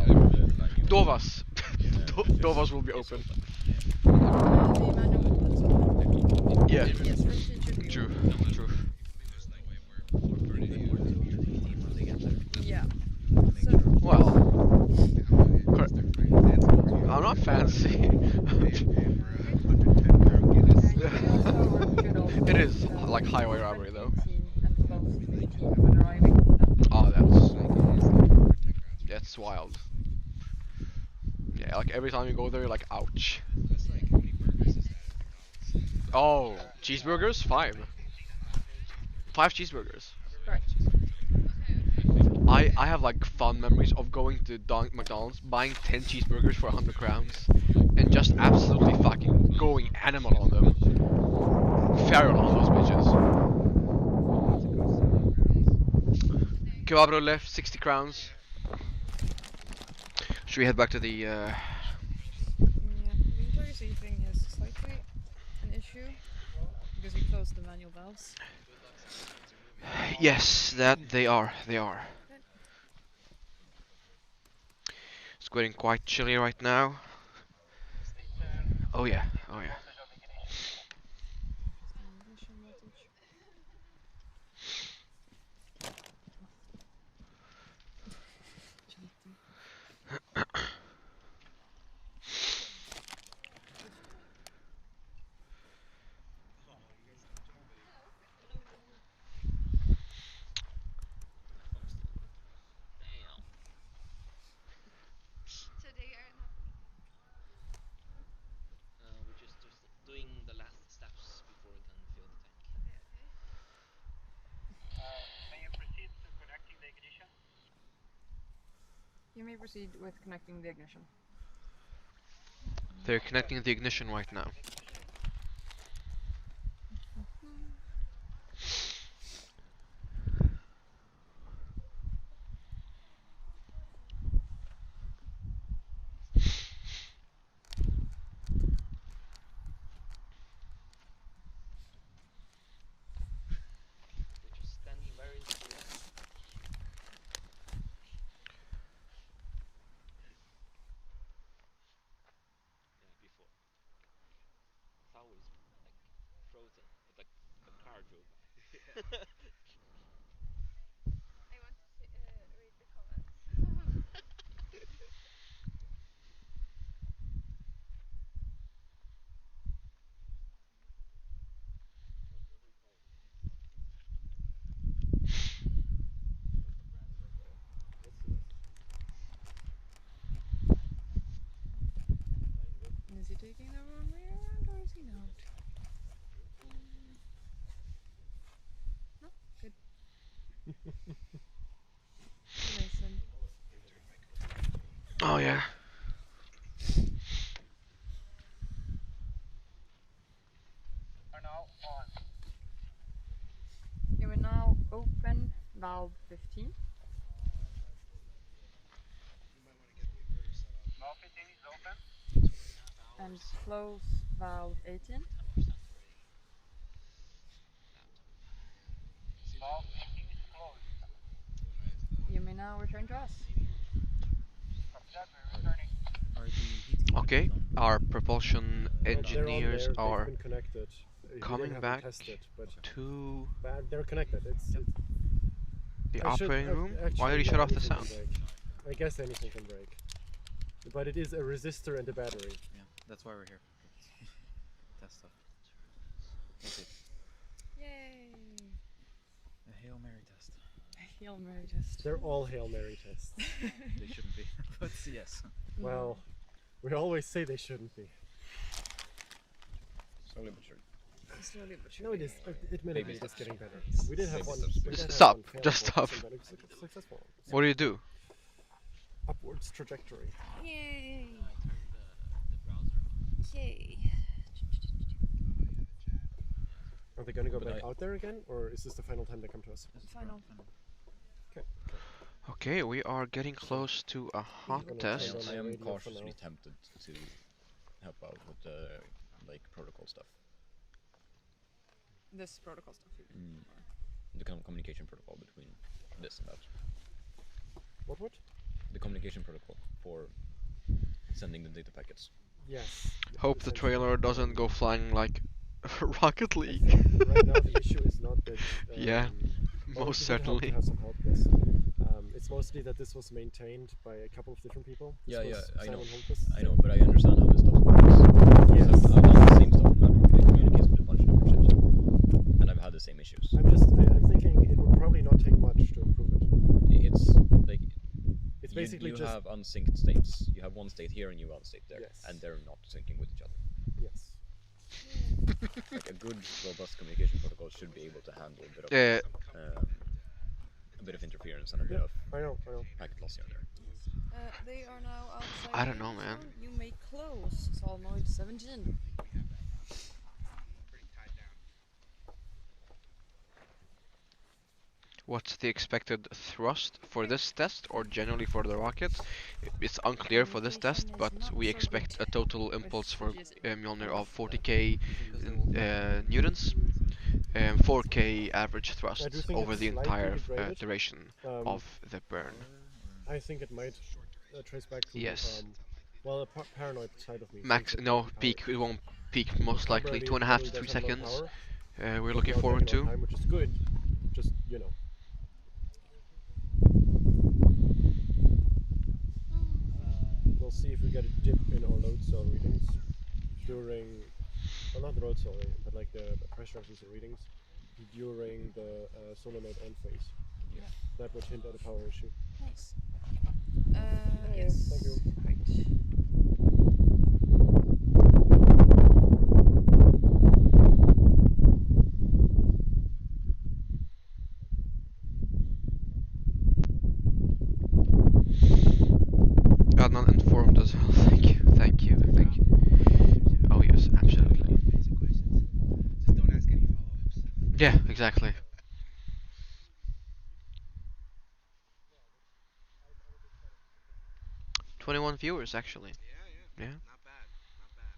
Dovas. Dovas will be open. the manual inputs open. Yeah. Yes, routine should be True. open. True. Yeah. Make So sure. Well, I'm not fancy. It is like highway robbery though. And close to 18 when arriving. Oh, that's wild. Yeah, like every time you go there, you're like, ouch. Oh, cheeseburgers? 5. 5 cheeseburgers. Correct. I have like fond memories of going to McDonald's, buying 10 cheeseburgers for 100 crowns, and just absolutely fucking going animal on them. Feral on those bitches. Kebab left 60 crowns. Should we head back to the Yeah, the integrity thing is slightly an issue because we closed the manual valves. Yes, that they are. They are. It's getting quite chilly right now. Oh yeah. Oh yeah. Ignition voltage. You may proceed with connecting the ignition. They're connecting the ignition right now. Is he taking the wrong way around or is he not? No? Good. Listen. Oh yeah. You will now open valve 15. And close valve 18. now return to us. Are the heating Okay, engines on? our propulsion They're on engineers there. are They've been connected. We coming didn't have back them tested, but to they're connected. the I should operating room. actually, Why did you shut off the anything can sound? break. I guess anything can break. But it is a resistor and a battery. Yeah, that's why we're here. Test stuff. That's it. Yay! A Hail Mary test. Hail Mary test. They're all Hail Mary tests. They shouldn't be, but yes. Well, we always say they shouldn't be. Slowly but surely. Slowly but No, it is. Admittedly, Baby it's steps. getting better. We did have Baby one. steps. We did have Stop. one failed Just course, stop. but it was successful. What do you do? Upwards trajectory. Yay! Yay! Are they going to go But back out there again, or is this the final time they come to us? Final. Okay. Okay, we are getting close to a hot gonna test. turn on I my am radio for cautiously now. tempted to help out with the protocol stuff. This protocol stuff. The communication protocol between this and that. What? The communication protocol for sending the data packets. Yes. Hope the essentially. trailer doesn't go flying like Rocket I League. think right now the issue is not that. Yeah, well, most we did certainly. Have some help, yes. It's mostly that this was maintained by a couple of different people. This Yeah, was I know. Simon Holtquist, I so- know, but I understand how this stuff works. Yes. I've done the same stuff in Maverick. It communicates with a bunch of different ships, and I've had the same issues. I'm thinking it would probably not take much to improve it. It's like It's basically you just have unsynced states. You have one state here and you have one state there, Yes. and they're not syncing with each other. yes. Like a good, robust communication protocol should be able to handle a bit of interference and a bit Yeah, of I know. packet loss here and there. They are now outside. I don't the know, man. zone. You may close solenoid 17. What's the expected thrust for this test, or generally for the rocket? It's unclear for this test, Communication is but not we so expect good a total impulse for GSM. Mjolnir of 40k newtons, 4k average I do thrust think over it's the slightly entire degraded. duration of the burn. I think it might trace back to Yes. Well, the paranoid side of me. Max, thinks it no, might be peak, powered. it won't peak most likely, Temporarily, 2.5 to it 3 does have low seconds. power, We're but looking without forward taking on to. time, which is good. Just we'll see if we get a dip in our load cell readings during, well, not the load cell, but like the pressure sensor readings during the solenoid on phase. Yeah. That would hint at a power issue. Nice. Yeah, Yes. thank you. Great. Adnan informed as well. Thank you, thank you, thank you. Oh yes, absolutely. Basic questions. Just don't ask any follow-ups. Yeah, exactly. "21 viewers actually. Yeah. Yeah. Not bad. Not bad.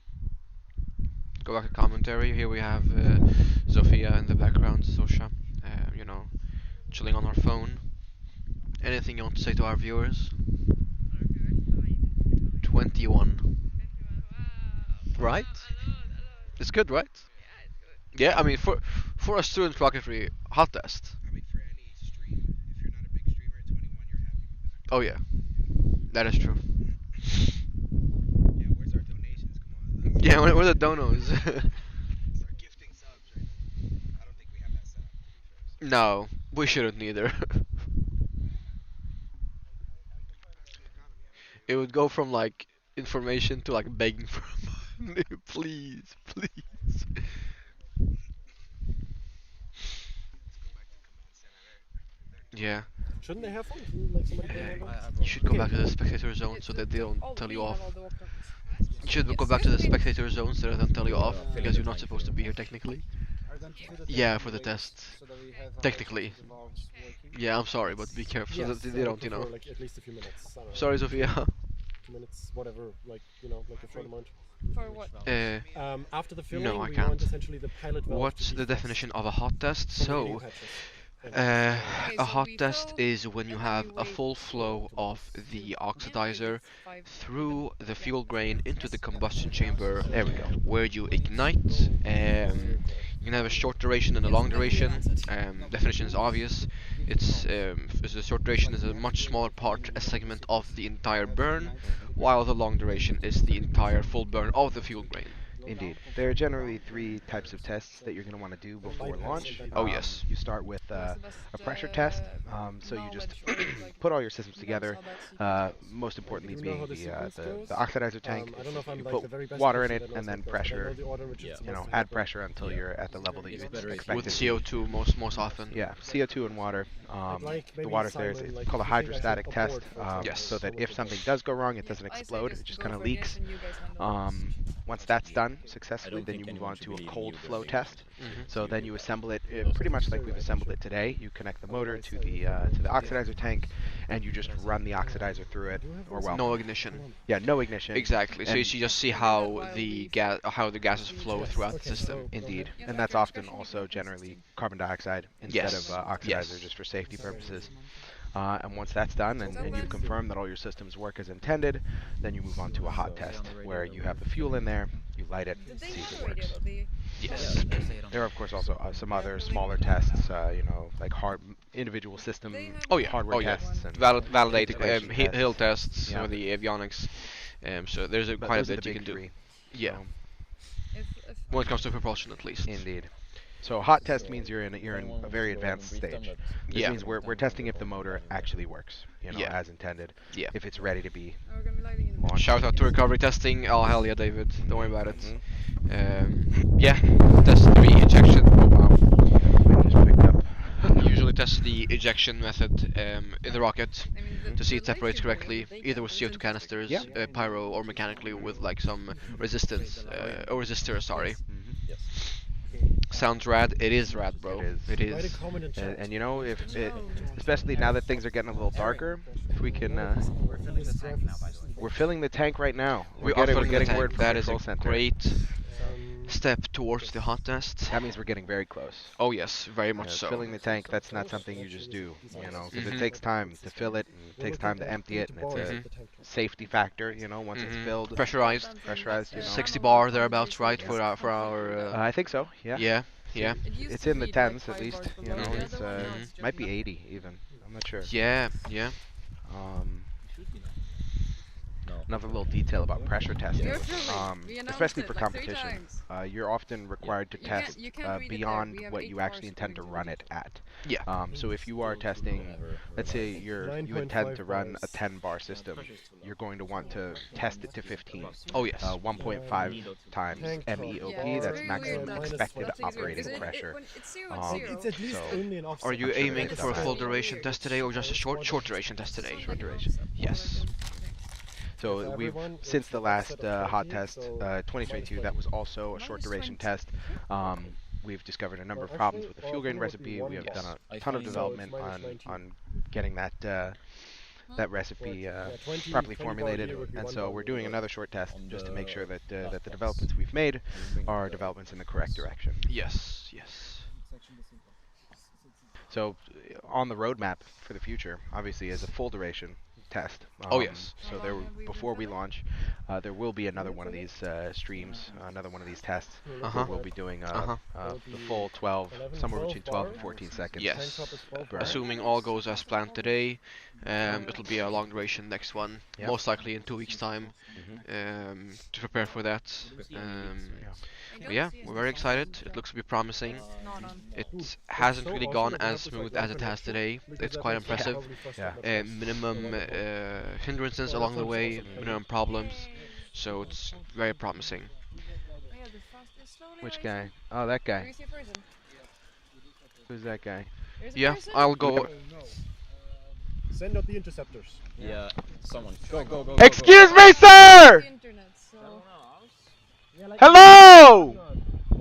Go back to commentary. Here we have Zofia in the background, Sosha, chilling on our phone. Anything you want to say to our viewers? 21. Right? It's good, right? Yeah, I mean for a student rocketry hot test. I mean, for any stream, if you're not a big streamer at 21, you're happy with that. Oh yeah, that is true. Yeah, where's our donations? Come on. Yeah, where the donos? Start gifting subs right now. I don't think we have that set up, to be fair. No, we shouldn't neither. It would go from like information to like begging for money. Please, please. Let's go back to command center. Yeah, Shouldn't they have one? Shouldn't, like somebody bring one down? you should go Okay. back to the spectator zone so that they don't Oh, tell we you have off. all the walk-ons. You should go Yes. back to the Okay. spectator zone so that they don't tell you off filling because the you're not tank supposed to here. be here technically. Are them to do the Yeah, test for the anyways, test. so that we have our Technically. sensitive valves working? Yeah, I'm sorry, but be careful so Yes, that I they would don't, you know. prefer, like at least a few minutes. I don't know, Sorry, Sophia. 2 minutes, whatever. Like like a short amount. For what? After the filling, No, I we can't. want essentially the pilot valve to What's the defrost definition of a hot test? from the heating So, patches. Uh, Okay, a so hot we test fill, is when you and then have we a wait full flow of the and wait oxidizer it 5 through the yeah. fuel grain into the combustion chamber There we go. where you ignite. You can have a short duration and a Yes, long then we duration. announce it. Definition is obvious. The short duration is a much smaller part, a segment of the entire burn, while the long duration is the entire full burn of the fuel grain. Indeed. There are generally three types of tests that you're going to want to do before launch. Oh, yes. You start with What's the best a pressure test. So you just knowledge or like put all your systems knows together. how that sequence goes? Most importantly Do you know how being the sequence goes? the oxidizer tank. I don't know if I'm You like put the very best water in person it that and knows then that, but I know pressure. the order in which Yeah. it's You know, supposed to add happen. pressure until Yeah. you're at the level that you It's better if expect With it to be. CO2 most often. Yeah, CO2 and water. Like The maybe water's there. Simon, It's like called a if you think I should hydrostatic test. abort, for example, Yes. So that what if would something you does go wrong, it Yeah, doesn't I say explode. It just just go kind of for ignition, leaks. you guys handle the rest. Once that's done I successfully, don't then think you move anyone on should to a be leading cold you flow during test. Mhm. So then you assemble it Those pretty much things like are we've right, assembled it actually. today. You connect the motor to Otherwise, the oxidizer tank, and you just run the oxidizer through it. Or well, No ignition. yeah, no ignition. Exactly. So you And- see just see Just do that how while the we how the gases flow Yes. throughout the Okay, system. so go Indeed, Yeah, and at that's your often discretion, you also can press generally 16. carbon dioxide instead Yes. of oxidizer, Yes. just for safety purposes. And once that's done, and you've then- confirmed that all your systems work as intended, then you move on to a hot test, where you have the fuel in there, you light it, Did they see if have it a radio works. though? They Yes. There are of course also some other smaller tests, like individual system They have Oh yeah. hardware Oh yeah. tests and Validate integration hill tests. tests, some Yeah. of the avionics. So there's But quite a those are bit the you big can do. three. Yeah. So, if When it comes to propulsion, at least. indeed. So a hot test means you're in a very advanced stage. This Yeah. means we're testing if the motor actually works, Yeah. as intended. Yeah. If it's ready to be we're gonna be lighting in the launched. Shout out to recovery testing. Oh hell yeah, David. Don't worry about it. Mhm. Yeah. Test 3 ejection. Oh wow. I just picked up. Usually test the ejection method in the rocket I mean, the, to see the it separates lighting correctly, they either can with is CO2 interesting. canisters, Yeah. pyro, or mechanically with like some resistance or resistor. Sorry. Mhm. Yes. Sounds rad. It is rad, bro. It is. It Write a is. comment in chat. And you know, if it, No. especially now that things are getting a little darker, if we can, We're filling the tank now, by the way. we're filling the tank right now. We are we're filling the getting tank. word from That is control a center. great Um, step towards the hot test. That means we're getting very close. Oh yes, very much so. Filling the tank, that's not something you just do, because Mhm. it takes time to fill it, and it takes time to empty it, and it's a safety factor, once it's Mhm. filled. Pressurized. Pressurized, 60 bar thereabouts, right? For our. I think so, yeah. Yeah. Yeah. It's in the tens at least, it's, Mhm. might be 80 even, I'm not sure. Yeah. Yeah. Um, No. Another little detail about pressure testing, You're filming. We announced especially it for like 3 competition, times. you're often required to You can't- test you can't read it there. beyond We have what 8 you actually bars intend to according run to it at. Yeah. So if you are testing, let's say you intend 9.5 to run a bars. 10 bar system, you're going to want to test it to 15. Oh yes. 1.5 times Tank top MEOP, Yeah, it's that's very maximum weird that- expected that thing's weird, operating 'cause it- pressure. when it's 0, Um, it's 0. It's at least So- only an offset. Are you I'm sure aiming they've for a done full that. duration test today or just a short duration test today? Short duration. Yes. So since the last hot test, 2022, that was also a short duration test. We've discovered a number of problems with the fuel grain recipe. We have done a ton of development on getting that recipe properly formulated, and so we're doing another short test just to make sure that that the developments we've made are developments in the correct direction. Yes. Yes. So on the roadmap for the future, obviously, is a full duration test. Oh, yes. So there, before we launch, there will be another one of these streams, another one of these tests. Uh-huh. We'll be doing Uh-huh. the full 12, somewhere between 12 and 14 seconds. Yes. burn. Assuming all goes as planned today, it'll be a long duration next one, Yeah. most likely in 2 weeks' time, Mhm. to prepare for that. But yeah, we're very excited. It looks to be promising. Not on. It hasn't really gone as smooth as it has today. It's quite impressive. Yeah. Minimum hindrances along the way, minimum problems. So it's very promising. Oh, yeah, the fastest slowly Which rising. guy? Oh, that Do guy. you see a person? Who's that guy? There's a Yeah, person? I'll go. Send out the interceptors. Yeah. Someone. Go. Excuse me, sir! The internet, so. Hello! No,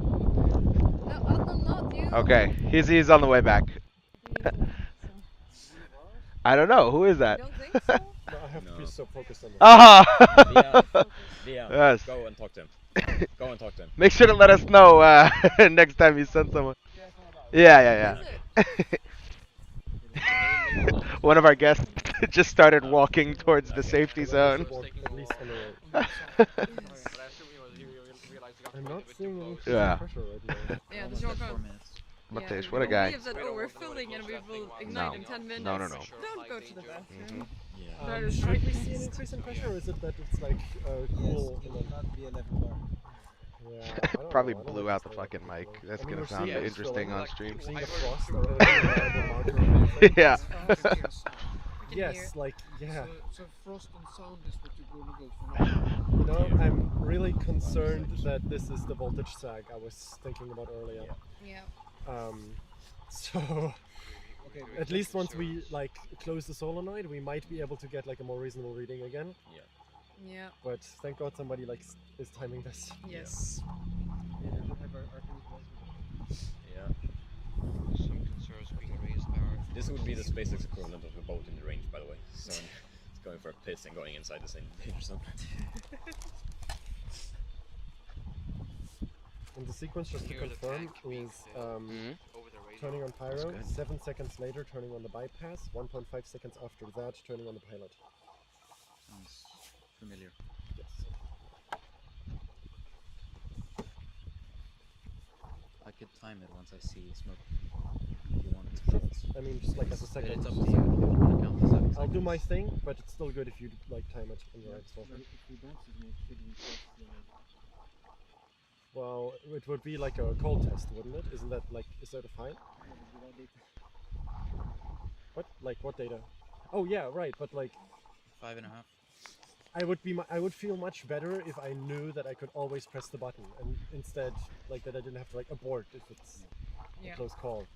Adnan, not you. Okay, he's on the way back. So. I don't know, who is You that? don't think so? No, I have to be No. so focused on that. Ah! Yeah. Yes. Go and talk to him. Go and talk to him. Make sure to let us know next time you send someone. Yeah. Is it? One of our guests just started walking towards the safety zone. At least on the road. But I assume he realized he got I'm way not too seeing any close. Yeah. pressure right now. Yeah, Almost the at short 4 run. minutes. Mateus, Yeah, what a we guy. have said, oh, we're filling and we will ignite No. in 10 minutes. No, no, no. Don't go to the bathroom. Yeah. That is Should right. we see an increase in pressure, or is it that it's like cool? Yes, it and will then- not be 11 bar. Yeah, I don't Probably know. I don't blew know out if the it's fucking gonna mic. happen. That's I mean, gonna we're sound seeing it interesting filling, on stream. Seeing the I frost heard- or the marker of the thing. Yeah. We can hear Yes, it. like yeah. So frost and sound is what you're gonna go for. You know, I'm really concerned that this is the voltage sag I was thinking about earlier. Yeah. So Okay, at least once we like close the solenoid, we might be able to get like a more reasonable reading again. Yeah. But thank God somebody like is timing this. Yes. Yeah. Some concerns being raised are This would be the SpaceX equivalent of a boat in the range, by the way. So it's going for a piss and going inside the same danger zone. And the sequence, just to Hear the confirm, tank being is Mhm. over the radio. turning on pyro, good. 7 seconds later turning on the bypass, 1.5 seconds after that turning on the pilot. Sounds familiar. Yes. I could time it once I see smoke. If you want it. Sure. I mean, just like as a But second. it's up to you. If you want to count the 7 I'll do seconds. my thing, but it's still good if you like time it on your Xbox. Well, it would be like a cold test, wouldn't it? Isn't that like, is that a fine? What? Like what data? Oh yeah, right. But like, 5.5. I would feel much better if I knew that I could always press the button, and instead, like that I didn't have to like abort if it's Yeah. a close call.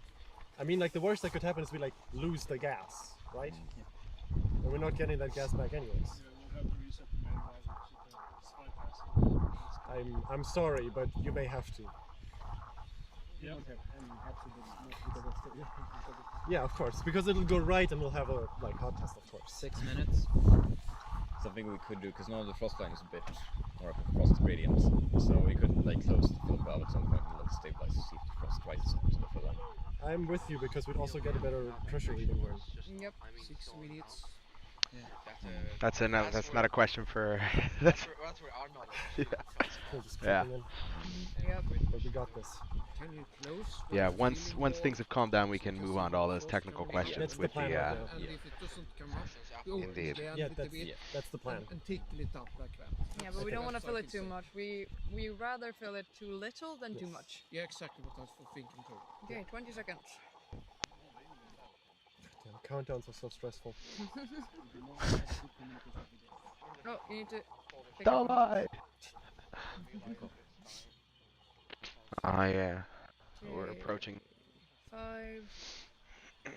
I mean, like the worst that could happen is we like lose the gas, right? And we're not getting that gas back anyways. I'm sorry, but you may have to. Yeah, of course, because it'll go right and we'll have a like hot test, of course. 6 minutes. Something we could do, because now the frost line is a bit more of a frost gradient, so we could like close the field valve at some point and let it stabilize to see if the frost rises up to the full line. I'm with you because we'd also get a better pressure reading then. Yep. 6 minutes. That's not a question for. That's, That's where our knowledge. yeah. Cool, just Yeah. creeping in. Yep. But we got this. Can you close? Yeah. Once things have calmed down, we can move on to all those technical questions That's the with plan the. right now. And Yeah. if it doesn't come up, you open Indeed. the end Yeah, little that's bit that's the plan. and tickle it up like that. Yeah, but we don't want to fill it too much. We rather fill it too little than too Yes. much. Yeah, exactly what I was thinking too. Okay, 20 seconds. Damn, countdowns are so stressful. Oh, you need to. take Don't it. lie. Ah, yeah. We're Okay, approaching. 5, 2,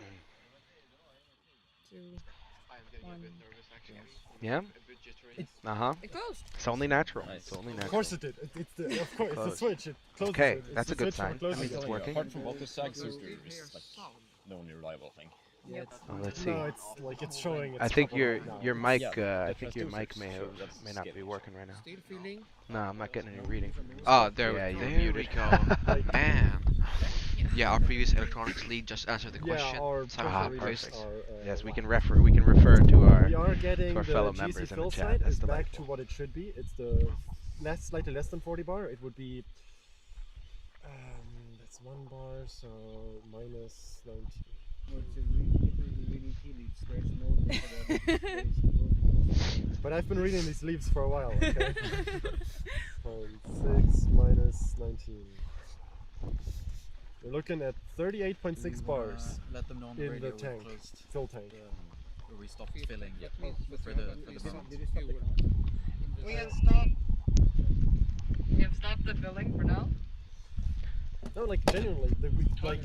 I'm getting a bit nervous actually. Yeah. A bit jittery. Uh huh. it closed. It's only natural. Nice. It's only Of natural. course it did. It's the, of course, it's the Close. switch. It closes Okay, it. It's that's the a good switch for sign. closing It's it. working. Apart from auto sag, So there's you this hear like sound. the only reliable thing. Yep. Let's see. No, it's like it's showing. It's I think trouble right now. your mic. Yeah, I the think your mic transducers, may sure, have that's may not be scary. working right now. Still feeling. No, I'm not getting any reading from you. Ah, there, Yeah, you're there muted. we go. Man. Yeah, our previous electronics lead just answered the question. Yeah, our So Ah, pressure perfect. readings are. Yes, we can refer to our. We are getting to our the fellow GC members in the fill chat. side That's is back delightful. to what it should be. It's the slightly less than 40 bar. It would be. That's 1 bar, so minus 19. But I've been reading these leaves for a while, okay? 0.6 minus 19. We're looking at 38.6 bars Let them know on the in radio the we've tank, closed fill tank. where we stopped filling That for means that the you have pump. fuel in We the have stopped. We have stopped the filling for now. No, like genuinely, like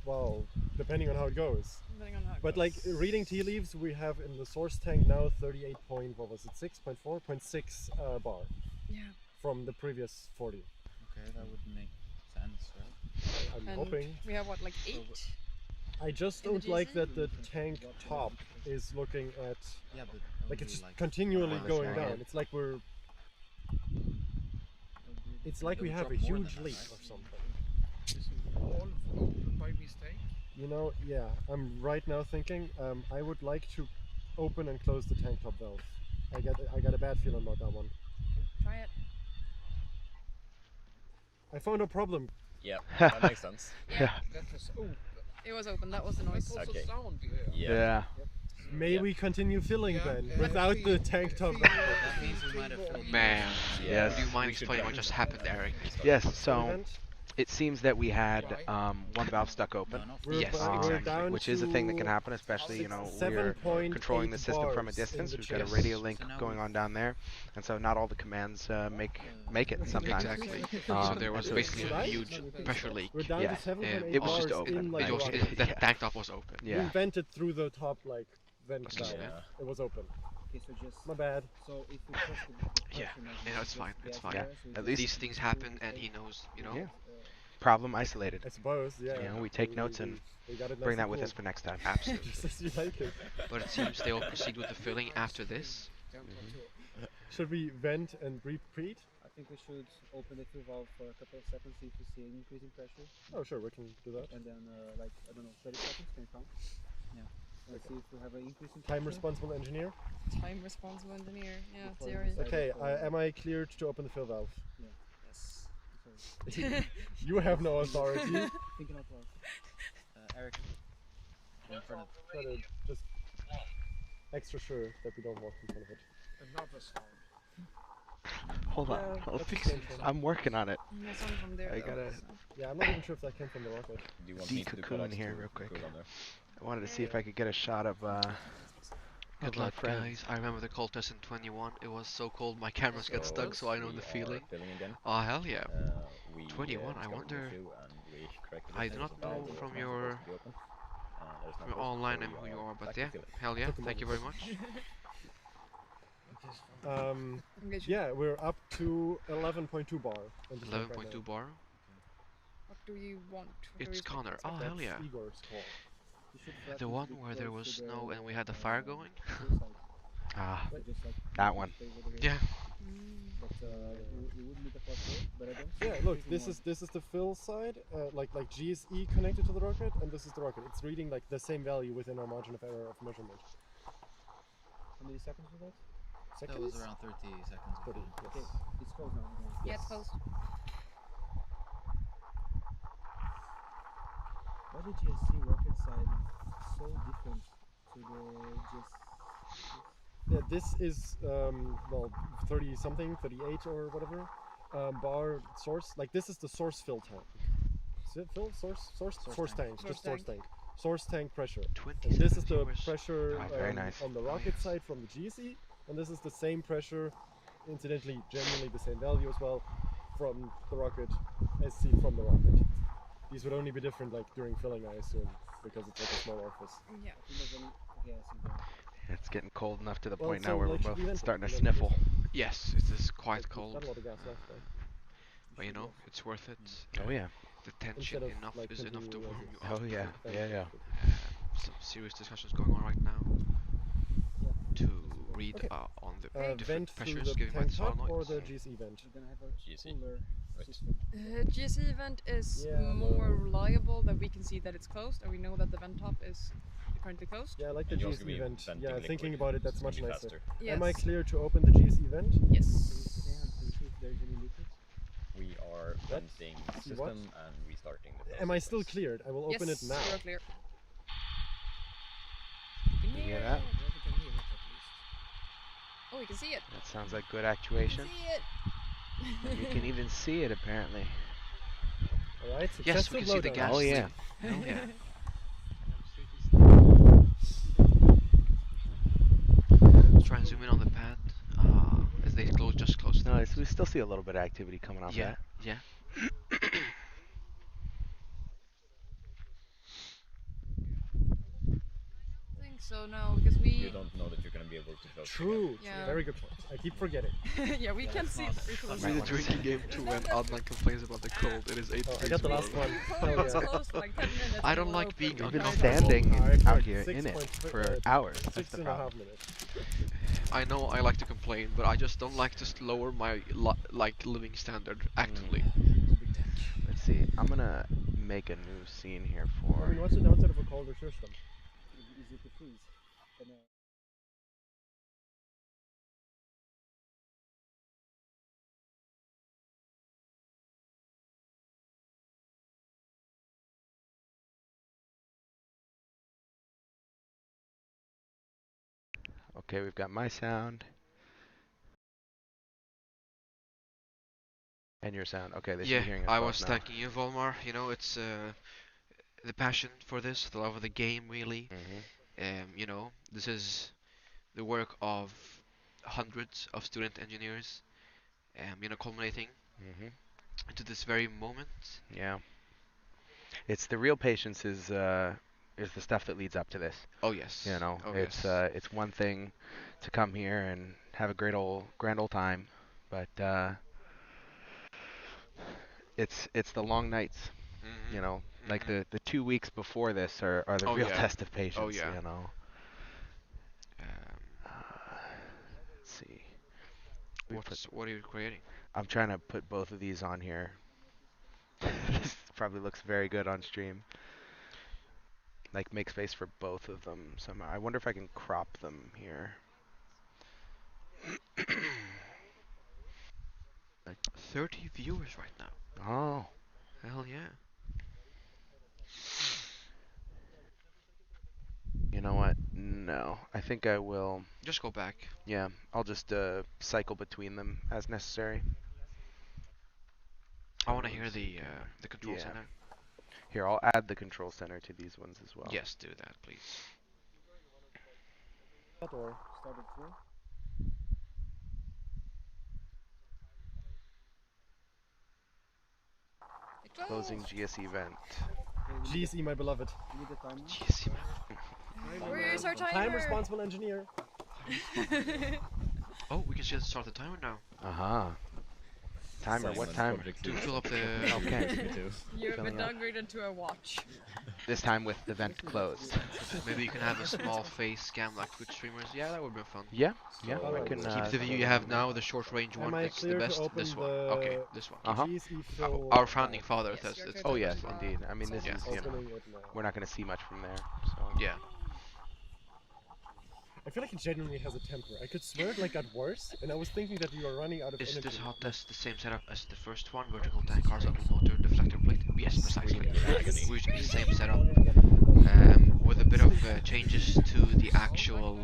well, depending on how it goes. Depending on how it But goes. like reading tea leaves, we have in the source tank now 38 point, what was it, 6.4.6 bar Yeah. from the previous 40. Okay, that would make sense, right? I'm And hoping. we have what, like 8? I just in the don't like GC? that the tank top is looking at Yeah, but like it's only, just continually minus going 9. down. It's like we're. It's like we It'll have a drop more huge than that, leak right? or something. valve open by mistake? You know, yeah, I'm right now thinking I would like to open and close the tank top valve. I got a bad feeling about that one. Try it. I found a problem. Yeah, that makes sense. Yeah. That was open. It was open. That was the That's noise. also Okay. sound. Yeah. May Yeah. we continue filling Yeah, then yeah. without the Feel- tank top feel- valve? That means we might have filled the Man, Yes. do you mind We should explaining go. what just happened, Eric? Yes. So Event? it seems that we had Why? one valve stuck open. No, not We're, Yes, we're exactly. down Which is a thing that can to happen, especially, you know, we're 7.8 controlling the system from a bars distance. in the We've got a chip. radio link So now going we've- on down there, and so not all the commands make it sometimes. Exactly. Um, So there was so- basically a Right? huge pressure leak. We're down Yeah. to 7.8 It was bars just open. in like It was, rocket. the tank top was open. We Yeah. vented through the top like vent That's just- valve. Yeah. It was open. Okay, so just My bad. so if we press the Yeah, pressure mechanism, yeah, it's fine, just it's gas fine. there, Yeah, so at just least- These things happen, and he knows, you know. Yeah. Problem isolated. I suppose, yeah. You know, we take notes and we got it Bring nice that with and us for next time. Absolutely. Just as you like it. But it seems they will proceed with the filling after this. Should we vent and repeat? I think we should open the fill valve for a couple of seconds, see if we see an increase in pressure, Oh, sure, we can do that. and then like I don't know, 30 seconds can count. Yeah. Let's see if we have an increase in Time pressure. responsible engineer. Time responsible engineer. Yeah, Before we theory. decide. Okay, am I cleared to open the fill valve? Yes. Sorry. You have no authority. Thinking out loud. Eric, go in front of. Try to just extra sure that we don't walk in front of it. Another sound. Hold on. Yeah. I'll That's fix the it. same thing. I'm working on it. No sound from there. I though, gotta- so. Yeah, I'm not even sure if that came from the rocket. Do you want me to do De-cocoon products here to real quick. cool on there? I wanted to see if I could get a shot of Good my luck, friends. guys. I remember the cold test in 21. It was so cold my cameras got stuck, so I know we the are feeling. filling again. Oh hell yeah! We, 21, I discovered an wonder- issue and we corrected I it, do and not it's know valve from was not your- supposed to be open. There's no From post, online so and who you are, back but to yeah, filling. hell yeah! Took a Thank you very much. Engage. Yeah, we're up to 11.2 bar. on the tank right 11.2 now. bar. What do you want? What do It's you Connor. expect? Oh That's hell yeah! Igor's call. You should flatten The it one a bit where there close was to snow the, and we had the fire going. fill side. Ah, So just like that one. stay with the wheel. Yeah. Mm. But we wouldn't need a flat floor, but I don't see Yeah, it look, increasing this is the fill side, like GSE connected to the rocket, and this is the rocket. It's reading like the same value within our margin of error of measurement. more. How many seconds was that? That Seconds? was around 30 seconds. 30, Okay, yes. it's closed now. Okay. Yeah, it's closed. Why the GSC rocket side so different to the GS? Yeah, this is well 30 something, 38 or whatever bar source. Like this is the source fill tank. Is it fill source Source tank? tank. Just Source source tank. Source tank pressure. 20 And this is seconds the viewers. pressure Oh, very nice. on the rocket side from the GSE, and this is the same pressure, incidentally, generally the same value as well, from the rocket as seen from the rocket. These would only be different like during filling, I assume, because it's like a small orifice. Yeah. I think there's only gas in there. it's getting cold enough to the Well, point so, now where like, we're should we both vent it? starting to Like, sniffle. Yes, it is quite Like, cold, There's not a lot of gas left, though. but you know it's worth it. Oh yeah. The tension Instead of, enough like, is enough to continuing warm as you a- up. Oh yeah. Then Yeah, yeah. Some serious discussions going on right now to read Okay. on the Vent different through pressures the given by tank the top or solenoids. the GSE vent? We're gonna have a GSE. cooler Right. system. GSE event is Yeah, more reliable that we can see that it's closed and we know that the vent top is currently closed. Yeah, I like the And you're also GSE gonna be vent. venting Yeah, liquid, thinking about it, so that's it's much gonna be nicer. faster. Yes. Am I clear to open the GSE vent? Yes. To see if there's any liquid. We are What? venting See system what? and restarting the Am I still process. cleared? I will open Yes, it now. you're clear. You hear that? Yeah, we can hear it at least. Oh, we can see it. That sounds like good We actuation. can see it. You can even see it apparently. Alright, Yes, we can see the blowdown. gas. Oh yeah. Hell yeah. Let's try and zoom in on the pad. As they close, just close. No, we still see a little bit of activity coming off Yeah, that. yeah. I think so now because we. You don't know that you're gonna be able to close it again. True. Yeah. Very good point. I keep forgetting. Yeah, we can see it. That's not- We need a drinking game too when Adnan complains about the cold. It is 8 Oh, I degrees got the below. last one. Oh, Hell it's yeah. closed like 10 minutes. I don't and like we're being open. We've been uncomfortable. standing Alright, out like here in it 6.5 for hours. That's Six the and a half problem. minutes. I know I like to complain, but I just don't like to lower my living standard actively. Let's see. I'm gonna make a new scene here I for. mean, what's the downside of a colder system? It'll be easier to freeze. And, Okay, we've got my sound. And your sound. Okay, they should Yeah, be hearing us I both was now. thanking you, Volmar. You know, it's the passion for this, the love of the game, really. You know, this is the work of hundreds of student engineers, you know, culminating into this very moment. Yeah. It's the real patience is the stuff that leads up to this. Oh yes. You know, Oh it's yes. it's one thing to come here and have a grand old time, but it's the long nights. You know, like the 2 weeks before this are the Oh real yeah. test of Oh patience. yeah. You know. Um, Let's see. We put. what are you creating? I'm trying to put both of these on here. This probably looks very good on stream. Like make space for both of them somehow. I wonder if I can crop them here. Like, 30 viewers right now. oh. Hell yeah. You know what? No. I think I will. Just go back. Yeah, I'll just cycle between them as necessary. I want to hear the control Yeah. center. Here, I'll add the control center to these ones as well. Yes, do that, please. Or start at 4. Closing GSE vent. GSE, my beloved. You need a timer? GSE, man. Where's our timer? Time responsible engineer. Oh, we can just start the timer now. Uh-huh. Timer, what timer? To fill up the... Okay. You've been Filling up. downgraded to a watch. This time with the vent closed. Maybe you can have a small face cam like Twitch streamers. Yeah, that would be fun. Yeah, yeah, I Alright. can. Keep the view you have now, the short range Am one. I It's the clear to best. open This one. the Okay, this one. Uh-huh. GSE fill Our founding father Yes, says you're it's good. Oh yes, Wow. indeed. I mean, this Yeah. is, you know, opening it now. we're not going to see much from there. So. yeah. I feel like it genuinely has a temper. I could swear it like got worse, and I was thinking that we were running out of Is energy. this hot test the same setup as the first one? Vertical tank, horizontal motor, deflector plate? Yes, precisely. We're using the same setup. With a bit of changes to the actual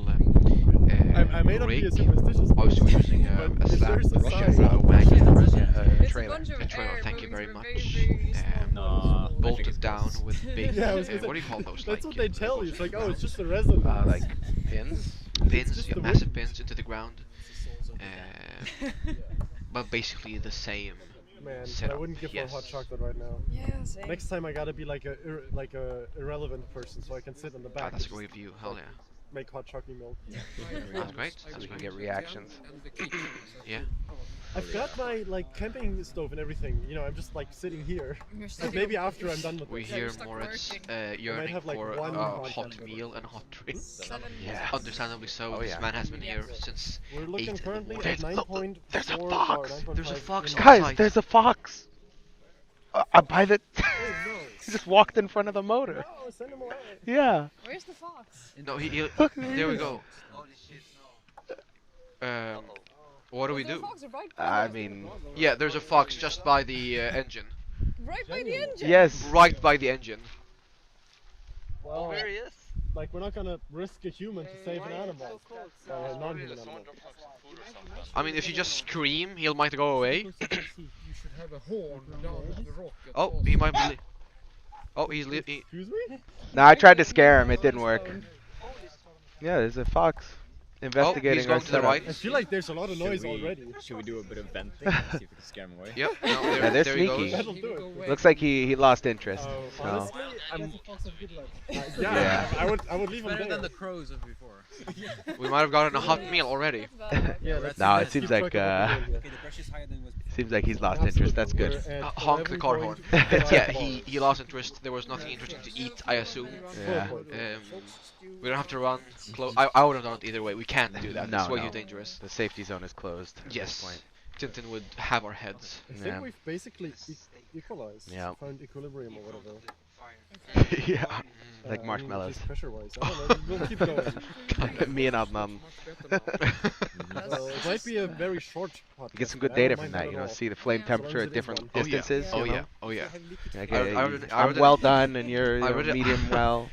I may not be rig. a superstitious Also, we're person, using a but if slab, there's a Russian sign- wagon, It's a trailer. bunch of A trailer, air thank you moving very through much. very small No, bolted down with big, Yeah, I was gonna what do say, you call those? That's like, what they tell you. It's like, oh, it's just a Like resonance. pins. pins, just yeah, the massive wind. pins into the ground. But basically the same Man, but I setup. wouldn't give Yes. her hot chocolate right now. Yeah, same. Next time I gotta be like a irrelevant person, so I can sit on the back. Ah, and that's a just great view. Hell yeah. Make hot chocolate milk. That's great. So That's we can great. get reactions. Yeah. I've got my like camping stove and everything. You know, I'm just like sitting here. You're Like, maybe after I'm done with We this. hear stuck Moritz working. yearning have, like, for one a hot hot chocolate. meal and a hot drink. 7 Yeah. Understandably so. Oh, This yeah. man has been Yeah. here since We're looking 8 in the currently morning. at 9.4 there's a or fox! 9.5 There's a fox in- Guys, outside. there's a fox. By the. He just walked in front of the motor. No, send him away. Yeah. Where's the fox? No, he Look, there we go. What do we Is there a do? fox right I mean, Yeah, there's a fox just by the engine. right by the engine? yes. Right by the engine. Well, he is. like we're not gonna risk a human to save an animal. Or a non-human animal. I mean, if you just scream, he might go away. You should have a horn down the rocket. Oh, he might be. Oh, he's he, Excuse me? No, I tried to scare him. It didn't work. Yeah, there's a fox investigating going our to the setup. right. I feel like there's a lot of noise Should we- already. Should we do a bit of venting and see if we can scare him away? Yep. No, there, Yeah, they're there he sneaky. goes. That'll do it. Looks like he lost interest. So. Honestly, I'm, That's a fox of good luck. yeah, Yeah. I would leave him Better there. than the crows of before. We might have gotten a hot meal already. That's bad. Yeah, let's- No, it let's seems keep like track of what we're doing Okay, the pressure is higher than it was before. seems like he's lost here. interest. That's good. Absolutely. We're at Honk the car horn. 11.5 Yeah, bars. he lost interest. There was nothing interesting to eat, I assume. Yeah. We don't have to run close. I would have done it either way. We can't do that. No, It's way no. too dangerous. The safety zone is closed at this Yes. point. Tintin would have our heads. I think Yeah. we've basically equalize. Yeah. Find equilibrium or whatever. Yeah, like I marshmallows. mean, just pressure-wise. I don't know. We'll keep going. Me and Adnan. Well, it might be a very short podcast. Get some but good I don't data mind from that, at you know, all. see the flame Yeah. temperature As at long as it is different one. Oh yeah. distances, Oh you yeah. know? Oh yeah. Like, I read I'm an- well done and you're I read a- medium well.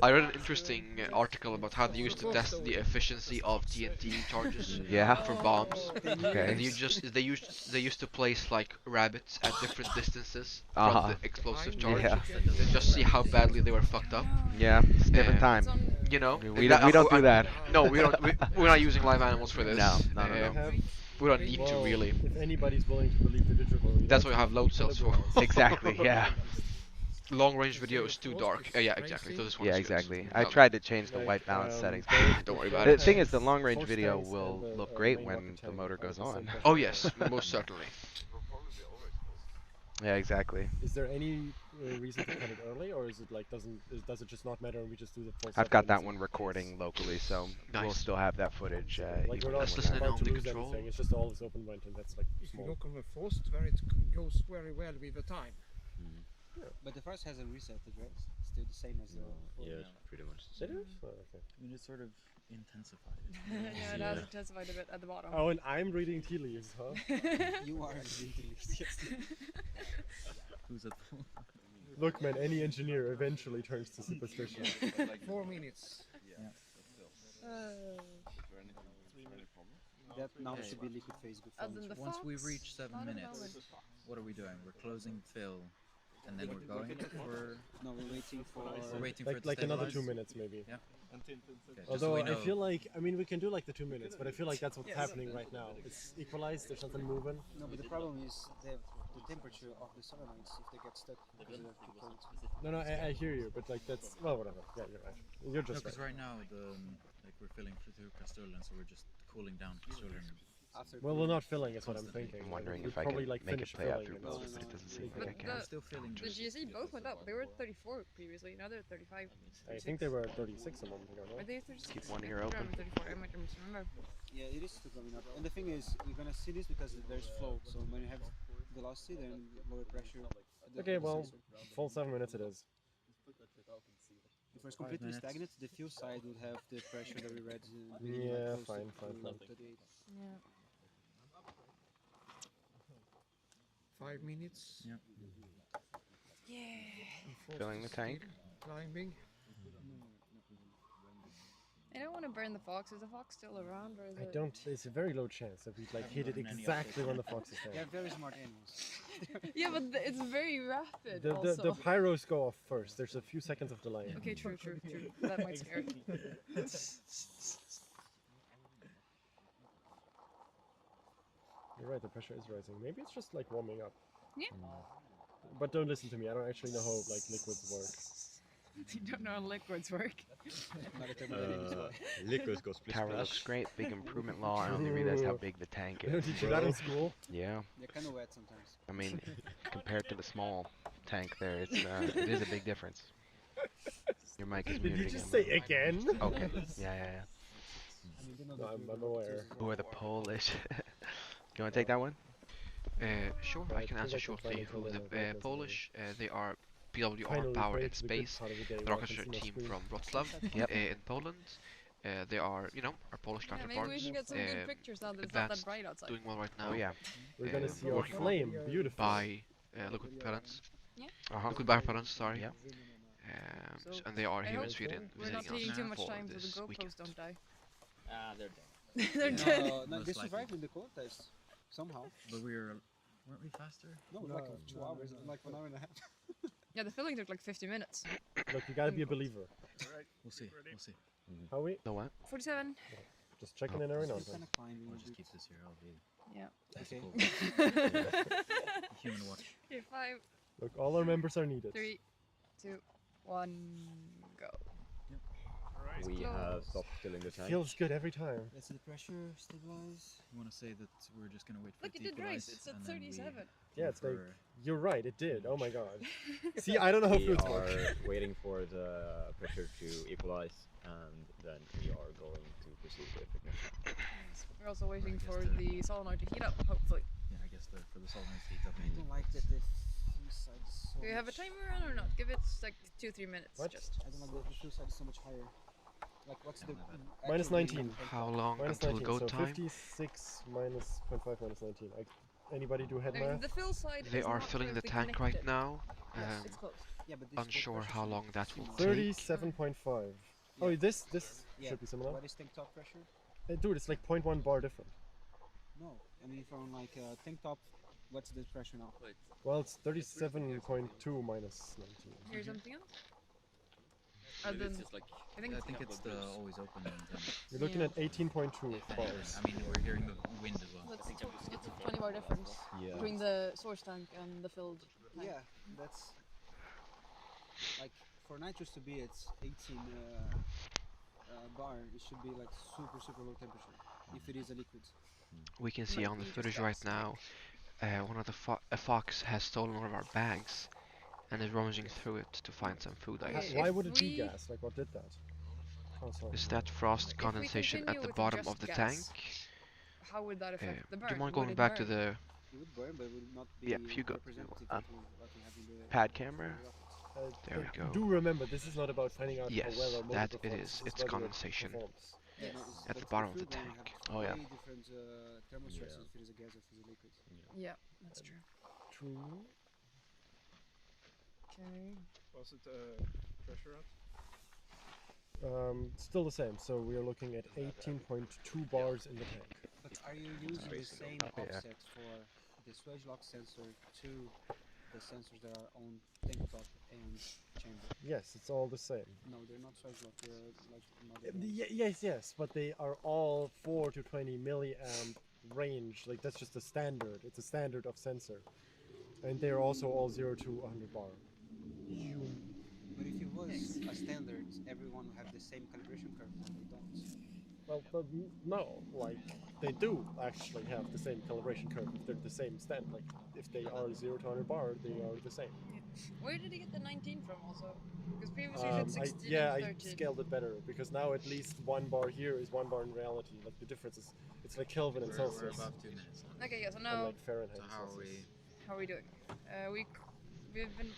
I read an interesting article about how they used to test the efficiency of TNT charges Yeah. for bombs. Okay. And they used to place like rabbits at different distances Uh-huh. from the explosive charge. Yeah. To just see how badly they were fucked up. Yeah, it's different Uh, time. You know, We don't do that. No, we don't. We're not using live animals for this. No, no. We don't need to Well, really. if anybody's willing to believe the digital, That's what you have load cells for. Exactly, yeah. Long range video is too dark. Yeah, exactly. So this one Yeah, is good. exactly. I No, tried to change the Like, white balance settings. Don't worry about The it. thing is, the long range Force video tanks will and the, look great main when rocket the tank motor are goes the same on. pressure. Oh yes, most certainly. Yeah, exactly. Is there any reason to cut it early, or is it like does it just not matter and we just do the full? I've 7 got that minutes? one recording locally, so we'll Nice. still have that footage. Like even we're not Let's when listen we're in about on to the lose control. anything. It's just all this open vent, and that's like If you small. look on the first, where it goes very well with the time. But the first hasn't reset it, right? It's still the same as the. Yes, pretty much. It is? Oh, okay. I mean, it's sort of intensified. Yeah, it has intensified a bit at the bottom. Oh, and I'm reading tea leaves, huh? You are indeed. Yes. Who's at fault? Look, man, any engineer eventually turns to superstition. 4 minutes. That now should be liquid phase before. As in the Once we fox? reach 7 Not at the minutes, moment. what are we doing? We're closing fill, and then we're going, or No, we're waiting for. we're waiting for it to Like another 2 stabilize? minutes, maybe. Yeah. Okay, just so Although we I know. feel like, I mean, we can do like the 2 minutes, but I feel like that's what's happening right now. It's equalized. There's nothing moving. No, but the problem is the temperature of the solenoids if they get stuck because they're too cold. No, I hear you, but like that's well, whatever. Yeah, you're right. You're No, just because right. right now like we're filling through Castellan, so we're just cooling down Castellan. After Well, we're not filling. Is what I'm thinking. I'm wondering We'd if I probably can like make it finish play out filling through and both, then- but it doesn't seem But like I the- can. Still filling. The GSE both went up. They were 34 previously, now they're 35. I think they were 36 a moment ago. No? Are they 36? Keep one I ear thought they open. were 34. I might misremember. Yeah, it is still coming up. And the thing is, you're gonna see this because there's flow. So when you have velocity, then lower pressure. Okay, well, full 7 minutes it is. If it's completely minutes. stagnant, the fuel side would have the pressure that we read. Being Yeah, close fine, to fine, fine. 38. Yeah. 5 minutes. Yeah. Yeah. Filling the tank. Climbing. I don't want to burn the fox. Is the fox still around, or is I it? don't. It's a very low chance that we'd like hit it exactly when the fox is They're there. very smart animals. Yeah, but it's very rapid. The also. pyros go off first. There's a few seconds of delay. Okay, true. That might scare. You're right. The pressure is rising. Maybe it's just like warming up. Yeah. But don't listen to me. I don't actually know how like liquids work. You don't know how liquids work. Not a thermodynamics. Liquids go split Tower looks great. Big improvement law. I only realized how big the tank They don't is. teach you that in school. Yeah. They're kind of wet sometimes. I mean, compared to the small tank there, it is a big difference. Your mic is Did you muted just again. say again? Okay. Yeah. I mean, they know No, that I'm aware. Who are the Polish? You want to take that one? Sure, I can answer shortly. Who the Polish? They are PWR Finally, Power pray in to the good Space, part of the day the where I rocket can see my team screen. from Wroclaw Yep. in Poland. They are, our Polish Yeah, maybe we counterparts. can get some good pictures now that it's not that advanced, bright outside. doing well right now. Oh yeah. We're gonna see our working flame. Beautiful. by liquid propellants. Uh-huh. Liquid propellants, sorry. Yep. So, And they are I here in hope Sweden we're not visiting taking us too much for time so this the weekend. GoPros don't die. They're dead. They're Yeah. dead. No, Most they likely. survived in the cold test. Somehow. But weren't we faster? No, like 2 hours, like 1 hour and a half. Yeah, the filling took like 50 minutes. Look, you gotta be a believer. We'll see. We'll see. How we? The what? 47. Just checking in every now and It's then. kind of fine. We'll just keep this here. I'll be Yeah. Okay. human watch. Okay, 5, Look, all our members are needed. 3, 2, 1, go. We have stopped filling the tank. Feels good every time. Let's see the pressure stabilize. You want to say that we're just gonna wait for Look, it it to did race. equalize, It's at and then we 37. Yeah, go it's like for- you're right. It did. Oh my god. See, I don't know how We fluids work. are waiting for the pressure to equalize, and then we are going to proceed with ignition. We're also waiting I guess for the- the solenoid to heat up, hopefully. Yeah, I guess for the solenoid heat up. I don't like that the Do you have a timer on or not? Give it like 2-3 minutes. What? Just. I don't know, the fuel side is so much higher. Like, what's the Minus actual rating 19. of tank How top? long Minus until 19, go so time? 56 minus 0.5 minus 19. Anybody do head I mean, math? the fill side They is are not filling the closely tank right connected. now. Yes, It's close. Yeah, but this Unsure pressure how should long be that will similar. take. 37.5. Yeah. Oh, this Yeah. should be similar. What is tank top pressure? Dude, it's like 0.1 bar different. No, I mean from like tank top, what's the pressure now? Well, it's 37.2 minus 19. Here's something else. Maybe it's Then just like I think it's the always open and then You're looking Yeah. at 18.2 if anything. bars. I mean, we're hearing the wind as well. that's it's a 20 bar difference Yeah. between the source tank and the filled tank. Yeah, that's like for nitrous to be at 18 bar, it should be like super low temperature if it is a liquid. We can see Might on the be just footage right gas now, one of the a fox has stolen one of our bags and is rummaging through it to find some food, I Okay, assume. Why if would it be we- gas? Like, what did that? Oh, sorry. Is that frost If we condensation at continue the with bottom just of the gas, tank? How would that affect the burn? Do you mind Would going it back to burn? the... It would burn, but it would not be Yeah, if you go to, representative um, to what we have in the Pad camera? rockets. There we go. Do remember, this is not about finding out Yes, how well our motor that it performs. is. This It's whether it condensation. performs. Yeah, no, Yes. it's- At the but bottom of fuel the grain tank. have Oh, yeah. way different thermal stresses if it is a gas or if it is a liquid. Yeah, that's true. True. Okay. was it pressure up? Still the same. So we are looking at 18.2 bars in the tank. But are you using the same Yeah. offset for the swage lock sensor to the sensors that are on tank top and chamber? Yes, it's all the same. No, they're not swage lock. They're like another Yes, but they are all 4 to 20 milliamp range. Like, that's just a standard. It's a standard of sensor. And they're also all 0 to 100 bar. But if it was a standard, everyone would have the same calibration curve, and they don't. Well, no, like, they do actually have the same calibration curve if they're the same stand. Like, if they are 0 to 100 bar, they are the same. Where did he get the 19 from also? Because previously you said 16 I and 13. scaled it better because now at least 1 bar here is 1 bar in reality. Like, the difference is, it's like Kelvin and We're Celsius. above 2 minutes now. Okay, yeah, so now Unlike Fahrenheit So and how are Celsius. we? how are we doing? We've been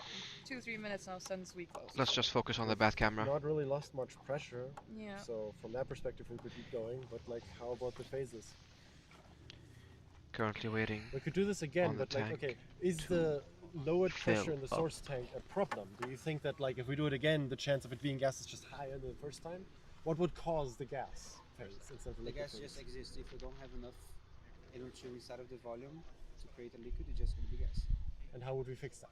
2-3 minutes now since we closed. Let's just focus on the bat camera. Not really lost much pressure. Yeah. So from that perspective, we could keep going. But like, how about the phases? Currently waiting. We could do this again, On the but like, tank okay, is the lowered fill pressure in the up. source tank a problem? Do you think that like if we do it again, the chance of it being gas is just higher than the first time? What would cause the gas phase instead of the The liquid gas phase? just exists. If you don't have enough energy inside of the volume to create a liquid, it's just going to be gas. And how would we fix that?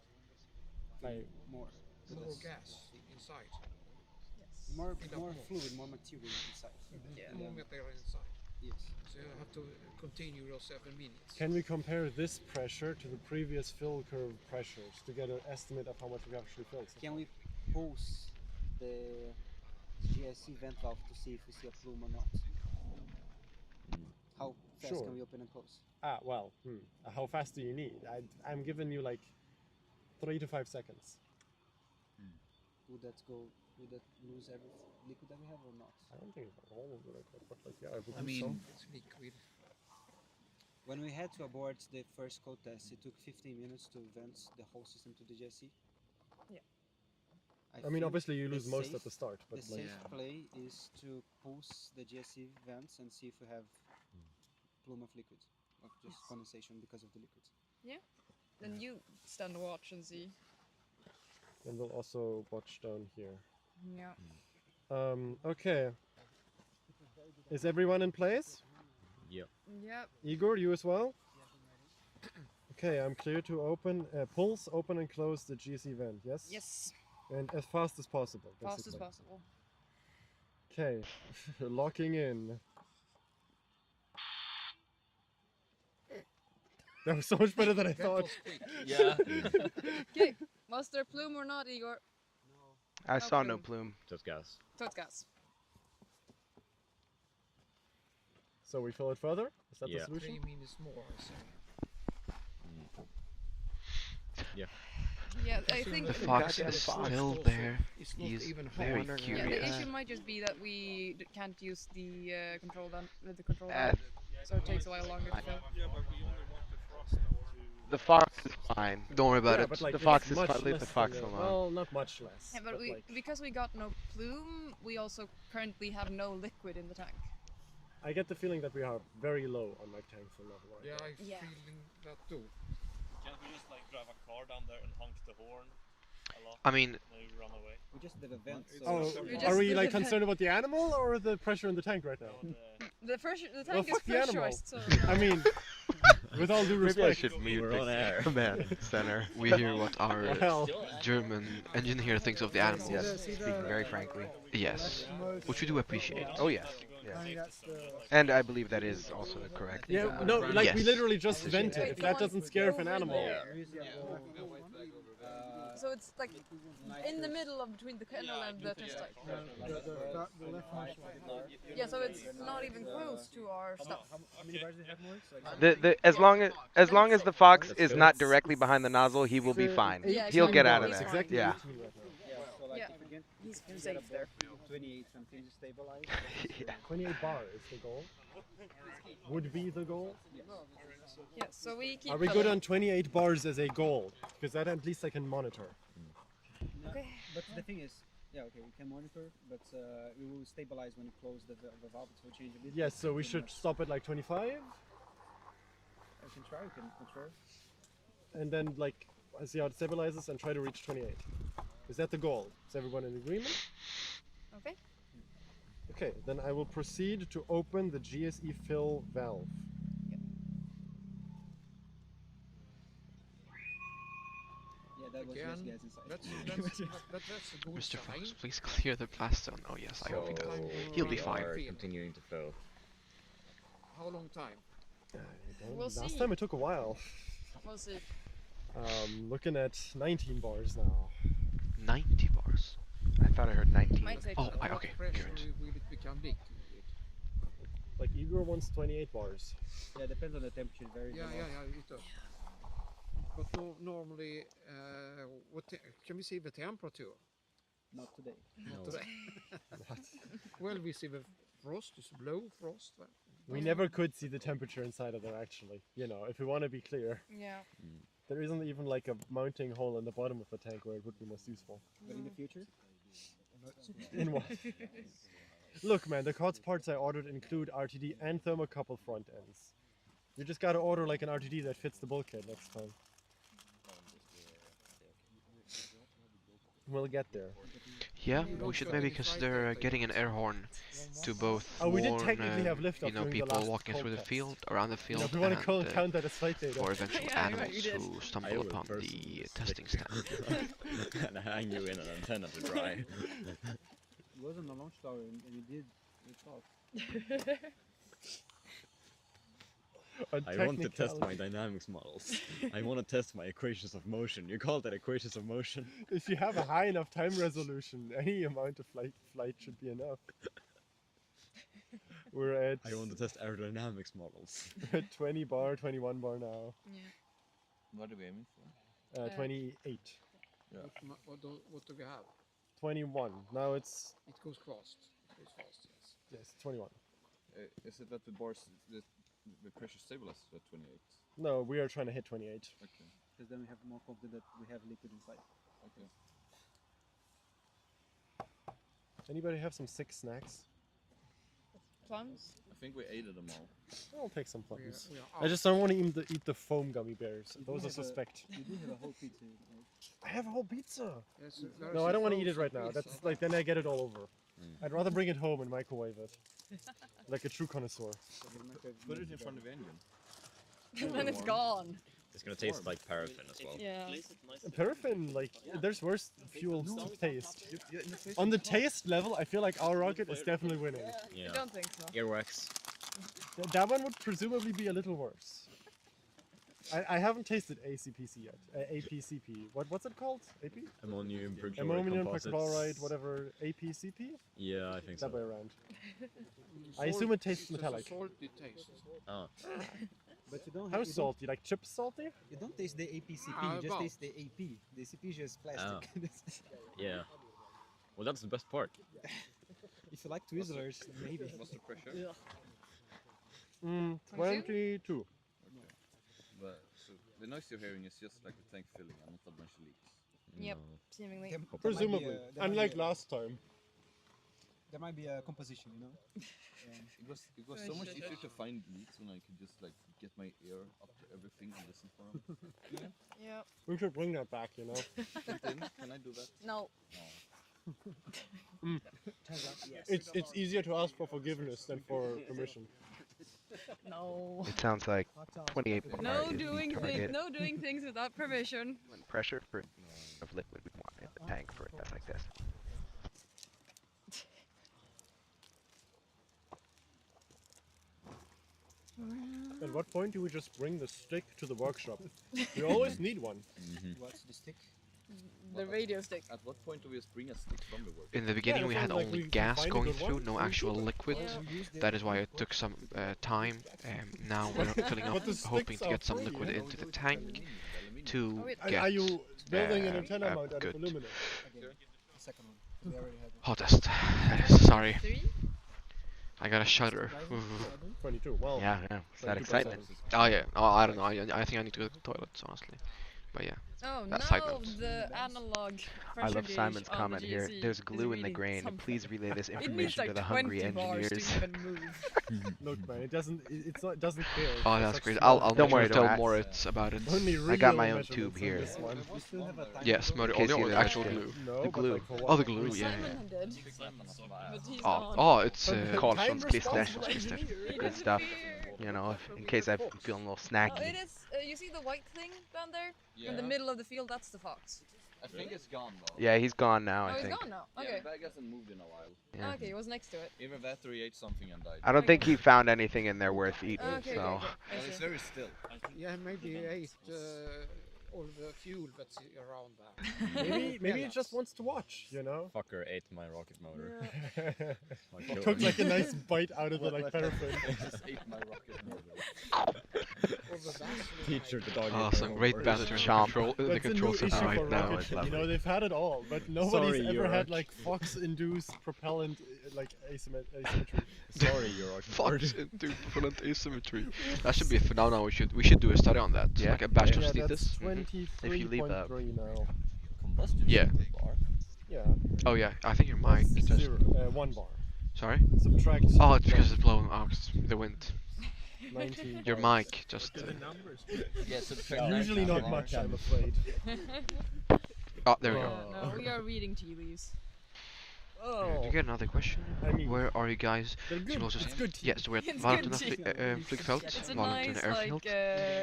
Like, More. So More that's- gas inside. Yes. More Fill up more. fluid, more material inside. Yeah. More material inside. Yes. So you have to continue your 7 minutes. can we compare this pressure to the previous fill curve pressures to get an estimate of how much we actually filled? Can we pulse the GSC vent valve to see if we see a plume or not? How fast Sure. can we open and close? Well, how fast do you need? I'm giving you like 3 to 5 seconds. Would that go? Would that lose every liquid that we have or not? I don't think it's all of it, but like, yeah, I would I think mean, so. it's liquid. When we had to abort the first code test, it took 15 minutes to vent the whole system to the GSC. Yeah. I mean, think obviously you the lose most at safe- the start, but the like, safe Yeah. play is to pulse the GSC vents and see if we have plume of liquid, or just Yes. condensation because of the liquid. Then you stand watch and see. and we'll also watch down here. Yeah. Okay. Is everyone in place? Yep. Yep. Igor, you as well? Okay, I'm clear to open, pulse, open and close the GSC vent, yes? Yes. And as fast as possible, Fast as basically. possible. Okay, locking in. That was so much better than I That thought. was quick. Yeah. Okay. Was there plume or not, Igor? I saw no plume. Just gas. So it's gas. So we fill it further? Is that Yeah. the solution? 3 minutes more, I say. Yeah, I think. The think fox that is is also- still there. It's not He's even hot. very Yeah, the curious. issue might just be that we can't use the control down with the control Uh, down, so it takes a while longer to fill. Yeah, but we only want the frost to The fox is fine. Don't worry about Yeah, it. but like The it's fox is much fine. Leave the less fox than alone. well, not much less. Yeah, but like, because we got no plume, we also currently have no liquid in the tank. I get the feeling that we are very low on like tanks and level right Yeah, now. I'm Yeah. feeling that too. Can't we just like drive a car down there and honk the horn a lot? I mean, Maybe run away. We just did a vent. So Oh, We are just we did like it. concerned about the animal or the pressure in the tank right now? The tank Well, is fuck the animal. pressurized, so I mean, with all due Maybe I respect. should mute We're on air. this command center. we hear what our Well, German engineer thinks of the animals. Yes, speaking very frankly. Yes, which we do appreciate. Oh yes, yes. I mean, that's the And I believe that is also the correct. yeah, no, like we Yes. literally just Wait, vented. If the that one doesn't scare an over animal. there. uh, So it's like in the middle of between the kennel and the test site. the left hand Yeah, so it's not even close to our stuff. How many bars do you have more? Like As long as the fox is not directly behind the nozzle, he will be fine. Yeah, He'll get out of he's there. fine. Exactly. Yeah. 18 right now. yeah, so like Yeah. if again, He's if you get safe above there. 28 something to stabilize. Yeah. 28 bar is the goal. Would be the goal. Yeah, so we keep. Are we good on 28 bars as a goal? Because that at least I can monitor. Okay. But the thing is, yeah, okay, we can monitor, but we will stabilize when we close the valve, so we change a bit. Yes, so we should stop at like 25, I can try, we can control. and then like I see how it stabilizes and try to reach 28. Is that the goal? Is everyone in agreement? Okay. Okay, then I will proceed to open the GSE fill valve. Yeah, that was just Again, gas inside. That's a good Mr. sign. Fox, please clear the blast zone. Oh yes, I hope he does. He'll be fine. Are continuing to fill. How long time? We'll Last see. time it took a while. We'll see. Looking at 19 bars now. 90 bars. I thought I heard 19. Might take. Oh, a while. okay, Pressure good. will it become big? Like Igor wants 28 bars. Yeah, depends on the temperature, very Yeah, it does. But normally, can we see the temperature? Not today. Not today. Well, we see the frost, it's low frost. We never could see the temperature inside of there actually, you know, if we want to be clear. Yeah. There isn't even like a mounting hole in the bottom of the tank where it would be most useful. But in the future, In what? Look man, the COTS parts I ordered include RTD and thermocouple front ends. You just gotta order like an RTD that fits the bulkhead next time. We'll get there. Yeah, we should maybe consider getting an air horn to both Oh, we did warn, technically have lift you up know, during the people last walking through the cold field, around the You know, field, if we want to and count that as flight data. for eventual Yeah, you're right, animals you did. who I stumble would upon the personally testing stick stand. and hang you in an antenna to dry. it wasn't a launch tower, and you did it off. On I want to test my technicality. dynamics models. I want to test my equations of motion. You call that equations of motion? If you have a high enough time resolution, any amount of flight should be enough. We're at, I want to test aerodynamics models. at 20 bar, 21 bar now. Yeah. What are we aiming for? 28. What do we have? 21. Now it's, It goes fast. It goes fast, yes. yes, 21. Is it that the bars, the pressure stabilizes at 28? No, we are trying to hit 28. Okay. Because then we have more confidence that we have liquid inside. Okay. Anybody have some sick snacks? Plums? I think we ate them all. I'll take some plums. We I just don't want to eat the foam gummy bears. Those are have a- suspect. You do have a whole pizza, right? I have a whole pizza. Yes, No, I don't want to eat it right now. That's like then I get it all over. I'd rather bring it home and microwave it, like a true connoisseur. Put it in front of the engine. And then it's gone. It's gonna taste like paraffin as well. Yeah. Paraffin, like there's worse fuels to taste. On the taste level, I feel like our rocket is definitely winning. Yeah. I don't think so. Earwax. That one would presumably be a little worse. I haven't tasted ACPC yet. APCP. What's it called? AP? Ammonium perchlorate Ammonium composites. perchloride, whatever. APCP? Yeah, I think so. That way around. I assume it tastes metallic. Salty taste. Oh. But you don't How have, you don't- salty? Like chips salty? You don't taste the APCP, Ah, you just about. taste the AP. The ACP is just plastic. Yeah. Well, that's the best part. If you like Twizzlers, maybe. What's the pressure? Yeah. 22. But so the noise you're hearing is just like the tank filling and not a bunch of leaks. Yep, seemingly. There might be Presumably, there might unlike be a- last time. There might be a composition, you know. It was so much easier to find leaks when I could just like get my ear up to everything and listen for them. Yep. We should bring that back, you know. Can I do that? No. It's easier to ask for forgiveness than for permission. No. It sounds like 28 bar No is the doing target. no doing things without permission. When pressure for of liquid we want in the tank for a test like this. At what point do we just bring the stick to the workshop? We always need one. What's the stick? The radio stick. At what point do we just bring a stick from the work? In the beginning, we that's had fine, like, only we gas find a going good through, one, no we do actual that. liquid. Yeah. That is why it took some time. Now we're filling up, But the hoping sticks to are get some free, liquid yeah. into the tank to Oh, wait. get Are you building an uh, antenna a mount out of good aluminum? Again, the second one. We already had one. hot test. Sorry, 3? I got a shudder. 22. Well, Yeah, yeah. It's that 22%. excitement. Oh yeah. Oh, I don't know. I think I need to go to the toilet, honestly. But yeah. Oh That no, side note. the analog I pressure love gauge Simon's on comment the here. GSE There's is glue in the really grain. something. Please relay this It needs information to like the 20 hungry bars to engineers. even move. Look, man, it doesn't care. Oh, for that's such great. small I'll Don't make sure worry, to don't tell ask. Moritz about it. Only I got real my own measurements tube on here. this one. We still have a time. Yes, Moritz. case you The didn't actual understand. glue. No, The but glue. like for Oh, what? the glue. Yeah. Simon did, but he's Oh, gone. oh, it's Call Time from Space responsible Station. engineer. Good stuff. You know, in case I'm feeling a little Oh, snacky. it is. You see the white thing down there in the Yeah. middle of the field? That's the fox. I think it's gone though. Yeah, he's gone now, Oh, I he's think. gone now. Yeah, Okay. the bag hasn't moved in a while. Yeah. Okay, he was next to it. Either that or he ate something and died. I don't think he found anything in there worth eating, Okay, so. okay, And I it's see. very still. Yeah, maybe he ate all the fuel that's around there. Maybe it just wants to watch, you know? Fucker ate my rocket motor. Like, It go took on. like a nice bite out of the like paraffin. Just ate my rocket motor. All the Vaseline Teacher, the dog. Oh, ate some my great motor. banter in the Chomp. control, the That's a control new center issue right for now. rocket it's ship. You know, lovely. they've had it all, but nobody's Sorry, ever had York. like Fox-induced propellant like asymmetry. Sorry, your rocket motor. Fox into propellant asymmetry. That should be a phenomenon. We should do a study on that. Yeah. Like a bachelor's Yeah, that's thesis. 23.3 now. Combustion Yeah. bar. Yeah, Oh yeah, I think your mic it's just. 1 bar. Sorry. Subtract. Oh, it's because it's blowing out the wind. 19 Your bars. mic just. Yeah, subtract Usually 19 not much, bars. I'm afraid. Oh, there we go. No, we are reading tea leaves. Oh, Do you get another question? I mean, Where are you guys? they're good. Closest- It's good. Yes, we're at It's Valentine good Flygfält, It's a Valentine nice Airfield. like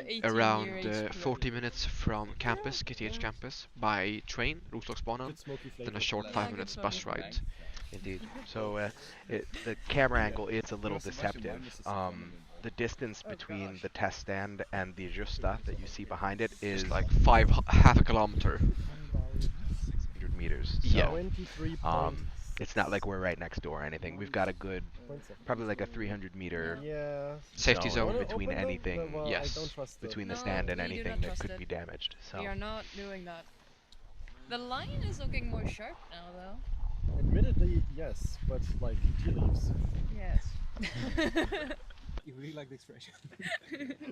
18 Around year 40 minutes from campus, KTH campus, by train, Roslagsbanan, Good smoky then flavor. a short Yeah, 5 good minutes for bus me. ride. Indeed. So the camera angle is a little deceptive. The distance between the test stand and the Justa that you see behind it is It's like half a kilometer. 100 meters. So, Yeah. 23 it's not like we're right next door or anything. We've got a good, probably like a 300 meter Yeah. Safety zone zone. Wanna between open them? anything, Well, yes. I don't trust between the No, stand and we do anything not that trust could it. be damaged. So We are not doing that. The line is looking more sharp now, though. Admittedly, yes, but like tea leaves. Yes. You really like the expression.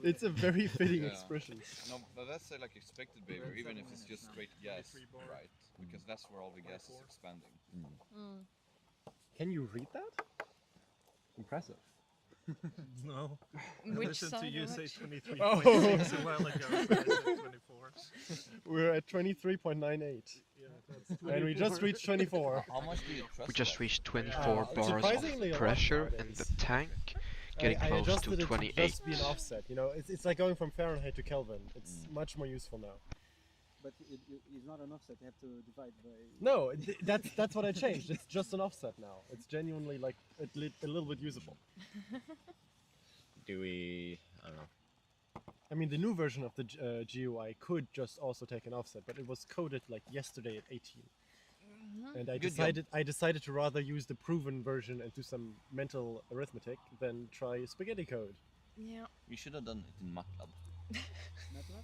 It's a very fitting Yeah. expression. No, but that's like expected behavior, even if it's just straight gas, right? Because that's where all the gas is expanding. Mm. Can you read that? Impressive. No. Which Listen side to you of say it? 23.6 Oh. a while ago, but I said 24. We're at 23.98. Yeah, that's And we just reached 24. How much do you trust We just that? reached 24 bars surprisingly a of lot pressure in nowadays. the tank, getting I close to adjusted it 28. to just be an offset. You know, it's like going from Fahrenheit to Kelvin. It's much more useful now. But it's not an offset. You have to divide by. No, that's what I changed. It's just an offset now. It's genuinely like a little bit usable. Do we? I don't know. I mean, the new version of the GUI could just also take an offset, but it was coded like yesterday at 18. And Good job. I decided to rather use the proven version and do some mental arithmetic than try spaghetti code. Yeah. You should have done it in MATLAB.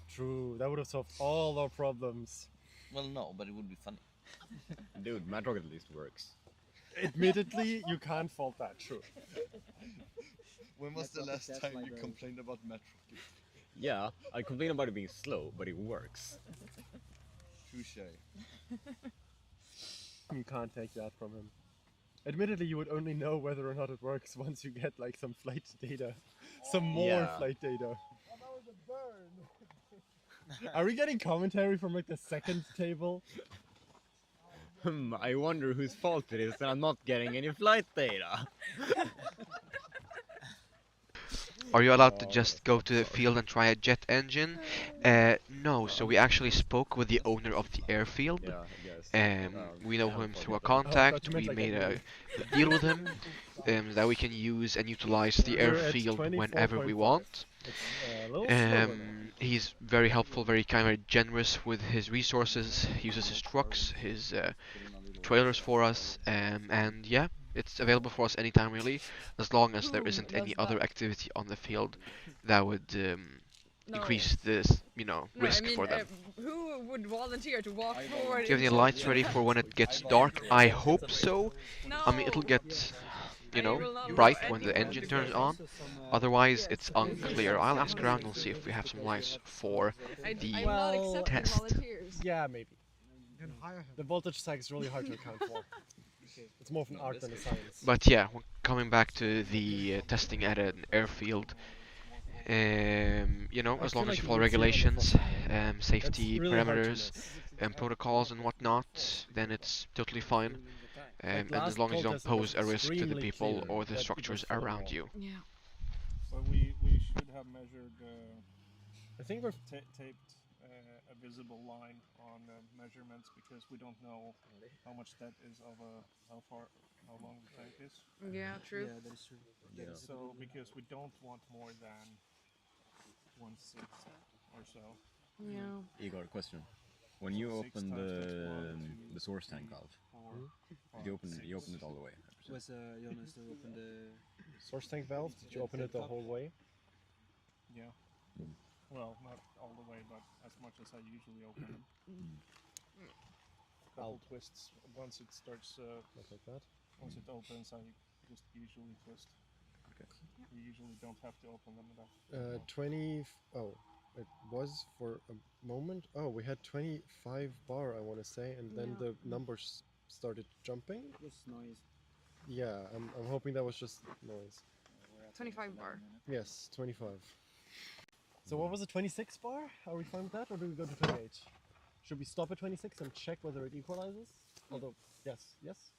True, that would have solved all our problems. Well, no, but it would be funny. Dude, Mad Rocket at least works. Admittedly, you can't fault that. True. When was the Matrocket last test time you library. complained about Matrocket? Yeah, I complain about it being slow, but it works. Touche. You can't take that from him. Admittedly, you would only know whether or not it works once you get like some flight data, some more Yeah. flight data. Are we getting commentary from like the second table? I wonder whose fault it is that I'm not getting any flight data. Are you allowed to Oh, just go to the field and try a jet engine? No, so we actually spoke with the owner of the airfield. Yeah, I guess. We know I haven't him through a forgotten. Oh, I thought contact. you meant We like made anyway. a deal with him that we can use and utilize the We're at airfield whenever we 24.5. want. It's a little slower now. He's very helpful, very kind, very generous with his resources. He uses his trucks, his trailers for us, and yeah, it's available for us anytime really, as long as there Who isn't any does other that? activity on the field that would No. increase this, No, risk I mean, for them. who would volunteer to walk I forward? Do you have any into- lights ready for when it gets dark? I hope so. No. I mean, it'll get, I will not bright know when the anything engine before turns this. on. Otherwise, it's unclear. I'll ask around and we'll see if we have some lights for I'm the not Well, accepting test. volunteers. Yeah, maybe. You can hire him. The voltage sag is really hard to account for. It's more of an art than a science. But yeah, coming back to the testing at an airfield, I as feel long like as you you follow would see it on the regulations, front. safety That's really hard to parameters, miss. and protocols and whatnot, then it's totally fine. And as last long as you don't protest, it was pose a risk to the extremely people clear or the that structures people fell around off. you. Yeah. But we should have measured I think we're taped a visible line on measurements because we don't know how much that is of how long the tank is. Yeah, true. Yeah, that is true. Yeah. So because we don't want more than 1/6 or so. Yeah. Igor, question. When you Six open times that's one, the two, source tank three, valve, four, you five, open six. it all the way. I presume. Was Jonas to open the source tank valve. Did you open it the whole way? Yeah. Well, not all the way, but as much as I usually open them. Couple twists. Once it starts, Like that. once it opens, I just usually twist. Okay. You usually don't have to open them enough. 20. Oh, it was for a moment. Oh, we had 25 bar, I want to say, and then Yeah. the numbers started jumping. just noise? Yeah, I'm hoping that was just noise. 25 bar. Yes, 25. So what was it, 26 bar? Are we fine with that, or do we go to 28? Should we stop at 26 and check whether it equalizes? Although, yes, yes.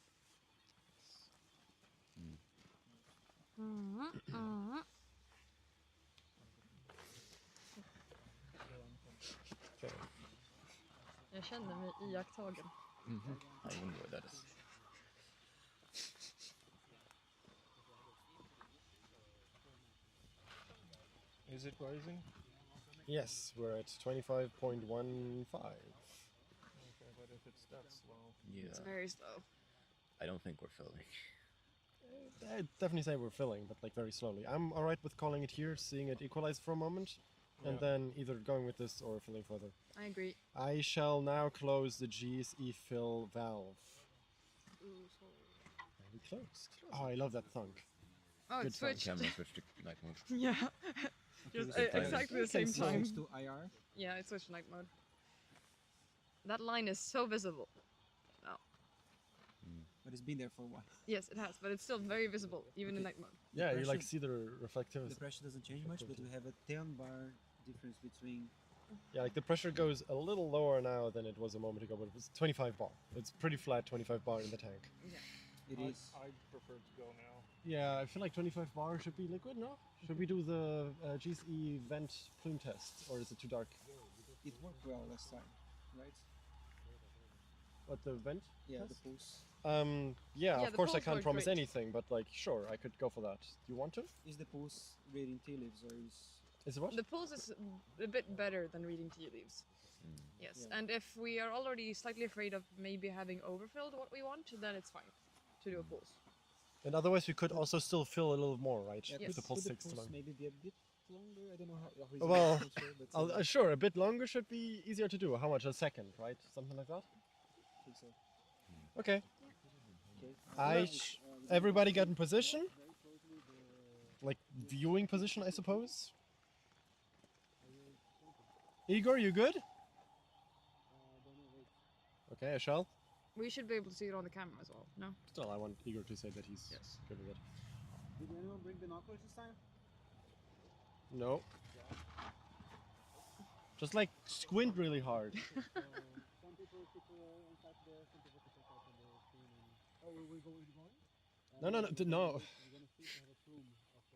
Okay. Jag känner mig iakttagen. I wonder what that is. Is it rising? Yes, we're at 25.15. Okay, but if it's that slow. Yeah. It's very slow. I don't think we're filming. I'd definitely say we're filling, but like very slowly. I'm alright with calling it here, seeing it equalize for a moment, and Yeah. then either going with this or filling further. I agree. I shall now close the GSE fill valve. Ooh, so... And we closed. Oh, I love that thunk. Oh, Good it switched. Camera switched to night mode. Yeah. Just Okay, so exactly the same Okay, time. Switch to IR. Yeah, it switched to night mode. That line is so visible. But it's been there for a while. Yes, it has, but it's still very visible, even in night mode. Yeah, you like pressure- see the reflectivity. The pressure doesn't change much, but we have a 10 bar difference between. Yeah, like the pressure goes a little lower now than it was a moment ago, but it was 25 bar. It's pretty flat 25 bar in the tank. It is. I prefer to go now. Yeah, I feel like 25 bar should be liquid, no? Should we do the GSE vent plume test, or is it too dark? It worked well last time, right? What, the vent? Yeah, test? the pulse. Yeah, Yeah, of the course I pulse can't worked promise great. anything, but like, sure, I could go for that. Do you want to? Is the pulse reading tea leaves or is? Is it what? The pulse is a bit better than reading tea leaves. Yes, Yeah. and if we are already slightly afraid of maybe having overfilled what we want, then it's fine to do a pulse. And otherwise, we could also still fill a little more, right? Yeah, Yes. If the could pulse the takes too long. maybe be a bit longer. I don't know how. Well, but sure, a bit longer should be easier to do. How much? A second, right? Something like that? I think so. Okay. Okay. Everybody got in position? Like viewing position, I suppose? Igor, you good? Okay, I shall. We should be able to see it on the camera as well. No. Still, I want Igor to say that he's good with it. Did anyone bring binoculars this time? No. Just like squint really hard. Some people took inside there, some people took out on the screen. Oh, will we go in going? No. We're gonna see if we have a plume of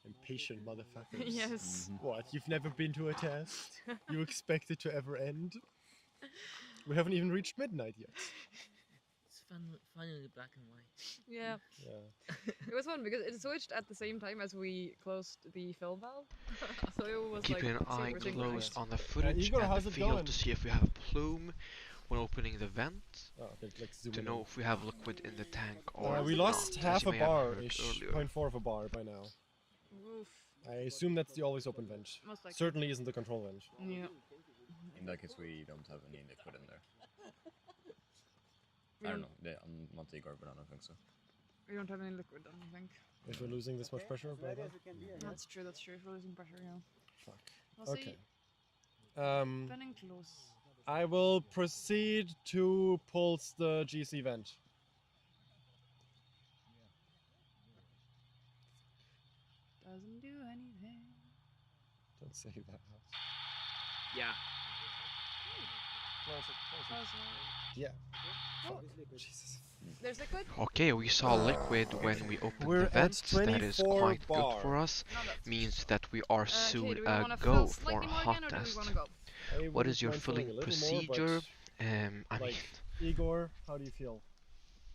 Impatient motherfuckers. Yes. What? You've never been to a test? You expect it to ever end? We haven't even reached midnight yet. It's finally black and white. Yeah. Yeah. It was fun because it switched at the same time as we closed the fill valve. So it was Keeping like an eye super close synchronized. on the footage Igor, and how's the it field going? to see if we have a plume when opening the vent. Oh, okay, like zoom To in. know if we have liquid in the tank or We lost not, half as you a may have bar heard ish, earlier. 0.4 of a bar by now. Oof. I assume that's the always open vent. Most likely. Certainly isn't the control vent. Yeah. In that case, we don't have any liquid in there. We I don't don't- know. I'm not Igor, but I don't think so. We don't have any liquid, I don't think. If we're losing this much pressure, blah, blah. That's true, that's true. If we're losing pressure, yeah. Fuck. We'll Okay. see. Getting close. I will proceed to pulse the GC vent. Doesn't do anything. Don't say that. Yeah. Close. Yeah. Oh, Jesus. there's liquid? Okay, we saw liquid when we opened We're the at vents. That is 24 quite bar. good for us. No, that's Means that we are okay, soon do we a wanna go fill for slightly more hot again, or do we test. wanna go? I What wouldn't is your mind filling filling a little more, procedure? but, I mean, like, Igor, how do you feel?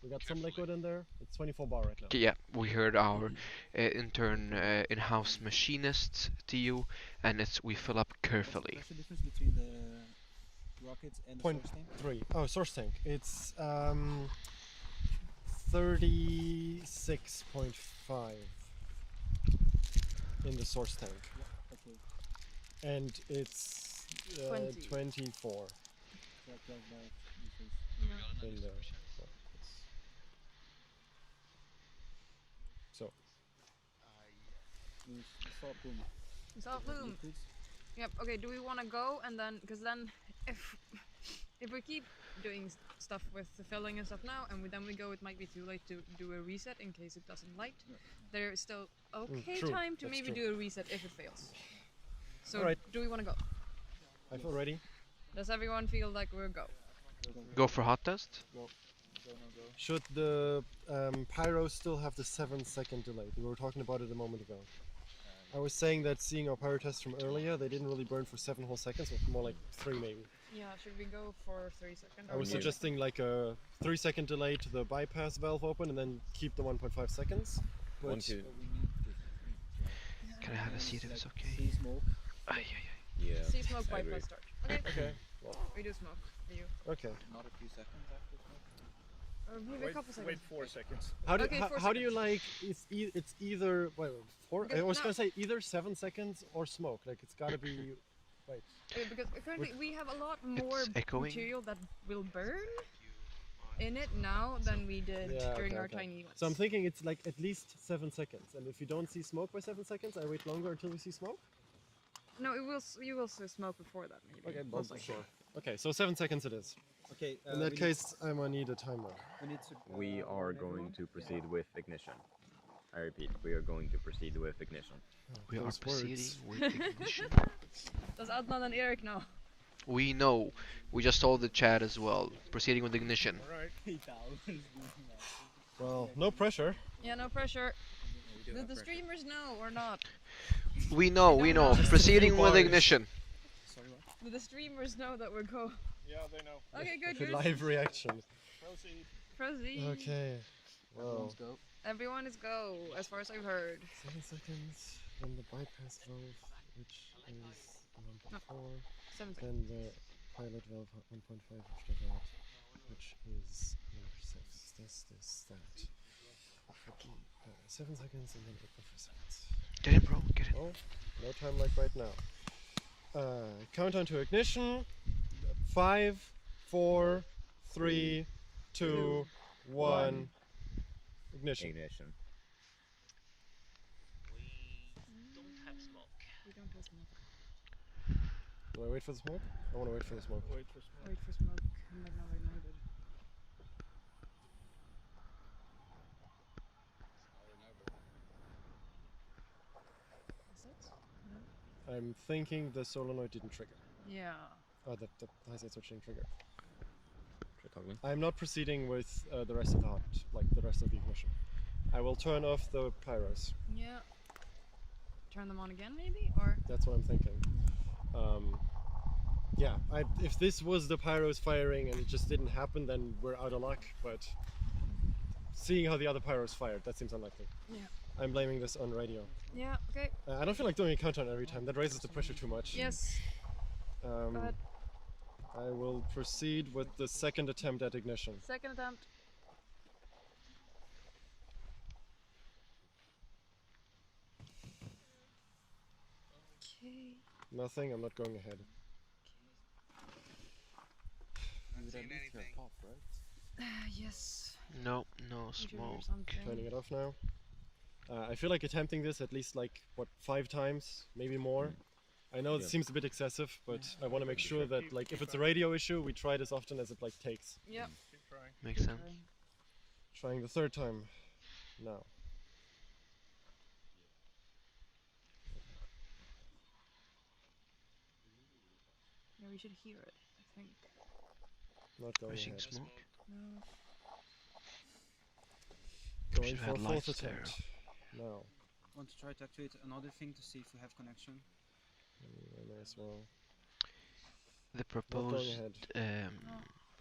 We got some liquid in there? It's 24 bar right now. yeah, we heard our intern in-house machinist to you, and we fill up carefully. What's the difference between the rockets and the source tank? 0.3. Oh, source tank. It's 36.5 in the source tank. Okay. And it's 20. 24 So that 12 bar difference. in there. So, We saw plume. We saw plume. Liquids. Yep. Okay. Do we want to go and then, because then, if we keep doing stuff with the filling and stuff now, and then we go, it might be too late to do a reset in case it doesn't light. There is still okay true, time to that's maybe true. do a reset if it fails. So Alright. do we want to go? I feel ready. Does everyone feel like we're go? Go for hot test? Should the pyro still have the 7-second delay? We were talking about it a moment ago. I was saying that seeing our pyro tests from earlier, they didn't really burn for 7 whole seconds, but more like 3 maybe. Yeah. Should we go for 3 seconds? I was suggesting like a 3-second delay to the bypass valve open and then keep the 1.5 seconds. But Once you, Can I have a seat if it's okay? See smoke. yeah. See smoke I agree. bypass start. Okay. okay, We do smoke. You. okay. Not a few seconds after smoke. Maybe a couple seconds. Wait 4 seconds. How do Okay, 4 how do you seconds. like it's either wait 4? I Because was no. gonna say either 7 seconds or smoke. Like it's gotta be wait. Because currently we have a lot more echoing. material that will burn in it now than we did Yeah, during okay, our okay. tiny ones. So I'm thinking it's like at least 7 seconds, and if you don't see smoke by 7 seconds, I wait longer until we see smoke. No, it will. You will see smoke before that, maybe. Okay, most likely. sure. Okay, so 7 seconds it is. Okay. In that case, I'm gonna need a timer. we need to. We are going to proceed with ignition. I repeat, we are going to proceed with ignition. We are Those proceeding words. with ignition. Does Adnan and Eric know? We know. We just told the chat as well. Proceeding with ignition. Alright. Well, no pressure. Yeah, no pressure. Do the streamers know or not? We know, we know. Just a Proceeding few with bars. ignition. Sorry, what? Do the streamers know that we're go? Yeah, they know. Okay, good, The good. live reaction. Proceed. Proceed. Okay. Well, Go. Everyone is go, as far as I've heard. 7 seconds. Then the bypass valve, which is 1.4. 7 seconds. Then the pilot valve 1.5 after that, which is number 6. This, that. Okay, 7 seconds and then 8.5 seconds. Get in, bro. Get in. Oh, no time like right now. Countdown to ignition. 5, 4, 3, 2, 1. Ignition. Ignition. We don't have smoke. Do I wait for the smoke? I want to wait for the smoke. Wait for smoke. Wait for smoke. And then now ignited. Is it? No. I'm thinking the solenoid didn't trigger. Yeah. Oh, the high side switch didn't trigger. Should I toggle in? I'm not proceeding with the rest of the hot, like the rest of the ignition. I will turn off the pyros. Yeah. Turn them on again, maybe, or That's what I'm thinking. Yeah, if this was the pyros firing and it just didn't happen, then we're out of luck. But seeing how the other pyros fired, that seems unlikely. yeah. I'm blaming this on radio. Yeah. Okay. I don't feel like doing a countdown every time. That raises the pressure too much. Yes. Go ahead. I will proceed with the second attempt at ignition. Second attempt. Okay. Nothing. I'm not going ahead. You would at least hear a pop, right? Yes. No You should hear smoke. something. Turning it off now. I feel like attempting this at least like, what, 5 times, maybe more. I know it Yeah. seems a bit excessive, but I want to make sure that like if it's a radio issue, we try it as often as it like takes. Yep. Keep trying. Makes sense. Trying the third time now. Yeah, we should hear it. I think. Not going Pushing ahead. smoke. No. Going Should for have a lights fourth there. attempt. Now. Want to try to activate another thing to see if we have connection? I may as well. The Not going proposed ahead.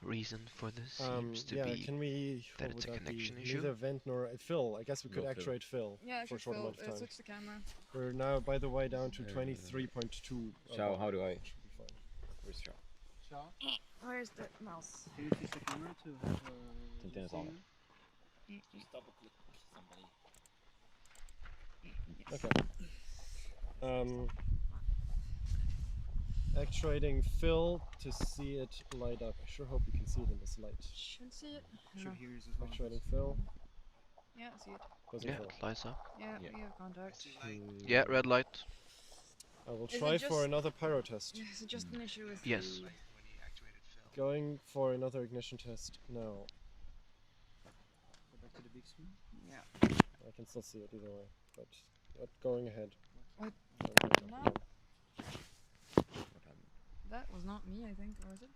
reason for this seems to yeah, be can we? that what it's a would that be? connection issue. Neither vent nor fill. I guess we could No fill. actuate fill Yeah, for a actually, short Phil, amount of time. switch the camera. We're now, by the way, down to 23.2. Shao, how do I? Should be fine. Where's Shao? Shah, Where's the mouse? can you use the camera to have Tintin is on see it. you? Just double click somebody. Okay. Actuating fill to see it light up. I sure hope you can see it in this light. Should see it. Should No. hear you as well. Actuating fill. Yeah, see it. Doesn't Yeah, fill. it lights up. Yeah, Yeah. we have contact. Yeah, red light. I will Is it try for just- another pyro test. Is it just an issue with Yes. the... Going for another ignition test now. Go back to the big screen. Yeah. I can still see it either way, but not going ahead. What? Going No. ahead. What happened? That was not me, I think, or was it?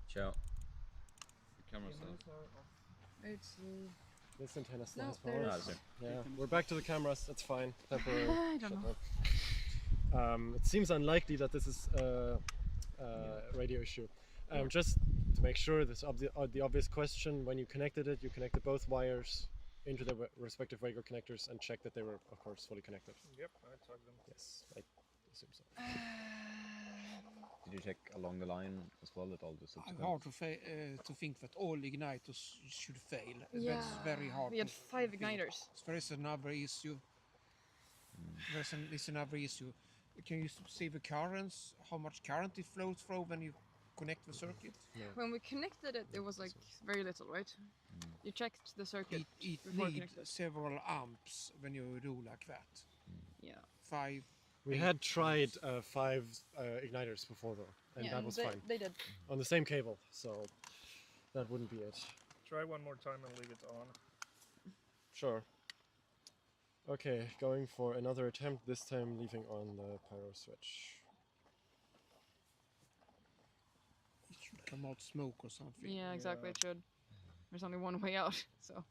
Shao. The camera's off. It's This antenna still No, has power. there's- Ah, that's it. Yeah, we're back to the cameras. That's fine. Temporary. I don't know. shutdown. It seems unlikely that this is a radio issue. Just to make sure, this the obvious question: when you connected it, you connected both wires into their respective Wago connectors and checked that they were, of course, fully connected. Yep, I tugged them. Yes, I assume so. Did you check along the line as well that all the It's subsequent? hard to think that all igniters should fail. Yeah. That's very hard. We had to 5 think. igniters. So there is another issue. There's another issue. Can you see the currents? How much current it flows through when you connect the circuit? When we connected it, it was like very little, right? You checked the circuit It before needs connected. several amps when you do like that. Yeah. 5. We had tried 5 igniters before though, and Yeah, that and was they, fine they did. on the same cable, so that wouldn't be it. Try one more time and leave it on. Sure. Okay, going for another attempt, this time leaving on the pyro switch. It should come out smoke or something. Yeah, exactly. It should. There's only one way out, so.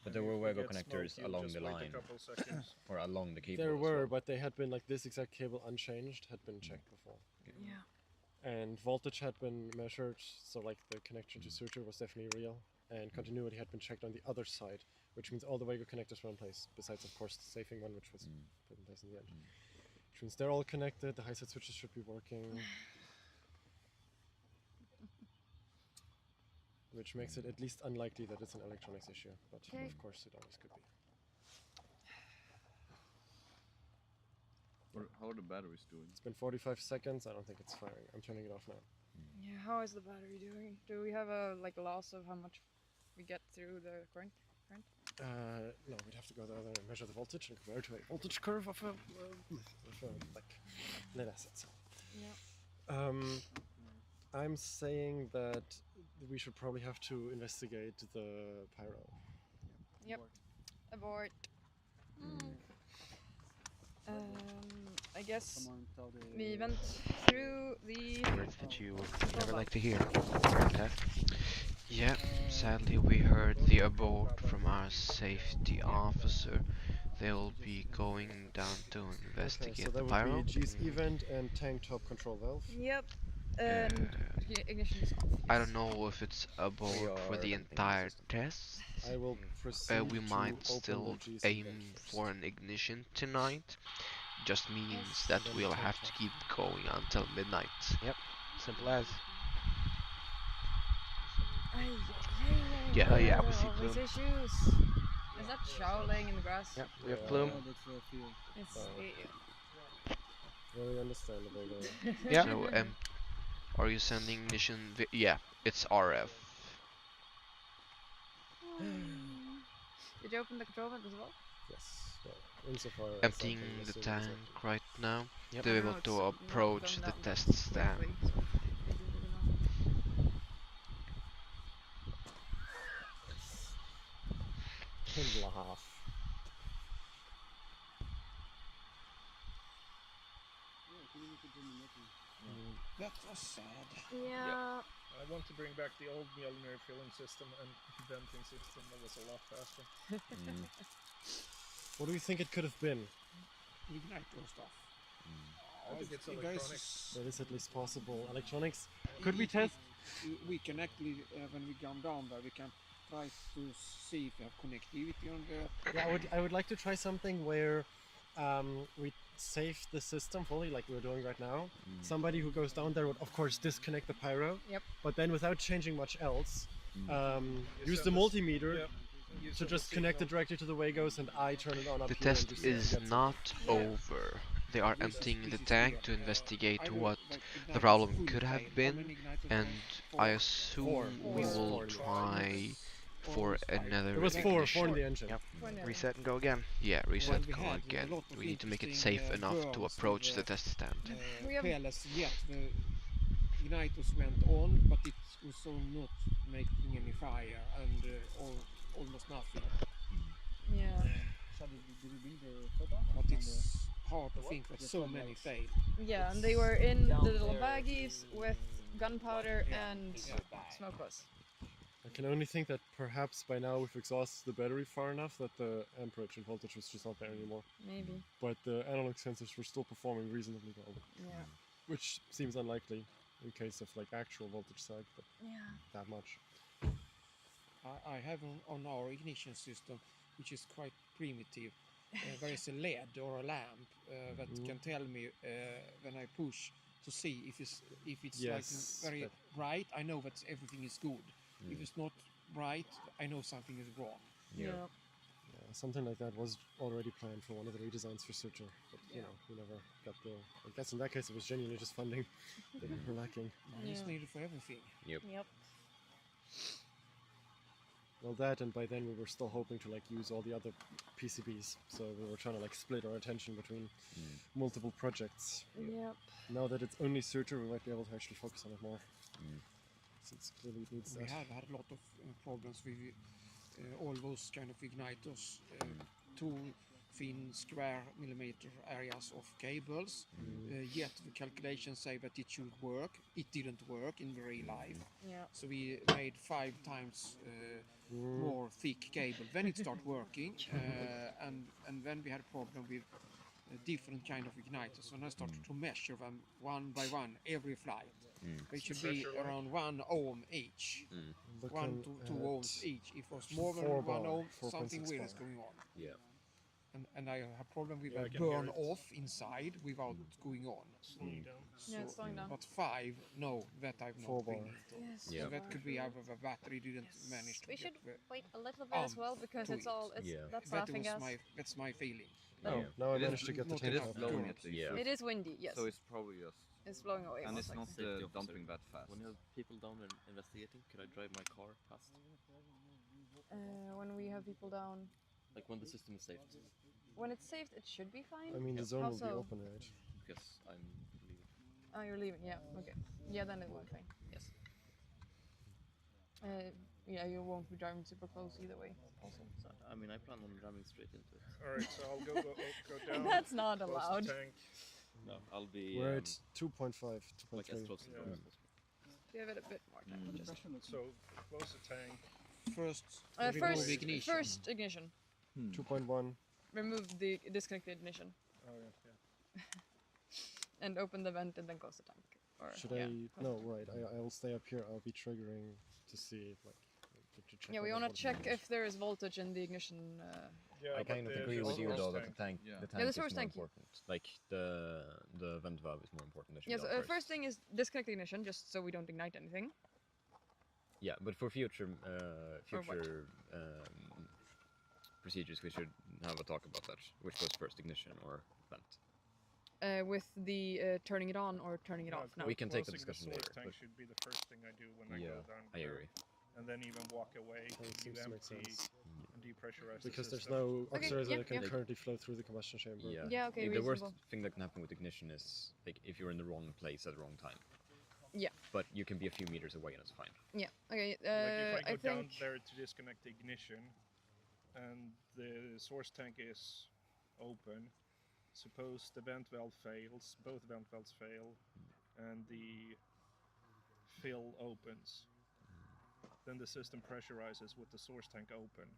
But there were If we Wago get connectors smoke, you along just the wait line, A couple seconds. or along the cable. There as were, well. but they had been like this exact cable unchanged, had been checked before. Yeah. And voltage had been measured, so like the connection to suture was definitely real. And continuity had been checked on the other side, which means all the Wago connectors were in place, besides of course the safing one, which was put in place in the end. Which means they're all connected, the high side switches should be working. Which makes it at least unlikely that it's an electronics issue, but Okay. of course it always could be. How are the batteries doing? It's been 45 seconds, I don't think it's firing. I'm turning it off now. Yeah, how is the battery doing? Do we have a like loss of how much we get through the current? No, we'd have to go there and measure the voltage and compare it to a voltage curve of a like lead acid cell. Yeah. I'm saying that we should probably have to investigate the pyro. Yep. Abort. I guess Someone tell the we went through the. Words that you never like to hear. Right, Tess? Yeah, sadly we heard the abort from our safety officer. They'll be going down to Okay, investigate so the that would pyro. be G's event and tank top control valve. Yep. And ignition is off. I yes. don't know if it's abort for are the venting the entire system. test. I will proceed We to might open still the G's aim event first. for an ignition tonight. Just means Yes. that Then we'll tank have to top. keep going until midnight. Yep. Simple as. Yeah. Yeah, we see always Plume. issues. Is that showling in the grass? Yep, we have Yeah. Plume. Yeah, that's a field. It's Very understandable there. Yeah. So, are you sending ignition? Yeah, it's RF. Did you open the control vent as well? Yes. Well, insofar as Emptying I can the assume tank it's empty. right now. Yep. To be No, able it's to not approach going the down test stand. quickly, so maybe we don't know. 10.5. That was sad. Yeah. I want to bring back the old Mjollnir filling system and venting system that was a lot faster. What do we think it could have been? Igniter stuff. I think it's You guys electronics. That is at least possible. Electronics? Could we test? We can actually, when we come down there, we can try to see if we have connectivity on the. Yeah, I would like to try something where we save the system fully, like we're doing right now. Somebody who goes down there would, of course, disconnect the pyro. Yep. But then, without changing much else, use the multimeter to just connect it directly to the Wagos, and I turn it on up The here. test and just is get some- not over. They are emptying the tank to investigate what the problem could have been, and I assume we will try for another It was four ignition. in the engine. Yep. Why not? Reset and go again. Yeah, reset, we go had a again. lot of We need to make it interesting, safe enough to burns approach with, the test stand. We have- careless yet the igniters went on, but it was so not making any fire and almost nothing. Yeah. Did you bring the photo? But it's hard to think that so many failed. Yeah, and they were in the little baggies with gunpowder and smokeless. I can only think that perhaps by now we've exhausted the battery far enough that the amperage and voltage was just not there anymore. Maybe. But the analog sensors were still performing reasonably well, Yeah. which seems unlikely in case of like actual voltage sag, but Yeah. that much. I have on our ignition system, which is quite primitive. There is a LED or a lamp that can tell me when I push to see if it's Yes, like very that- bright. I know that everything is good. If it's not bright, I know something is wrong. Yeah. Yeah, something like that was already planned for one of the redesigns for Searcher, but you know, we never got the. I guess in that case it was genuinely just funding that we were lacking. Money is Yeah. needed for everything. Yep. Well, that, and by then we were still hoping to like use all the other PCBs, so we were trying to like split our attention between multiple projects. Yep. Now that it's only Searcher, we might be able to actually focus on it more. Since clearly it needs We that. have had a lot of problems with all those kind of igniters. Two thin square millimeter areas of cables. Yet the calculations say that it should work. It didn't work in the real life. Yeah. So we made 5 times more thick cable. Then it started working, and then we had a problem with different kind of igniters. And I started to measure them one by one every flight. They should be around 1 ohm each. 1 to 2 ohms each. If it was more than 4 1 bar, ohm, 4.6 something weird is bar. going on. Yeah. And I have problem with Yeah, I a can hear burn it. off inside without going on. Slowing down. Yeah, it's slowing down. But 5, no, that I've 4 not bar. been into. Yes. Yeah. So that could be either the battery didn't manage to We get should the wait a little bit as well because to it's it. all it's Yeah. that's that laughing was gas. that's my feeling. Oh, now I It is managed to get the not It tank is enough up. blowing current. at least. Yeah. It is windy, yes. So it's probably just It's blowing away. And most it's not likely. Safety officer. dumping that fast. When you have people down and investigating, could I drive my car past? When we have people down. Like when the system is saved? When it's saved, it should be fine. I mean, the zone will be Also- open, right? Because I'm leaving. Oh, you're leaving. Yeah. Okay. Yeah, then it will be fine. Yes. Yeah, you won't be driving super close either way. Awesome. So, I mean, I plan on driving straight into it. Alright, so I'll go down. That's not close allowed. the tank. No, I'll be We're at 2.5, like as 2.3. close to the Yeah. door as possible. Give it a bit more time. Just. So close the tank. First, First, ignition. first ignition. 2.1. Remove the disconnected ignition Oh yeah. and open the vent and then close the tank. Or, Should yeah, I? close No, the- right. I'll stay up here. I'll be triggering to see, like, to check. Yeah, we whether want what- to check if there is voltage in the ignition. Yeah, I but kind of the- agree the with you source though that tank- the tank, Yeah. the the tank source is more tank. important. Like the vent valve is more important. That should Yes, be done first thing is disconnect ignition, just so we don't ignite anything. Yeah, but for future For what? procedures, we should have a talk about that. Which goes first, ignition or vent? With the turning it on or turning it No, off. No. We can take the closing discussion source later, tank but- should be the first thing I do when I Yeah, go down. I there. agree. And then even walk away, It you seems to make empty sense. and depressurize Because the there's system. no oxidizer yeah, that can yeah. currently flow through the combustion chamber. Yeah. Yeah, okay, The worst reasonable. thing that can happen with ignition is like if you're in the wrong place at the wrong time. Yeah. But you can be a few meters away and it's fine. Yeah. Okay. Like if I I go down think. there to disconnect the ignition, and the source tank is open, suppose the vent valve fails, both vent valves fail, and the fill opens. Then the system pressurizes with the source tank open,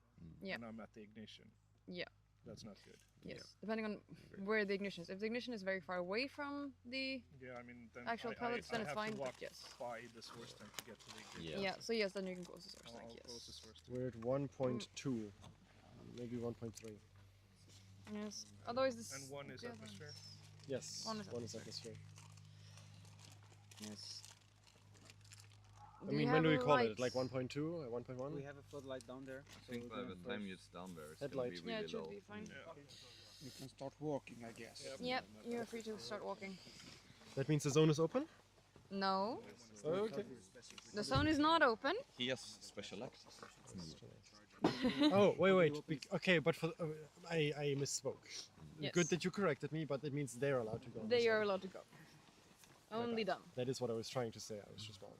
Yeah. and I'm at the ignition. Yeah. That's not good. Yes. Depending on where the ignition is. If the ignition is very far away from the Yeah, I mean, then actual pellets, then I it's have fine. to But walk yes. by the source tank to get to the ignition. Yeah. So yes, then you can close the source tank. I'll close the Yes. source tank. We're at 1.2, maybe 1.3. Yes. Otherwise, this. And one is the other atmosphere. Yes, One is one is atmosphere. Yes. I mean, when do we call it? Like 1.2, 1.1? We have a floodlight down there. I think by the time it's down there, it's Headlight. gonna be Yeah, really it should low. be fine. You can start walking, I guess. Yep. You're free to start walking. That means the zone is open? No. Oh, okay. The zone is not open. He has special access. Oh, wait. Okay, but for I misspoke. Yes. Good that you corrected me, but it means they're allowed to go. on the They zone. are allowed to go. Only them. That is what I was trying to say. I was just wrong.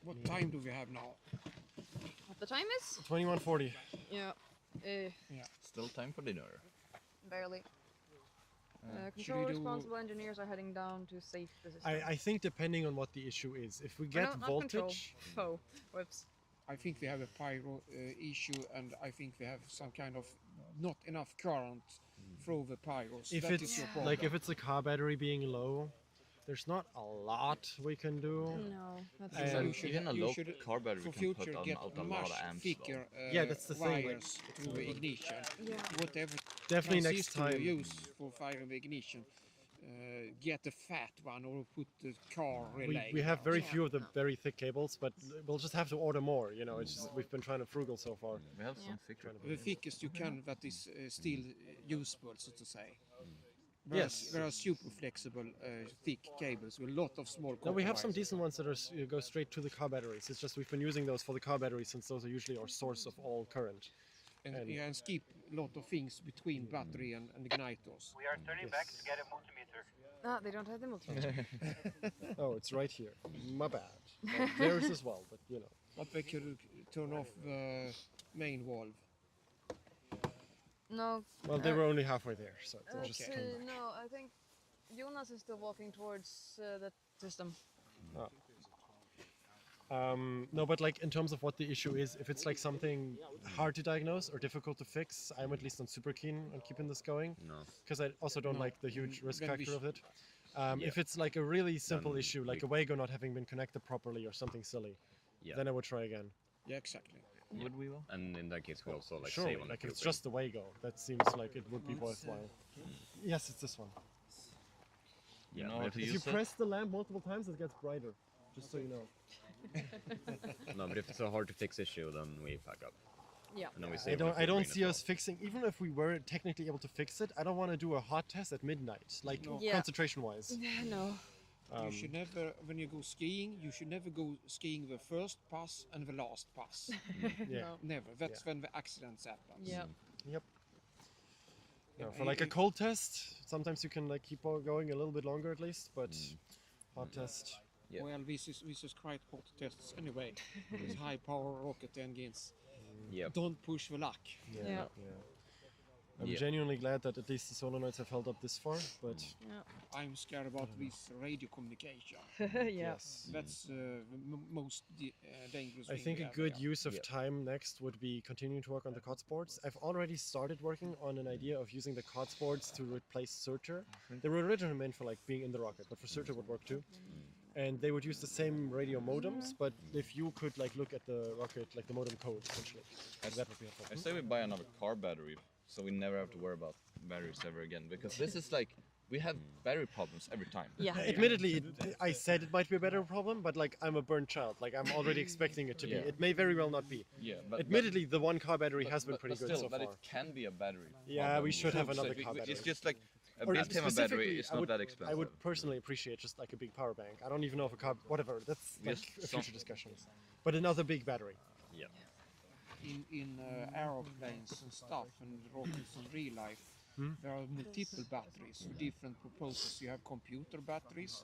What time do we have now? What the time is? 21:40. Yeah. Still time for dinner. Barely. Should Control we do- responsible engineers are heading down to safe the system. I think depending on what the issue is, if we Or get no, not control. voltage, Oh, whoops. I think we have a pyro issue, and I think we have some kind of not enough current through the pyros. if That is it's your problem. like if it's a car battery being low, there's not a lot we can do. No, that's And So you Even a you low should, car battery for can put future out get a lot of much amps. thicker Yeah, that's the thing, like- wires to the ignition. Yeah. Whatever Definitely next transistor time. you use for firing the ignition, get a fat one or put the car relay. We have very Yeah. few of the very thick cables, but we'll just have to order more. You know, it's just, we've been trying to frugal so far. We have Yeah. some thicker. The thickest you can that is still usable, so to say. Yes. There are super flexible, thick cables with a lot of small. No, we have some copper wires. decent ones that are go straight to the car batteries. It's just we've been using those for the car batteries since those are usually our source of all current. And you can skip a lot of things between battery and igniters. We are turning back to get a multimeter. Ah, they don't have the multimeter. Oh, it's right here. My bad. Well, theirs as well, but you know. But we could turn off the main valve. No. Well, they were only halfway there, so they just Okay. came back. No, I think Jonas is still walking towards the system. No, but like in terms of what the issue is, if it's like something hard to diagnose or difficult to fix, I'm at least not super keen on keeping this going. No. Because I also don't No. like the huge risk Then we factor of it. Yeah. If it's like a really simple Then issue, like we- a Wago not having been connected properly or something silly, Yeah. then I would try again. Yeah, exactly. Would we will? And in that case, we also like Sure, save on like the if it's fuel just the Wago, that seems like it would be worthwhile. Yes, it's this one. bill. Yeah, No, but to if If it's, you use it? press the lamp multiple times, it gets brighter. Just so you know. no, but if it's a hard to fix issue, then we pack up. Yeah. And then we I save don't. the I don't green see as us fixing. Even if we were technically able to fix it, I don't want to do a hot test at midnight, like No. Yeah. concentration-wise. No. You should never, when you go skiing, you should never go skiing the first pass and the last pass. Yeah. No. Never. That's when the accidents happen. Yeah. Yep. No, Yeah, for like a cold test, sometimes you can like keep on going a little bit longer at least, but hot test. Yeah. Well, this is quite hot tests anyway. It's high power rocket engines. Yep. Don't push the luck. Yeah. I'm Yeah. genuinely glad that at least the solenoids have held up this far, but Yeah. I'm scared about this radio communication. Yeah. yes. That's the most dangerous I thing think we a have good here. use of time next would be continuing to work on the COTS boards. I've already started working on an idea of using the COTS boards to replace Searcher. They were originally meant for like being in the rocket, but for Searcher would work too. And they would use the same radio modems, but if you could like look at the rocket, like the modem code essentially, that would be helpful. I say we buy another car battery, so we never have to worry about batteries ever again. Because this is like, we have battery problems every time. Yeah. Admittedly, I said it might be a better problem, but like I'm a burnt child. Like I'm already expecting it to be. Yeah. It may very well not be. Yeah, but Admittedly, the one car battery has been pretty but good still, so but far. it can be a battery. Yeah, problem. we should have So another car battery. It's just like a Or big tema battery specifically, is I not would- that expensive. I would personally appreciate just like a big power bank. I don't even know if a car, whatever. That's like Just a some- future discussion. But another big battery. Yeah. In aeroplanes and stuff and rockets in real life, there are multiple batteries for different purposes. You have computer batteries.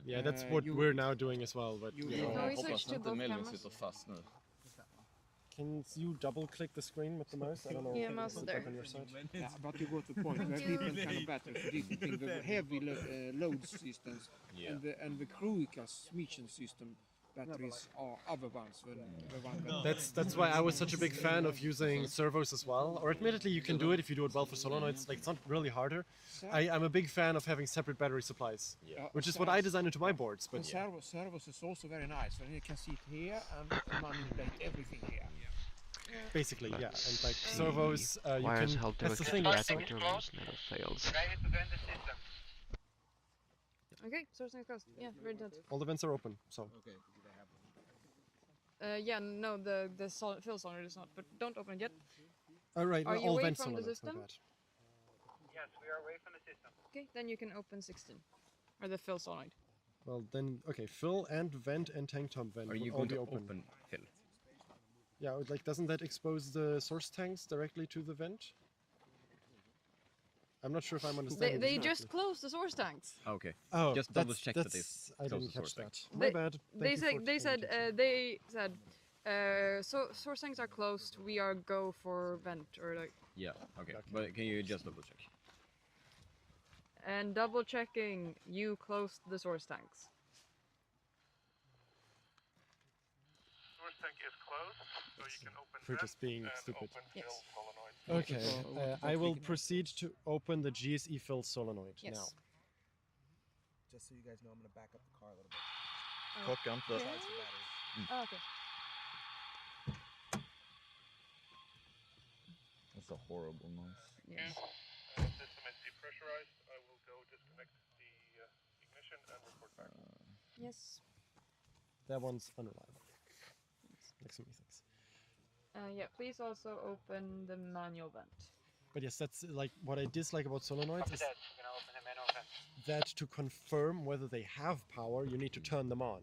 Yeah, that's what we're now doing as well. But you- you you know, have- we switch to both cameras? fast nu. can you double-click the screen with the mouse? I don't know. Yeah, if mouse it's there. up on your side. Yeah, but you go to the point. We have different kind of batteries for different things. The heavy load systems Yeah. and the crucial mission system batteries are other ones. The one that That's why I was such a big fan of using servos as well. Or admittedly, you can do it if you do it well for solenoids. Like it's not really harder. I'm a big fan of having separate battery supplies, which is what I designed into my boards. And But servos is also very nice. When you can see it here and manipulate everything here. basically, yeah. And like servos, you Wires can. help That's the direct thing. the With battery terminals never fails. Ready to vent the system. Okay, sourcing closed. Yeah, very good. all the vents are open, so. Yeah, no, the fill solenoid is not, but don't open it yet. All right, Are no, you all away vents from the solenoids, my system? bad. Yes, we are away from the system. Okay, then you can open 16, or the fill solenoid. Well then, okay, fill and vent and tank top vent Are will you all going be to open. open fill? Yeah, like doesn't that expose the source tanks directly to the vent? I'm not sure if I'm understanding. They this just correctly. closed the source tanks. Okay. Oh, Just double that's- check that that's- they I close didn't the catch source tank. that. My bad. They Thank said you for they said so source tanks are closed. We are go for vent or like Yeah. Okay. But can you just double check? and double checking. You closed the source tanks. Source tank is closed, so you can open For that just being and stupid. open Yes. fill solenoid. Okay, I will proceed to open the GSE fill solenoid Yes. now. Just so you guys know, I'm gonna back up the car a little bit. Klockan på. Besides the batteries. Oh, okay. That's a horrible noise. Yes. System is depressurized. I will go disconnect the ignition and report back. Yes. That one's unreliable. Next to me, thanks. Yeah. Please also open the manual vent. But yes, that's like what I dislike about solenoids Copy is that. We're gonna open the manual vent. that to confirm whether they have power, you need to turn them on.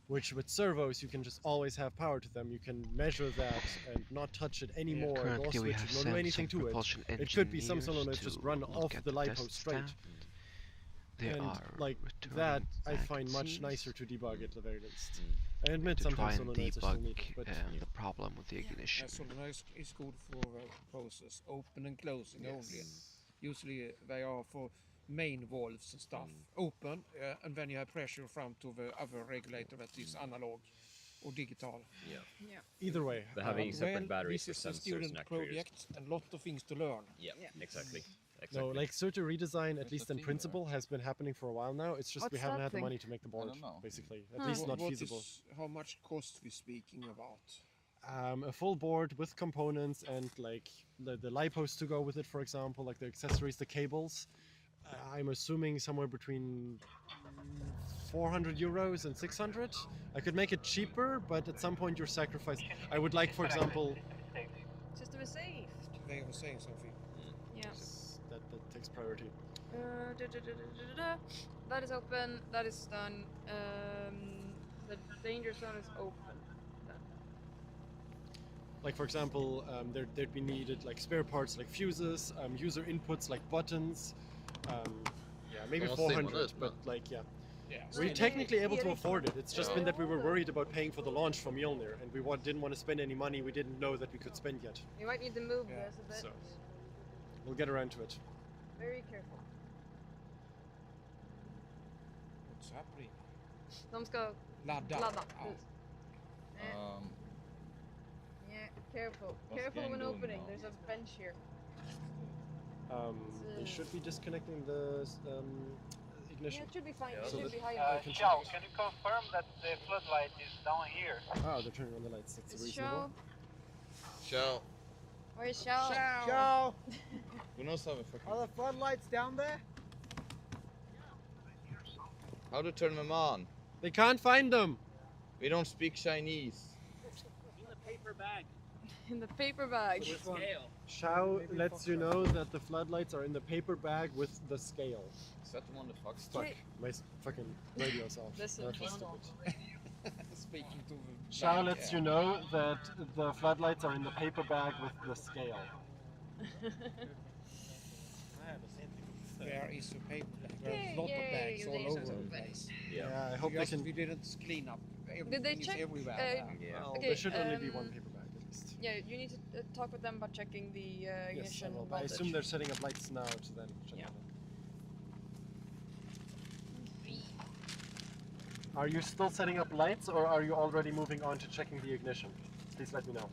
Which with servos, you can just always have power to them. You can measure that and not touch it anymore, nor Currently we switch have it, nor do anything some to it. propulsion It could be some engineers solenoids just to run look off at the the LiPo test straight. stand. They And are like returning that, I back, find it much seems, nicer to debug at the very least. I admit to try sometimes and solenoids are still needed, debug but the problem with the ignition. Solenoid is good for process, open and closing only. Usually they are for main valves and stuff. Open, and then you have pressure from to the other regulator that is analog or digital. Yeah. Yeah. Either way. They're having separate well, batteries this for is a sensors student and actuators. project and lot of things to learn. Yeah, exactly. No, Exactly. like Surtur redesign, at least in principle, has been happening for a while now. It's just we What's haven't that had the thing? money to make the board, don't know. basically. At least not What feasible. is- how much cost we speaking about? A full board with components and like the LiPos to go with it, for example, like the accessories, the cables. I'm assuming somewhere between 400 euros and 600. I could make it cheaper, but at some point you're sacrificing. I would like, for example, System is saved. They were saying something. Yeah. That takes priority. That is open. That is done. The danger zone is open. Done. Like for example, there'd be needed like spare parts like fuses, user inputs like buttons. Yeah, maybe Como 400, Simon, but like yeah. Yeah. We're Right. technically able to Yeah. afford it. It's just been that we were worried about paying for the launch from Mjollnir, and we didn't want to spend any money we didn't know that we could spend yet. You might need to move Yeah, this a bit. so. We'll get around to it. Very careful. What's happening? De ska Ladda. ladda. Ja. Yeah, careful. What's Careful gang when doing opening. now? There's a bench here. They should be disconnecting the Yeah, ignition. it should be fine. Yeah. It So should that be high I enough. can Xiao, check. can you confirm that the floodlight is down here? Oh, they're turning on the lights. That's It's reasonable. Xiao. Ciao. Where's Xiao? Ciao! Who knows how to fucking... Are the floodlights down there? How to turn them on? They can't find them! We don't speak Chinese. In the paper bag. In the paper bag. With scale. Shao lets you know that the floodlights are in the paper bag with the scale. Set them on the fuck Fuck, my fucking radio's off. Listen, That's hold stupid. Speaking to the Shao bank, lets you know that the floodlights are in the paper bag with the scale. There is a paper bag. There's Yay, a lot of yay, bags all there's over a the bag. place. Yeah, I hope they Just can. we didn't clean up. Did they Everything is check? everywhere. Yeah. Well, Okay, there should only be one paper bag at least. Yeah, you need to talk with them about checking the Yes, I ignition will. I voltage. assume they're setting up lights now to then check Yeah. them. Are you still setting up lights, or are you already moving on to checking the ignition? Please let me know.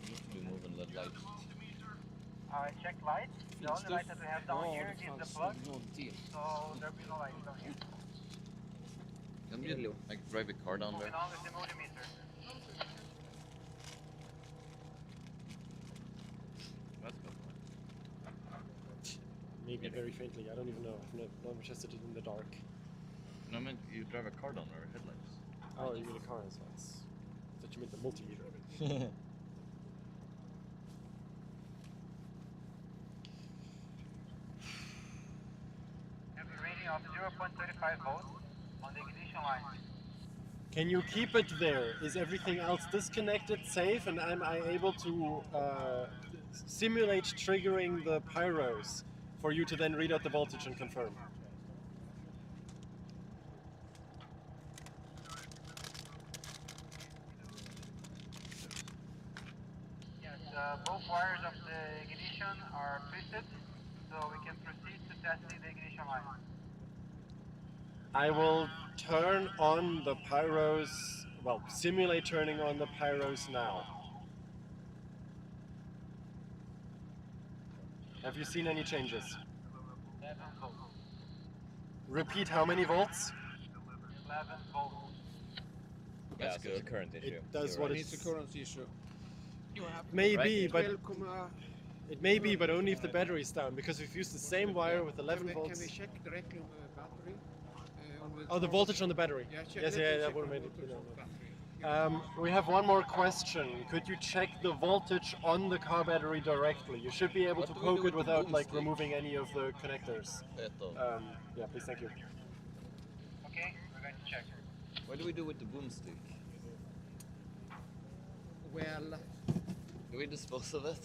We need to be moving the lights. I check lights. The only light that we have down Ja, here det is the fanns plug, någon till. so there'll be no lights down here. Can you like drive a car down there? Moving on with the multimeter. That's good. Maybe very faintly. I don't even know. I've never tested it in the dark. No, I meant you drive a car down there, headlights. Oh, you mean a car as lights? I thought you meant the multimeter. Have a reading of 0.35 volts on the ignition line. Can you keep it there? Is everything else disconnected, safe, and am I able to simulate triggering the pyros for you to then read out the voltage and confirm? Yes, both wires of the ignition are twisted, so we can proceed to testing the ignition line. I will turn on the pyros, well, simulate turning on the pyros now. Have you seen any changes? 11 volts. Repeat how many volts? 11 volts. Yeah, That's so it's a good. current issue. It does You're what right. It's a currency issue. You have Maybe, right. but Welcome, it may be, but only if the battery's down, because we've used the same wire with 11 Can volts. we check directly on the battery? On Oh, the voltage on the battery. Yeah, check, Yes, let me yeah, that check would have the made it. voltage No, on no. the battery. We have one more question. Could you check the voltage on the car battery directly? You should be able What to do we do poke with it the without like boomstick? removing any of the connectors. Beto. Yeah, please, thank you. Okay, we're going to check. What do we do with the boomstick? Well, Do we dispose of it?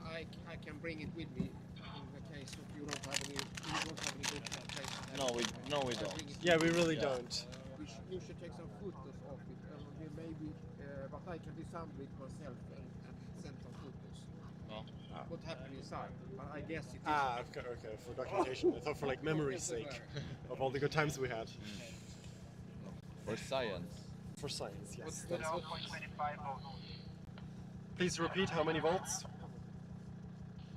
I can bring it with me in the case if you don't have any good place. to have No, it. no, we I'll don't. bring it Yeah, with we me. really Yeah. don't. You should take some photos of it, and we maybe, but I can disassemble it myself and send some photos. No. What happened inside? But I guess it is. Ah, okay, for documentation. I thought for like memory's sake of all the good times we had. For science. For science, yes. What's 0.25 volts. Please repeat how many volts?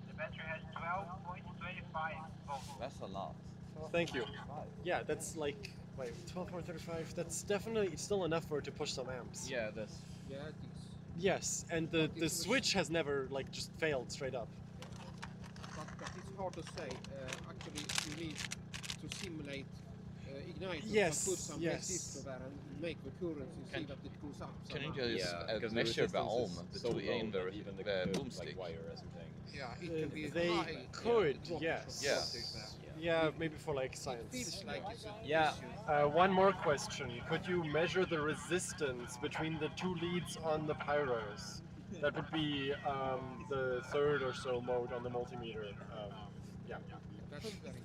The battery has 12.25 volts. That's a lot. Thank you. Yeah, that's like, wait, 12.35. That's definitely still enough for it to push some amps. Yeah, that's. Yeah, it is. Yes, and the switch has never like just failed straight up. But it's hard to say. Actually, you need to simulate igniter, you can put Yes, some resistor yes. there and make the currency, see Can- that it goes up Can you somehow. just because the measure the resistance ohm is so low between that even the boomstick? like wire, as you're saying, is Yeah, it can be They high. could, drop yes. voltage there. Yeah, It- maybe for like It science. feels like it's an Yeah. issue. One more question. Could you measure the resistance between the two leads on the pyros? That would be the third or so mode on the multimeter. Yeah. That's very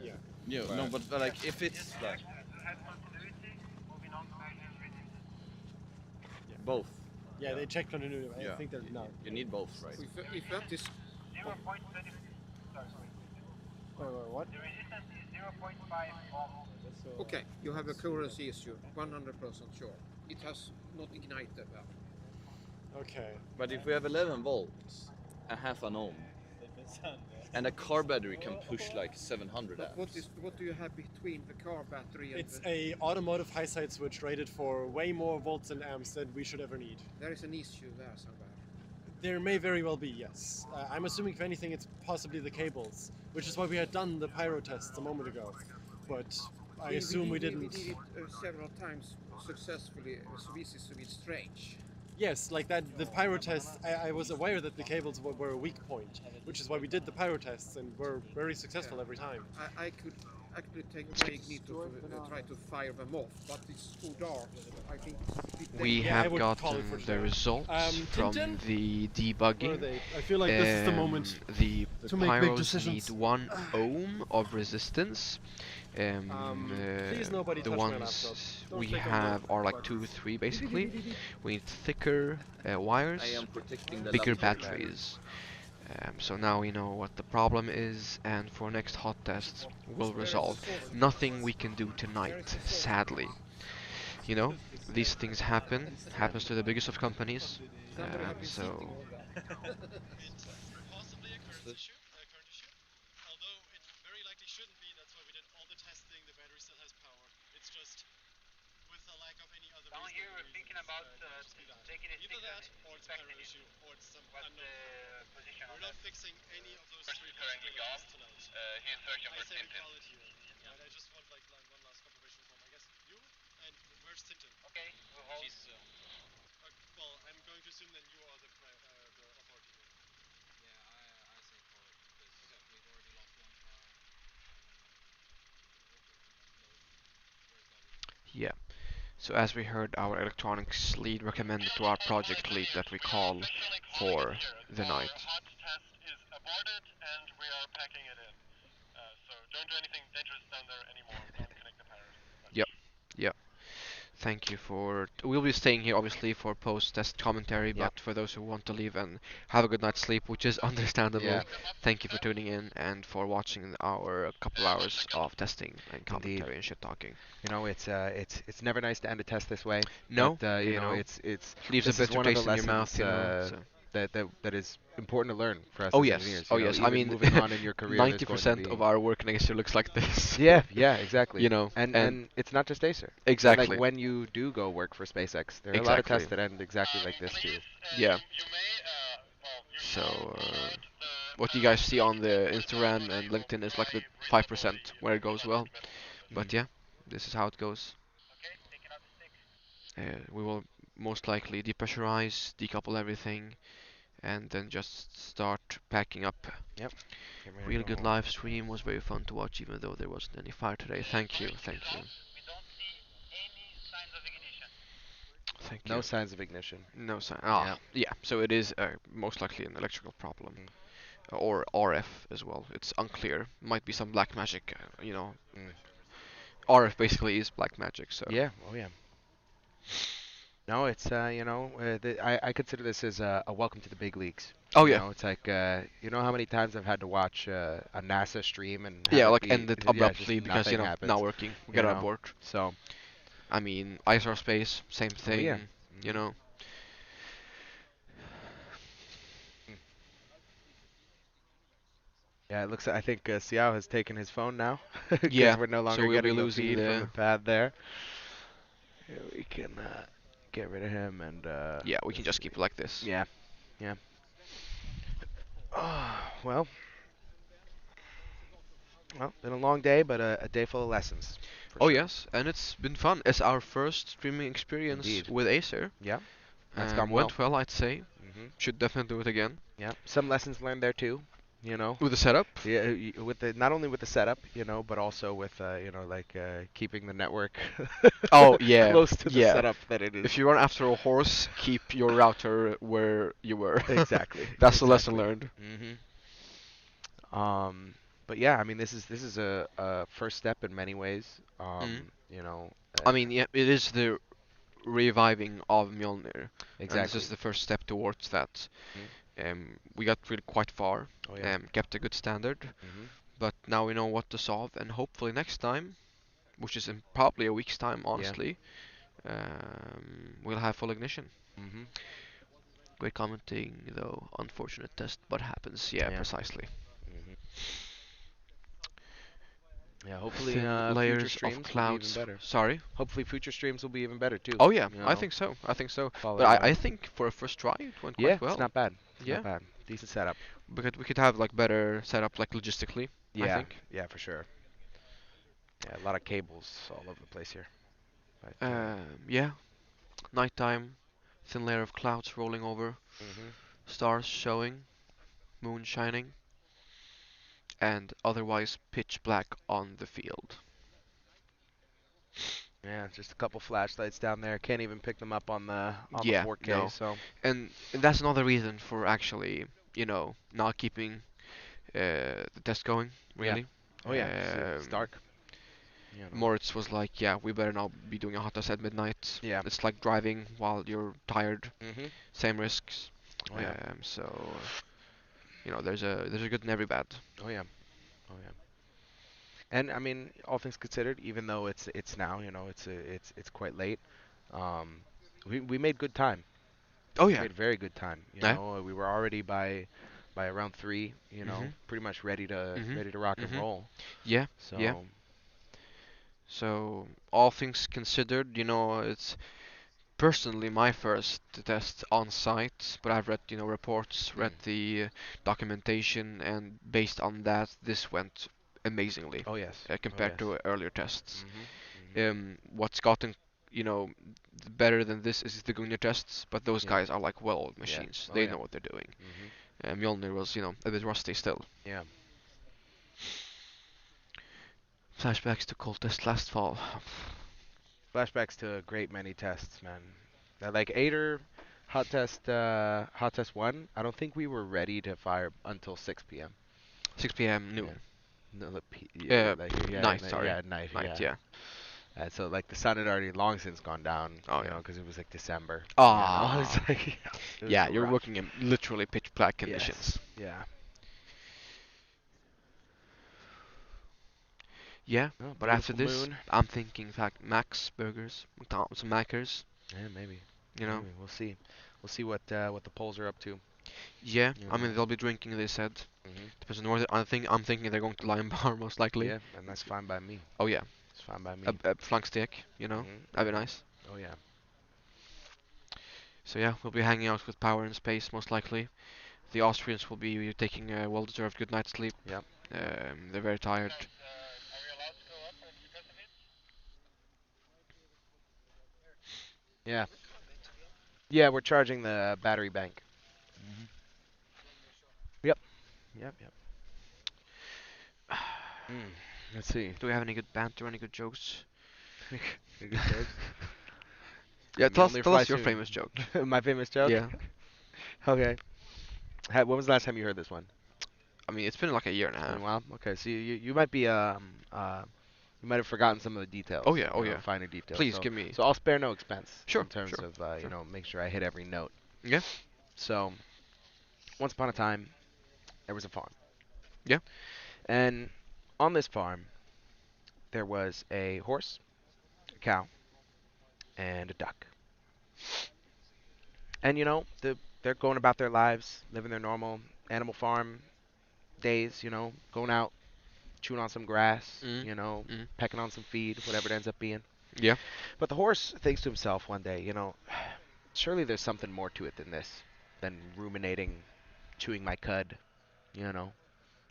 Yeah. Yeah, no, but like if it's like both. Yeah, they checked continuity. I Yeah. think they're no. You need both, right? If that is 0.30. What? The resistance is 0.5 ohm. okay, you have a currency issue, 100% sure. It has not ignited well. Okay. But if we have 11 volts, a half an ohm, and a car battery can push like 700 But amps. what do you have between the car battery and It's the, a automotive high side switch rated for way more volts and amps than we should ever need. there is an issue there somewhere. There may very well be, yes. I'm assuming, if anything, it's possibly the cables, which is why we had done the pyro tests a moment ago. But I assume we didn't. We did it several times successfully, so this is a bit strange. Yes, like that. The pyro tests. I was aware that the cables were a weak point, which is why we did the pyro tests and were very successful every time. I could actually take my igniter to try to fire them off, but it's too dark. I think it's a bit We dangerous. have gotten the results from Tintin? the Where are debugging. they? I feel like this is the moment The to make big pyros decisions. need 1 ohm of resistance. Please nobody The touch my ones laptop. Don't we click on have the are like button. 2, 3 basically. We need thicker wires, I am protecting the bigger laptop. batteries. So now we know what the problem is, and for next hot tests we'll resolve. Nothing we can do tonight, sadly. You know, these things happens to the biggest of companies. So Possibly a current issue, although it very likely shouldn't be. That's why we did all the testing. The battery still has power. It's just with a lack of any other Down here we're thinking about taking a either stick that and or it's a inspecting pyro it. issue or it's some What's unknown the problem. position We're on not that? fixing any of those First three is currently possibilities gone. tonight. He's searching I for say we Tintin. call it here. But I just want like one last confirmation from, I guess, you and where's Tintin? Okay, we'll hold. Well, I'm going to assume then you are the authority here. yeah. So as we heard, our electronics lead recommended to our project lead that we call for the night. Hot test is aborted and we are packing it in. So don't do anything dangerous down there anymore. Don't connect the powers. Yep, yep. Thank you for. We'll be staying here obviously for post-test commentary, Yep. but for those who want to leave and have a good night's sleep, which is understandable, Yeah. thank you for tuning in and for watching our couple hours of testing and commentary Indeed. and shit talking. You know, it's never nice to end a test this way. No, but, you you know, know, it's leaves a this is bitter one of the taste in your lessons mouth, you know. So. that is important to learn for us Oh as yes, engineers. oh You know, yes. I even mean, moving on in your career, there's going to 90% be of our work in Acer looks like this. yeah, yeah, exactly. You know, and it's not just Acer. Exactly. Like when you do go work for SpaceX, there are a lot of Exactly. tests that end exactly like this too. Yeah. So, what you guys see on the Instagram and LinkedIn is like the 5% where it goes well. But yeah, this is how it goes. We will most likely depressurize, decouple everything, and then just start packing up. Yep. Get ready to Really go good home. live stream, was very fun to watch even though there wasn't any fire today. Thank you, thank you. Thank you. No signs of ignition. No sign. Yeah. Yeah. So it is most likely an electrical problem, or RF as well. It's unclear. Might be some black magic. You know, RF basically is black magic. So Yeah. Oh yeah. No, it's I consider this as a welcome to the big leagues. Oh, You yeah. know, it's like you know how many times I've had to watch a NASA stream and have yeah, it like be, end it yeah, just abruptly because nothing happens. not working. We you got know? abort. So I mean, ISR space, same thing. yeah. You know. Yeah, it looks. I think Xiao has taken his phone now because Yeah. we're no So longer we'll be getting a losing feed from the. the pad there. Here we can get rid of him and. Yeah, we can let's just see. keep it like this. Yeah. Yeah. Well. Well, been a long day, but a day full of lessons, for Oh sure. yes, and it's been fun. It's our first streaming experience Indeed. with Acer. Yeah, that's gone well. Went well, I'd say. Hmm. Should definitely do it again. Yeah, some lessons learned there too. You know, With the setup? yeah, with the not only with the setup, but also with like keeping the network Oh yeah, close to the yeah. setup that it is. If you run after a horse, keep your router where you were. Exactly. That's the lesson Exactly. learned. But yeah, I mean, this is a first step in many ways. Mm. You know, I mean, yeah, it is the reviving of Mjolnir, and this exactly. is the first step towards that. Mhm. We got really quite far, Oh yeah. kept a good standard, Mhm. but now we know what to solve, and hopefully next time, which is in probably a week's time, Yeah. honestly, we'll have full ignition. Mhm. Great commenting, though. Unfortunate test, but happens. Yeah, Yeah. precisely. Mhm. Yeah. Hopefully, Thin future layers of streams will be even clouds. better. Sorry? Hopefully, future streams will be even better too. Oh yeah, You I know, think so. I think so. follow But you I up. think for a first try, it went Yeah, quite it's well. not bad. It's Yeah, not bad. Decent setup. we could have like better setup like logistically, I Yeah. think. Yeah, for sure. Yeah, a lot of cables all over the place here. But Yeah, nighttime, thin layer of clouds rolling over, mhm. stars showing, moon shining, and otherwise pitch black on the field. Yeah, just a couple flashlights down there. Can't even pick them up on the Yeah, 4K. no. So And that's another reason for actually, not keeping the test going, yeah. really. Oh yeah, it's dark. You know. Moritz was like, yeah, we better not be doing a hot test at midnight. Yeah. It's like driving while you're tired. Mhm. Same risks. Oh yeah. So, there's a good and every bad. Oh yeah. Oh yeah. And I mean, all things considered, even though it's now, it's quite late. Um, we made good time. Oh We yeah. made very good time. Yeah. We were already by around 3. Mhm. Pretty much ready to Mhm. ready to rock and Mhm. roll. Yeah. Yeah. So So all things considered, it's personally my first test on site, but I've read, reports, read mm. the documentation, and based on that, this went amazingly Oh yes. Oh compared yes. to earlier tests. Mhm. Mhm. What's gotten, better than this is the Gungnir tests, but those Yeah. guys are like well-oiled Yeah. machines. Oh They yeah. know what they're doing. Mhm. Mjolnir was, a bit rusty still. Yeah. Flashbacks to cold test last fall. Flashbacks to a great many tests, man. Like Ader, hot test 1. I don't think we were ready to fire until 6 p.m. 6 p.m. Yeah. noon. No, yeah, like Night, sorry. yeah, at night, Night, yeah. yeah. So like the sun had already long since gone down, Oh yeah. because it was like December. Ah. It's like it was Yeah, you're rough. working in literally pitch black Yes. conditions. Yeah. Yeah, Oh, but after beautiful this, moon. I'm thinking, in fact, Max burgers, McDonald's and Mackers. Yeah, maybe. You know. Maybe. We'll see. We'll see what the polls are up to. Yeah, You I mean know. they'll be drinking. They said. Mhm. Depends on where. I'm thinking they're going to Lion Bar most likely. Yeah, and that's fine by me. Oh yeah, It's fine by me. a flank steak. That'd be nice. Oh yeah. So yeah, we'll be hanging out with Power in space most likely. The Austrians will be taking a well-deserved good night's sleep. Yep. They're very tired. Yeah. Yeah, we're charging the battery bank. Yep. Yep. Yep. Mm. Let's see. Do we have any good banter, any good jokes? Any good jokes? Yeah, tell Mjolnir us fly your soon. famous joke. My famous joke? Yeah. Okay. When was the last time you heard this one? I mean, it's been like a year and a It's been half. a while. Okay, so you might be you might have forgotten some of the details. Oh yeah, oh yeah. Finer details. Please so, give me. So I'll spare no expense. Sure, In terms sure, of sure. make sure I hit every note. Yeah. So, once upon a time, there was a farm. Yeah. And on this farm, there was a horse, a cow, and a duck. And they're going about their lives, living their normal animal farm days. Going out, chewing on some grass, Mm. pecking on some feed, whatever it ends up being. Yeah. But the horse thinks to himself one day, surely there's something more to it than this, than ruminating, chewing my cud, you know.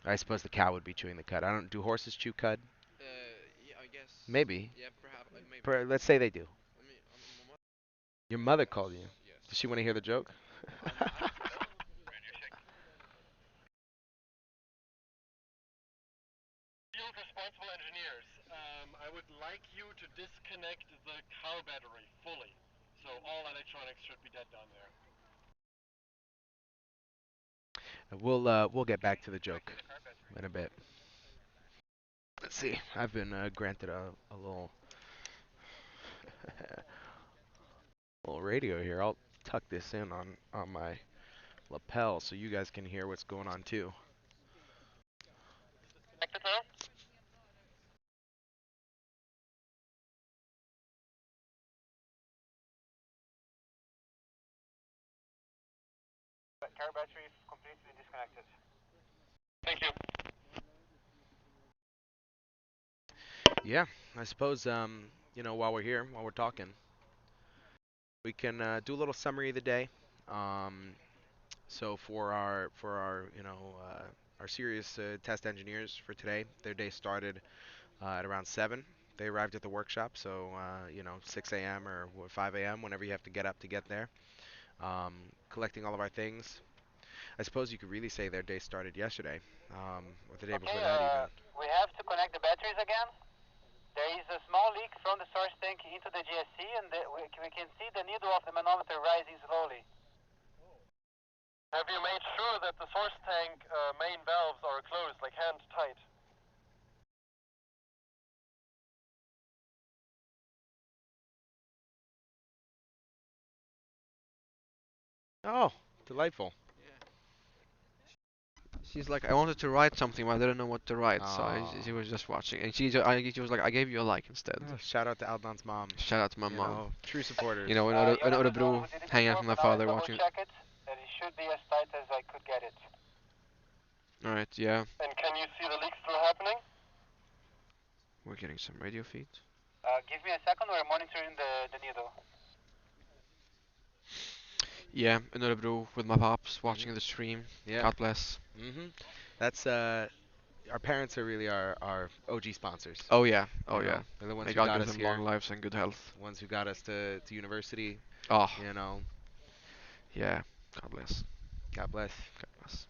I suppose the cow would be chewing the cud. I don't. Do horses chew cud? Yeah, I guess. Maybe. Yeah, perhaps. Maybe. Let's say they do. I mean, Your mother called you. Does she want to hear the joke? Field responsible engineers, I would like you to disconnect the car battery fully. So all electronics should be dead down there. We'll get back to the joke in a bit. Let's see. I've been granted a little little radio here. I'll tuck this in on my lapel so you guys can hear what's going on too. Car battery completely disconnected. Thank you. Yeah, I suppose while we're here, while we're talking, we can do a little summary of the day. So for our our serious test engineers for today, their day started at around 7. They arrived at the workshop, so 6 a.m. or 5 a.m. whenever you have to get up to get there. Collecting all of our things. I suppose you could really say their day started yesterday, or the day before that even. We have to connect the batteries again. There is a small leak from the source tank into the GSC, and we can see the needle of the manometer rising slowly. Have you made sure that the source tank main valves are closed, like hand tight? Oh, delightful. She's like, I wanted to write something, but I didn't know what to write, so she Aw. was just watching. And she was like, I gave you a like instead. Oh, shout out to Adnan's mom. Shout out to my You mom. know, true supporters. You know, in Örebro, hanging out with my father, watching. Check it, and it should be as tight as I could get it. Alright, yeah. And can you see the leak still happening? We're getting some radio feeds. Give me a second, we're monitoring the needle. Yeah, in Örebro with my pops, watching the stream. Yeah. God bless. That's our parents are really our OG sponsors. Oh yeah, You oh know, yeah. They're the ones May who God got give us them here. long lives and good health. Ones who got us to university. Oh. You know. Yeah. God bless. God bless. God bless.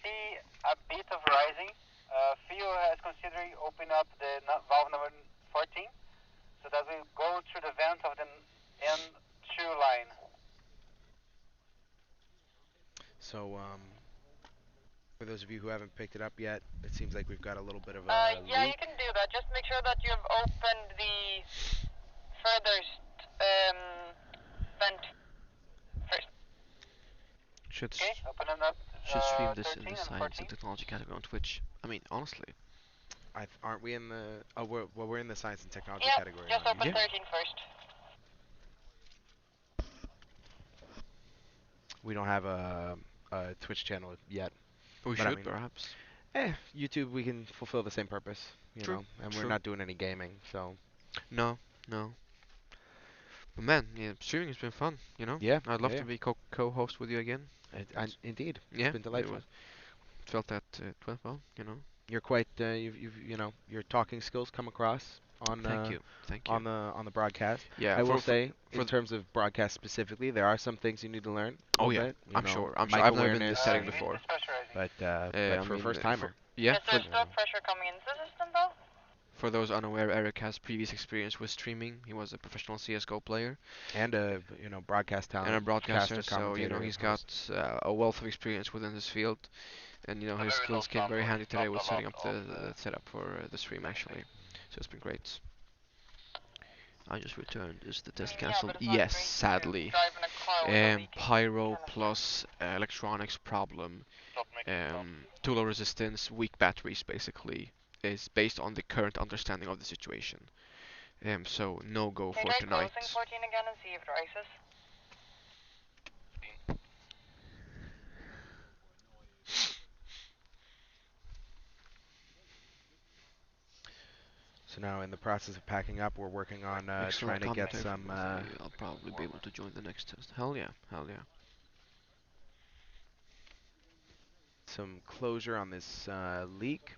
See a bit of rising. Theo has considered opening up the valve number 14, so that will go through the vent of the N2 line. So for those of you who haven't picked it up yet, it seems like we've got a little bit of Yeah, leak. you can do that. Just make sure that you've opened the furthest vent first. Okay, open it up. Should stream this in 13 the and science 14. and technology category on Twitch. I mean, honestly. Aren't we in the? Oh, we're in the science and technology Yeah, category. just on open YouTube. 13 first. We don't have a Twitch channel yet. We but should, I mean, perhaps. YouTube, we can fulfill the same purpose, you True, know, and we're true. not doing any gaming, so. No, no. But man, yeah, streaming has been fun, you know? Yeah, I'd love yeah. to be co-host with you again. Indeed, Yeah, it's been delightful. Felt that it went well, you know? You're quite, your talking skills come across on Thank you. on the broadcast. Yeah, I will for say, in terms of broadcast specifically, there are some things you need to learn. Oh a yeah, bit, I'm know, sure. mic I've never been in awareness this setting and- before. But I for a mean, first timer, yeah. Is there still pressure coming into the system though? For those unaware, Eric has previous experience with streaming. He was a professional CS:GO player and a broadcast talent, and a broadcaster. caster, So you know commentator, he's host. got a wealth of experience within this field, and you know his skills came very handy today with setting up the setup for the stream actually. So it's been great. I just returned. Is the test cancelled? Yes, sadly. Pyro plus electronics problem. Too low resistance, weak batteries basically is based on the current understanding of the situation. So no go for tonight. Closing 14 again and see if it rises. So now in the process of packing up, we're working on trying Excellent to get commentary some. from Matthew. I'll probably be able to join the next test. Hell yeah, hell yeah. some closure on this leak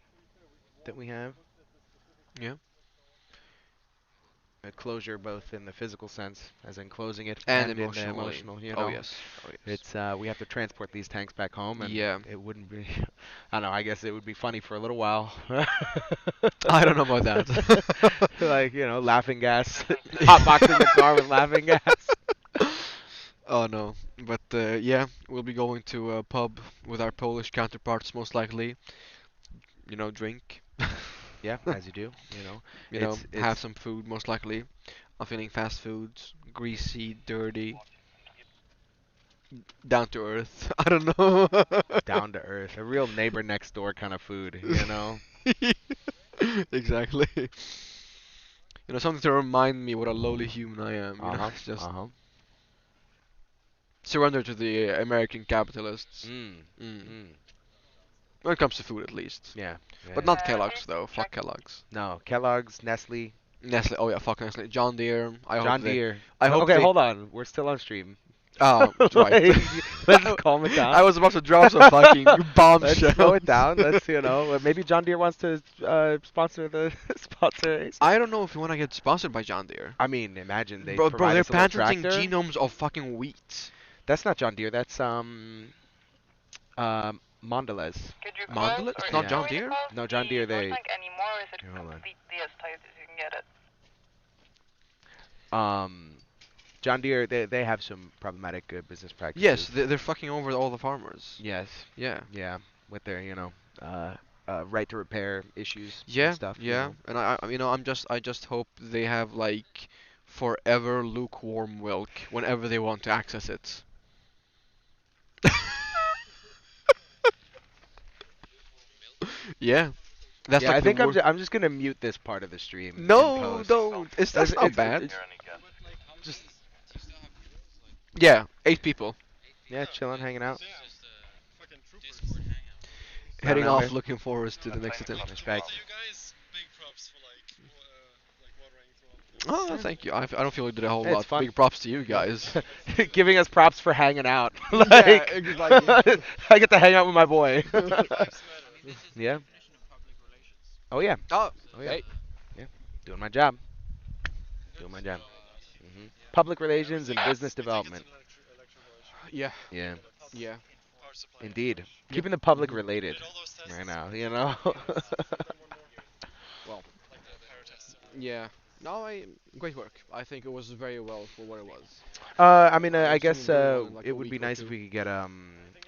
that we have. Yeah. A closure both in the physical sense, as in closing it, And and in the emotionally. emotional. You Oh know, yes. Oh yes. it's we have to transport these tanks back home, and Yeah. it wouldn't be. I don't know. I guess it would be funny for a little while. I don't know about that. Like laughing gas, hotboxing the car with laughing gas. Oh no. But yeah, we'll be going to a pub with our Polish counterparts most likely. Drink. Yeah, as you do. Have It's some food most likely. I'm feeling fast foods, greasy, dirty, down to earth. I don't know. down to earth, a real neighbor next door kind of food. Exactly. Something to remind me what a lowly human I am. Uh-huh. It's just Uh-huh. surrender to the American capitalists. Mm. Mm. Mm. When it comes to food, at least. Yeah. But Yeah. not Kellogg's though. Fuck Kellogg's. No, Kellogg's, Nestle, Nestle. Oh yeah, fuck Nestle. John Deere. John Deere. I hope Okay, they. hold on. We're still on stream. Oh, right. Let's calm it down. I was about to drop some fucking bombshell. Let's slow it down. Let's maybe John Deere wants to sponsor the sponsor. I don't know if you want to get sponsored by John Deere. I mean, imagine they Bro, provide they're us a little patenting tractor. genomes of fucking wheat. That's not John Deere. That's Mondelez. Mondelez? It's not John Deere? No, John Deere. They. Anymore, is it Hold on. completely as tight as you can get it? John Deere. They have some problematic business practices. Yes, they're fucking over all the farmers. Yes. Yeah. Yeah. With their right to repair issues. Yeah. And stuff. Yeah. And I just hope they have like forever lukewarm milk whenever they want to access it. Yeah. That's Yeah, like I think the I'm just gonna mute this part of the stream. in No, post. don't. That's not bad. Just Yeah, 8 people. yeah, chilling, hanging out. Heading Down that off, way. looking forward to the next attempt. Respect. Oh, thank you. I don't feel like I did a whole It's lot. fun. Big props to you guys. Giving us props for hanging out. Yeah, Like, exactly. I get to hang out with my boy. Yeah. Oh yeah. Oh, Oh yeah. hey. Yeah. Doing my job. Doing my job. Public relations and business development. Yeah. Yeah. Yeah. Indeed. Keeping the public related right now. Well. Yeah. No, great work. I think it was very well for what it was. I mean, I I've guess seen it go on in like it a would be week or nice if two. we could get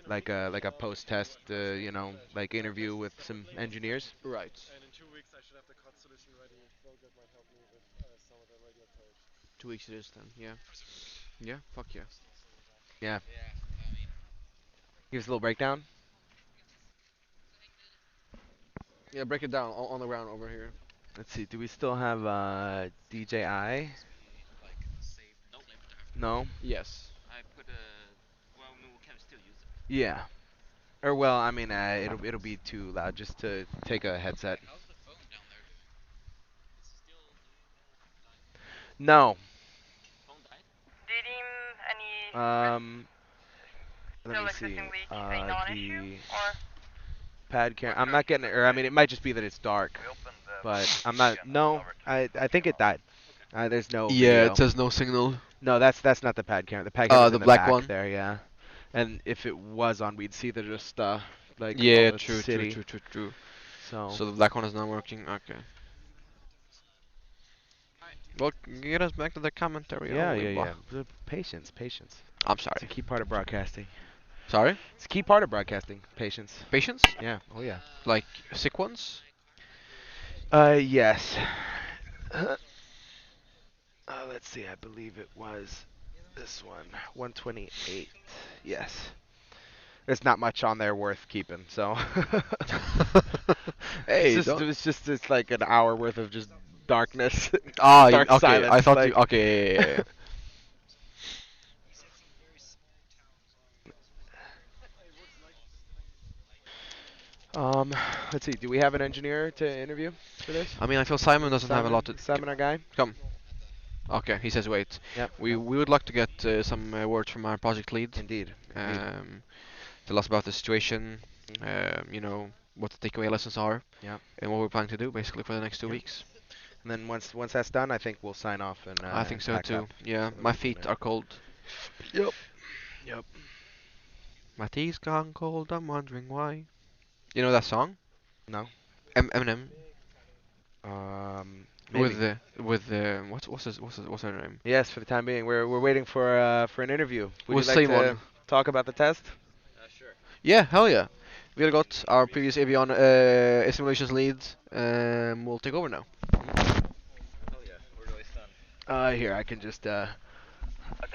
like a post test like interview with some engineers. Right. And in 2 weeks, I should have the COD solution ready. Volgert might help me with some of the radio code. 2 weeks it is then. Yeah. Yeah. Fuck yeah. Yeah. Give us a little breakdown. Yeah. Break it down on the ground over here. Let's see. Do we still have DJI? No. Yes. Yeah. Or well, I mean, it'll be too loud just to take a headset. No. Did Let me see. existing leak a non-issue, The or pad cam. I'm not getting it. Or I mean, it might just be that it's dark. But I'm not. No. I think it died. There's no. Yeah. Video. It says no signal. No, that's not the pad camera. The pad camera's The in the black back one? there, yeah. And if it was on, we'd see that just like Yeah. all the True. city. True. So So the black one is not working. Okay. Well, get us back to the commentary. yeah, only, yeah, blah. yeah. Patience. I'm It's a sorry. key part of broadcasting. Sorry? It's a key part of broadcasting. Patience. Patients? Yeah. Oh yeah. Like sick ones? Yes. Let's see. I believe it was this one. 128. Yes. There's not much on there worth keeping, so. Hey, it's like an hour worth of just darkness. Ah, Dark okay. silence, I thought like- you. Okay, yeah. Let's see. Do we have an engineer to interview for this? I mean, I feel Simon doesn't have a lot to. Simon, our guy. Come. Okay, he says wait. Yep. We would like to get some words from our project lead. Indeed. Tell us about the situation, You know what the takeaway lessons are, Yeah. and what we're planning to do basically for the next 2 weeks. And then once that's done, I think we'll sign off I think and so pack up too. Yeah, so that my we can. feet are cold. Yep. Yep. My tea's gone cold. I'm wondering why. You know that song? No. Eminem Maybe. with what's her name? Yes, for the time being, we're waiting for an interview. Would you With like same to one. talk about the test? Sure. Yeah, hell yeah. We have got our previous Avion simulations lead. We'll take over now. Hell yeah. Where do I stand? Here I can just. The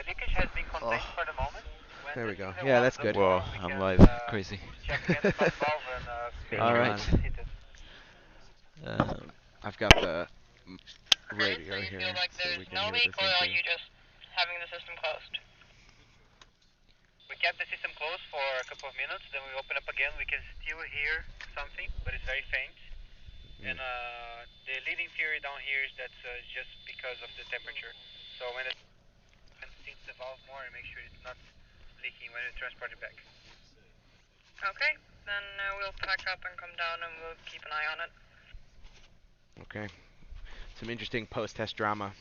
leakage has been contained for the moment. When There we testing go. the Yeah, valve that's good. tomorrow, Whoa, we I'm can live. Crazy. check again the front valve and make All sure right. it's heated. I've got the Okay, radio so you here, feel like so there's we can no hear leak, the or same are thing. you just having the system closed? We kept the system closed for a couple of minutes, then we open up again. We can still hear something, but it's very faint. And the leading theory down here is that's just because of the temperature. So when it sinks the valve more and make sure it's not leaking when we transport it back. Okay, then we'll pack up and come down and we'll keep an eye on it. Okay. Some interesting post-test drama.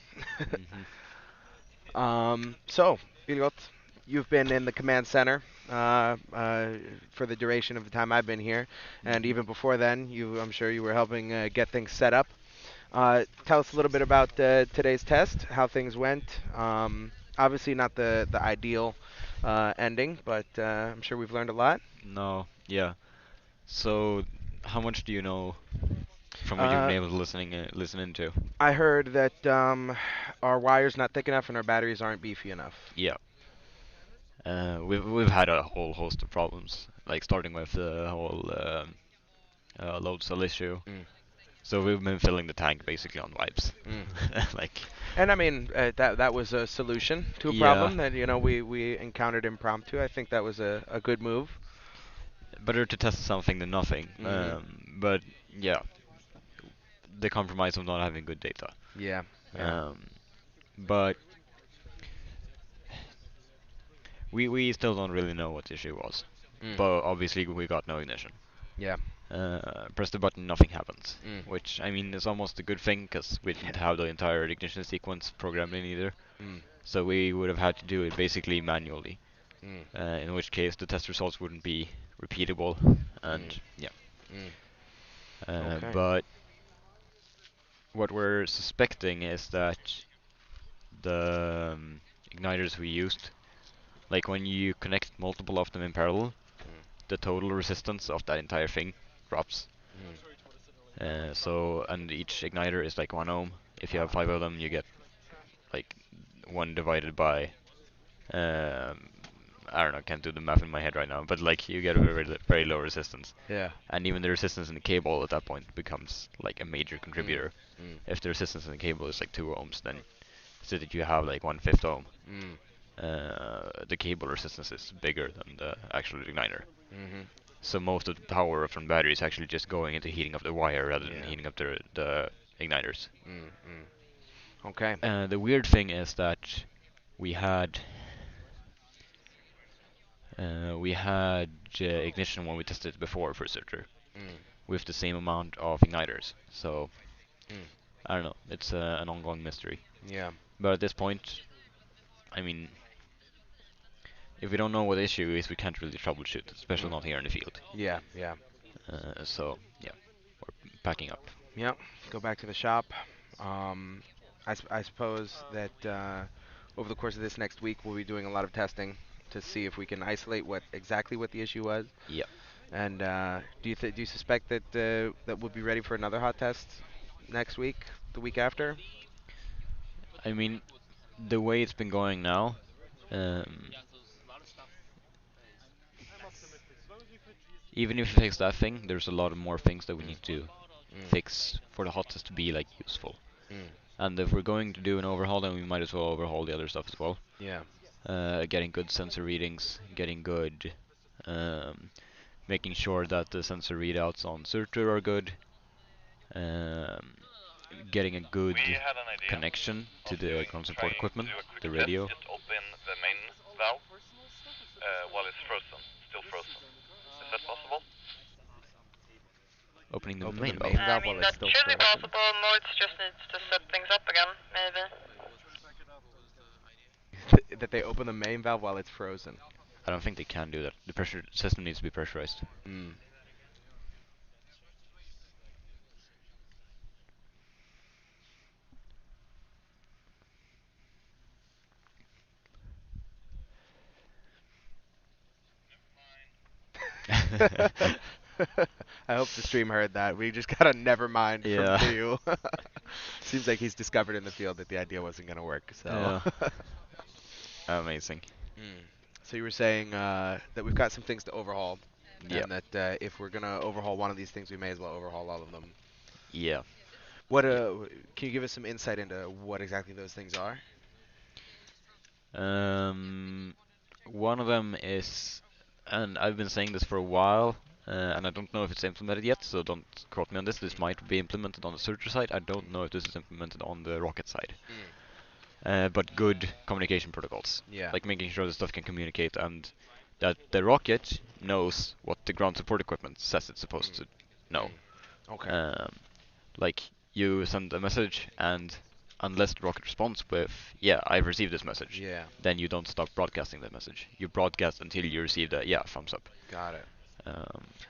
Mhm. So, Birgit, you've been in the command center for the duration of the time I've been here, and even before then, I'm sure you were helping get things set up. Tell us a little bit about today's test, how things went. Obviously, not the ideal ending, but I'm sure we've learned a lot. No, yeah. So, how much do you know from what you've been Uh, able to listen into? I heard that our wire's not thick enough and our batteries aren't beefy enough. Yeah. We've had a whole host of problems, like starting with the whole load cell issue. Mm. So we've been filling the tank basically on wipes. Mm. Like, And I mean that was a solution to a yeah, problem that we encountered impromptu. I think that was a good move. better to test something than nothing. Mhm. But yeah, the compromise of not having good data. Yeah. Yeah. Um, but we still don't really know what the issue was. Mm. But obviously we got no ignition. Yeah. Press the button, nothing happens. Mm. Which, I mean, is almost a good thing because we didn't Yeah. have the entire ignition sequence programmed in either. Mm. So we would have had to do it basically manually. Mm. In which case the test results wouldn't be repeatable. Mm. And yeah. Mm. Okay. But what we're suspecting is that the igniters we used, like when you connect multiple of them in parallel, Mm. the total resistance of that entire thing drops. Mm. So, and each igniter is like 1 ohm. If you have 5 of them, you get like 1 divided by, um, I don't know, can't do the math in my head right now, but like you get a very low resistance. Yeah. And even the resistance in the cable at that point becomes like a major Mm. contributor. Mm. If the resistance in the cable is like 2 ohms, then so that you have like 1/5 ohm, Mm. the cable resistance is bigger than the actual igniter. Mhm. So most of the power from the battery is actually just going into heating up the wire rather than Yeah. heating up the igniters. Mm. Mm. Okay. The weird thing is that we had ignition when we tested it before for Surtur Mm. with the same amount of igniters. So Mm. I don't know. It's an ongoing mystery. Yeah. But at this point, I mean, if we don't know what the issue is, we can't really troubleshoot, especially Mm. not here in the field. Yeah. Yeah. So yeah, we're packing up. Yep. Go back to the shop. I suppose that over the course of this next week, we'll be doing a lot of testing to see if we can isolate exactly what the issue was. Yeah. And do you suspect that that we'll be ready for another hot test next week, the week after? I mean, the way it's been going now, um, even if we fix that thing, there's a lot of more things that we Mm. need to Mm. fix for the hot test to be like useful. Mm. And if we're going to do an overhaul, then we might as well overhaul the other stuff as well. Yeah. Getting good sensor readings, getting good, um, making sure that the sensor readouts on Surtur are good, um, getting a good connection to the ground support equipment, the radio. Just open the main valve while it's frozen, still frozen. Is that possible? opening the Open main the valve. main valve while it's still frozen. Moritz just needs to set things up again, maybe. That they open the main valve while it's frozen. I don't think they can do that. The pressure system needs to be pressurized. Mm. I hope the stream heard that. We just got a never mind Yeah. from Theo. Seems like he's discovered in the field that the idea wasn't going to work. So. Yeah. Amazing. Mm. So you were saying that we've got some things to overhaul, Yeah. and that if we're gonna overhaul one of these things, we may as well overhaul all of them. Yeah. What can you give us some insight into what exactly those things are? One of them is, and I've been saying this for a while, and I don't know if it's implemented yet, so don't quote me on this. This might be implemented on the searcher side. I don't know if this is implemented on the rocket side. But good communication protocols. Yeah. Like making sure the stuff can communicate and that the rocket knows what the ground support equipment says it's supposed to know. Okay. Like you send a message and unless the rocket responds with, yeah, I've received this message, Yeah. then you don't stop broadcasting that message. You broadcast until you receive the, yeah, thumbs up. Got it.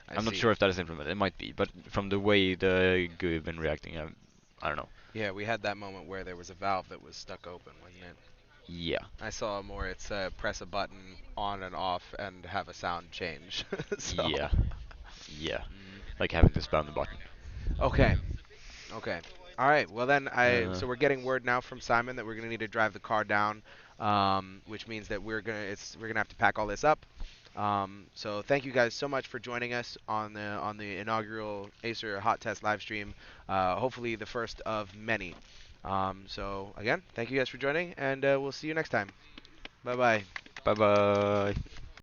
I'm not sure if that is implemented. It might be, but from the way the GUI have been reacting, I don't know. Yeah, we had that moment where there was a valve that was stuck open, wasn't it? Yeah. I saw more. It's press a button on and off and have a sound change. So. Yeah. Yeah. Like having to spam the button. Okay. Okay. All right. Well then, so Uh, we're getting word now from Simon that we're gonna need to drive the car down, which means that we're gonna have to pack all this up. So thank you guys so much for joining us on the inaugural Acer Hot Test live stream. Hopefully the first of many. So again, thank you guys for joining, and we'll see you next time. Bye bye. Bye bye.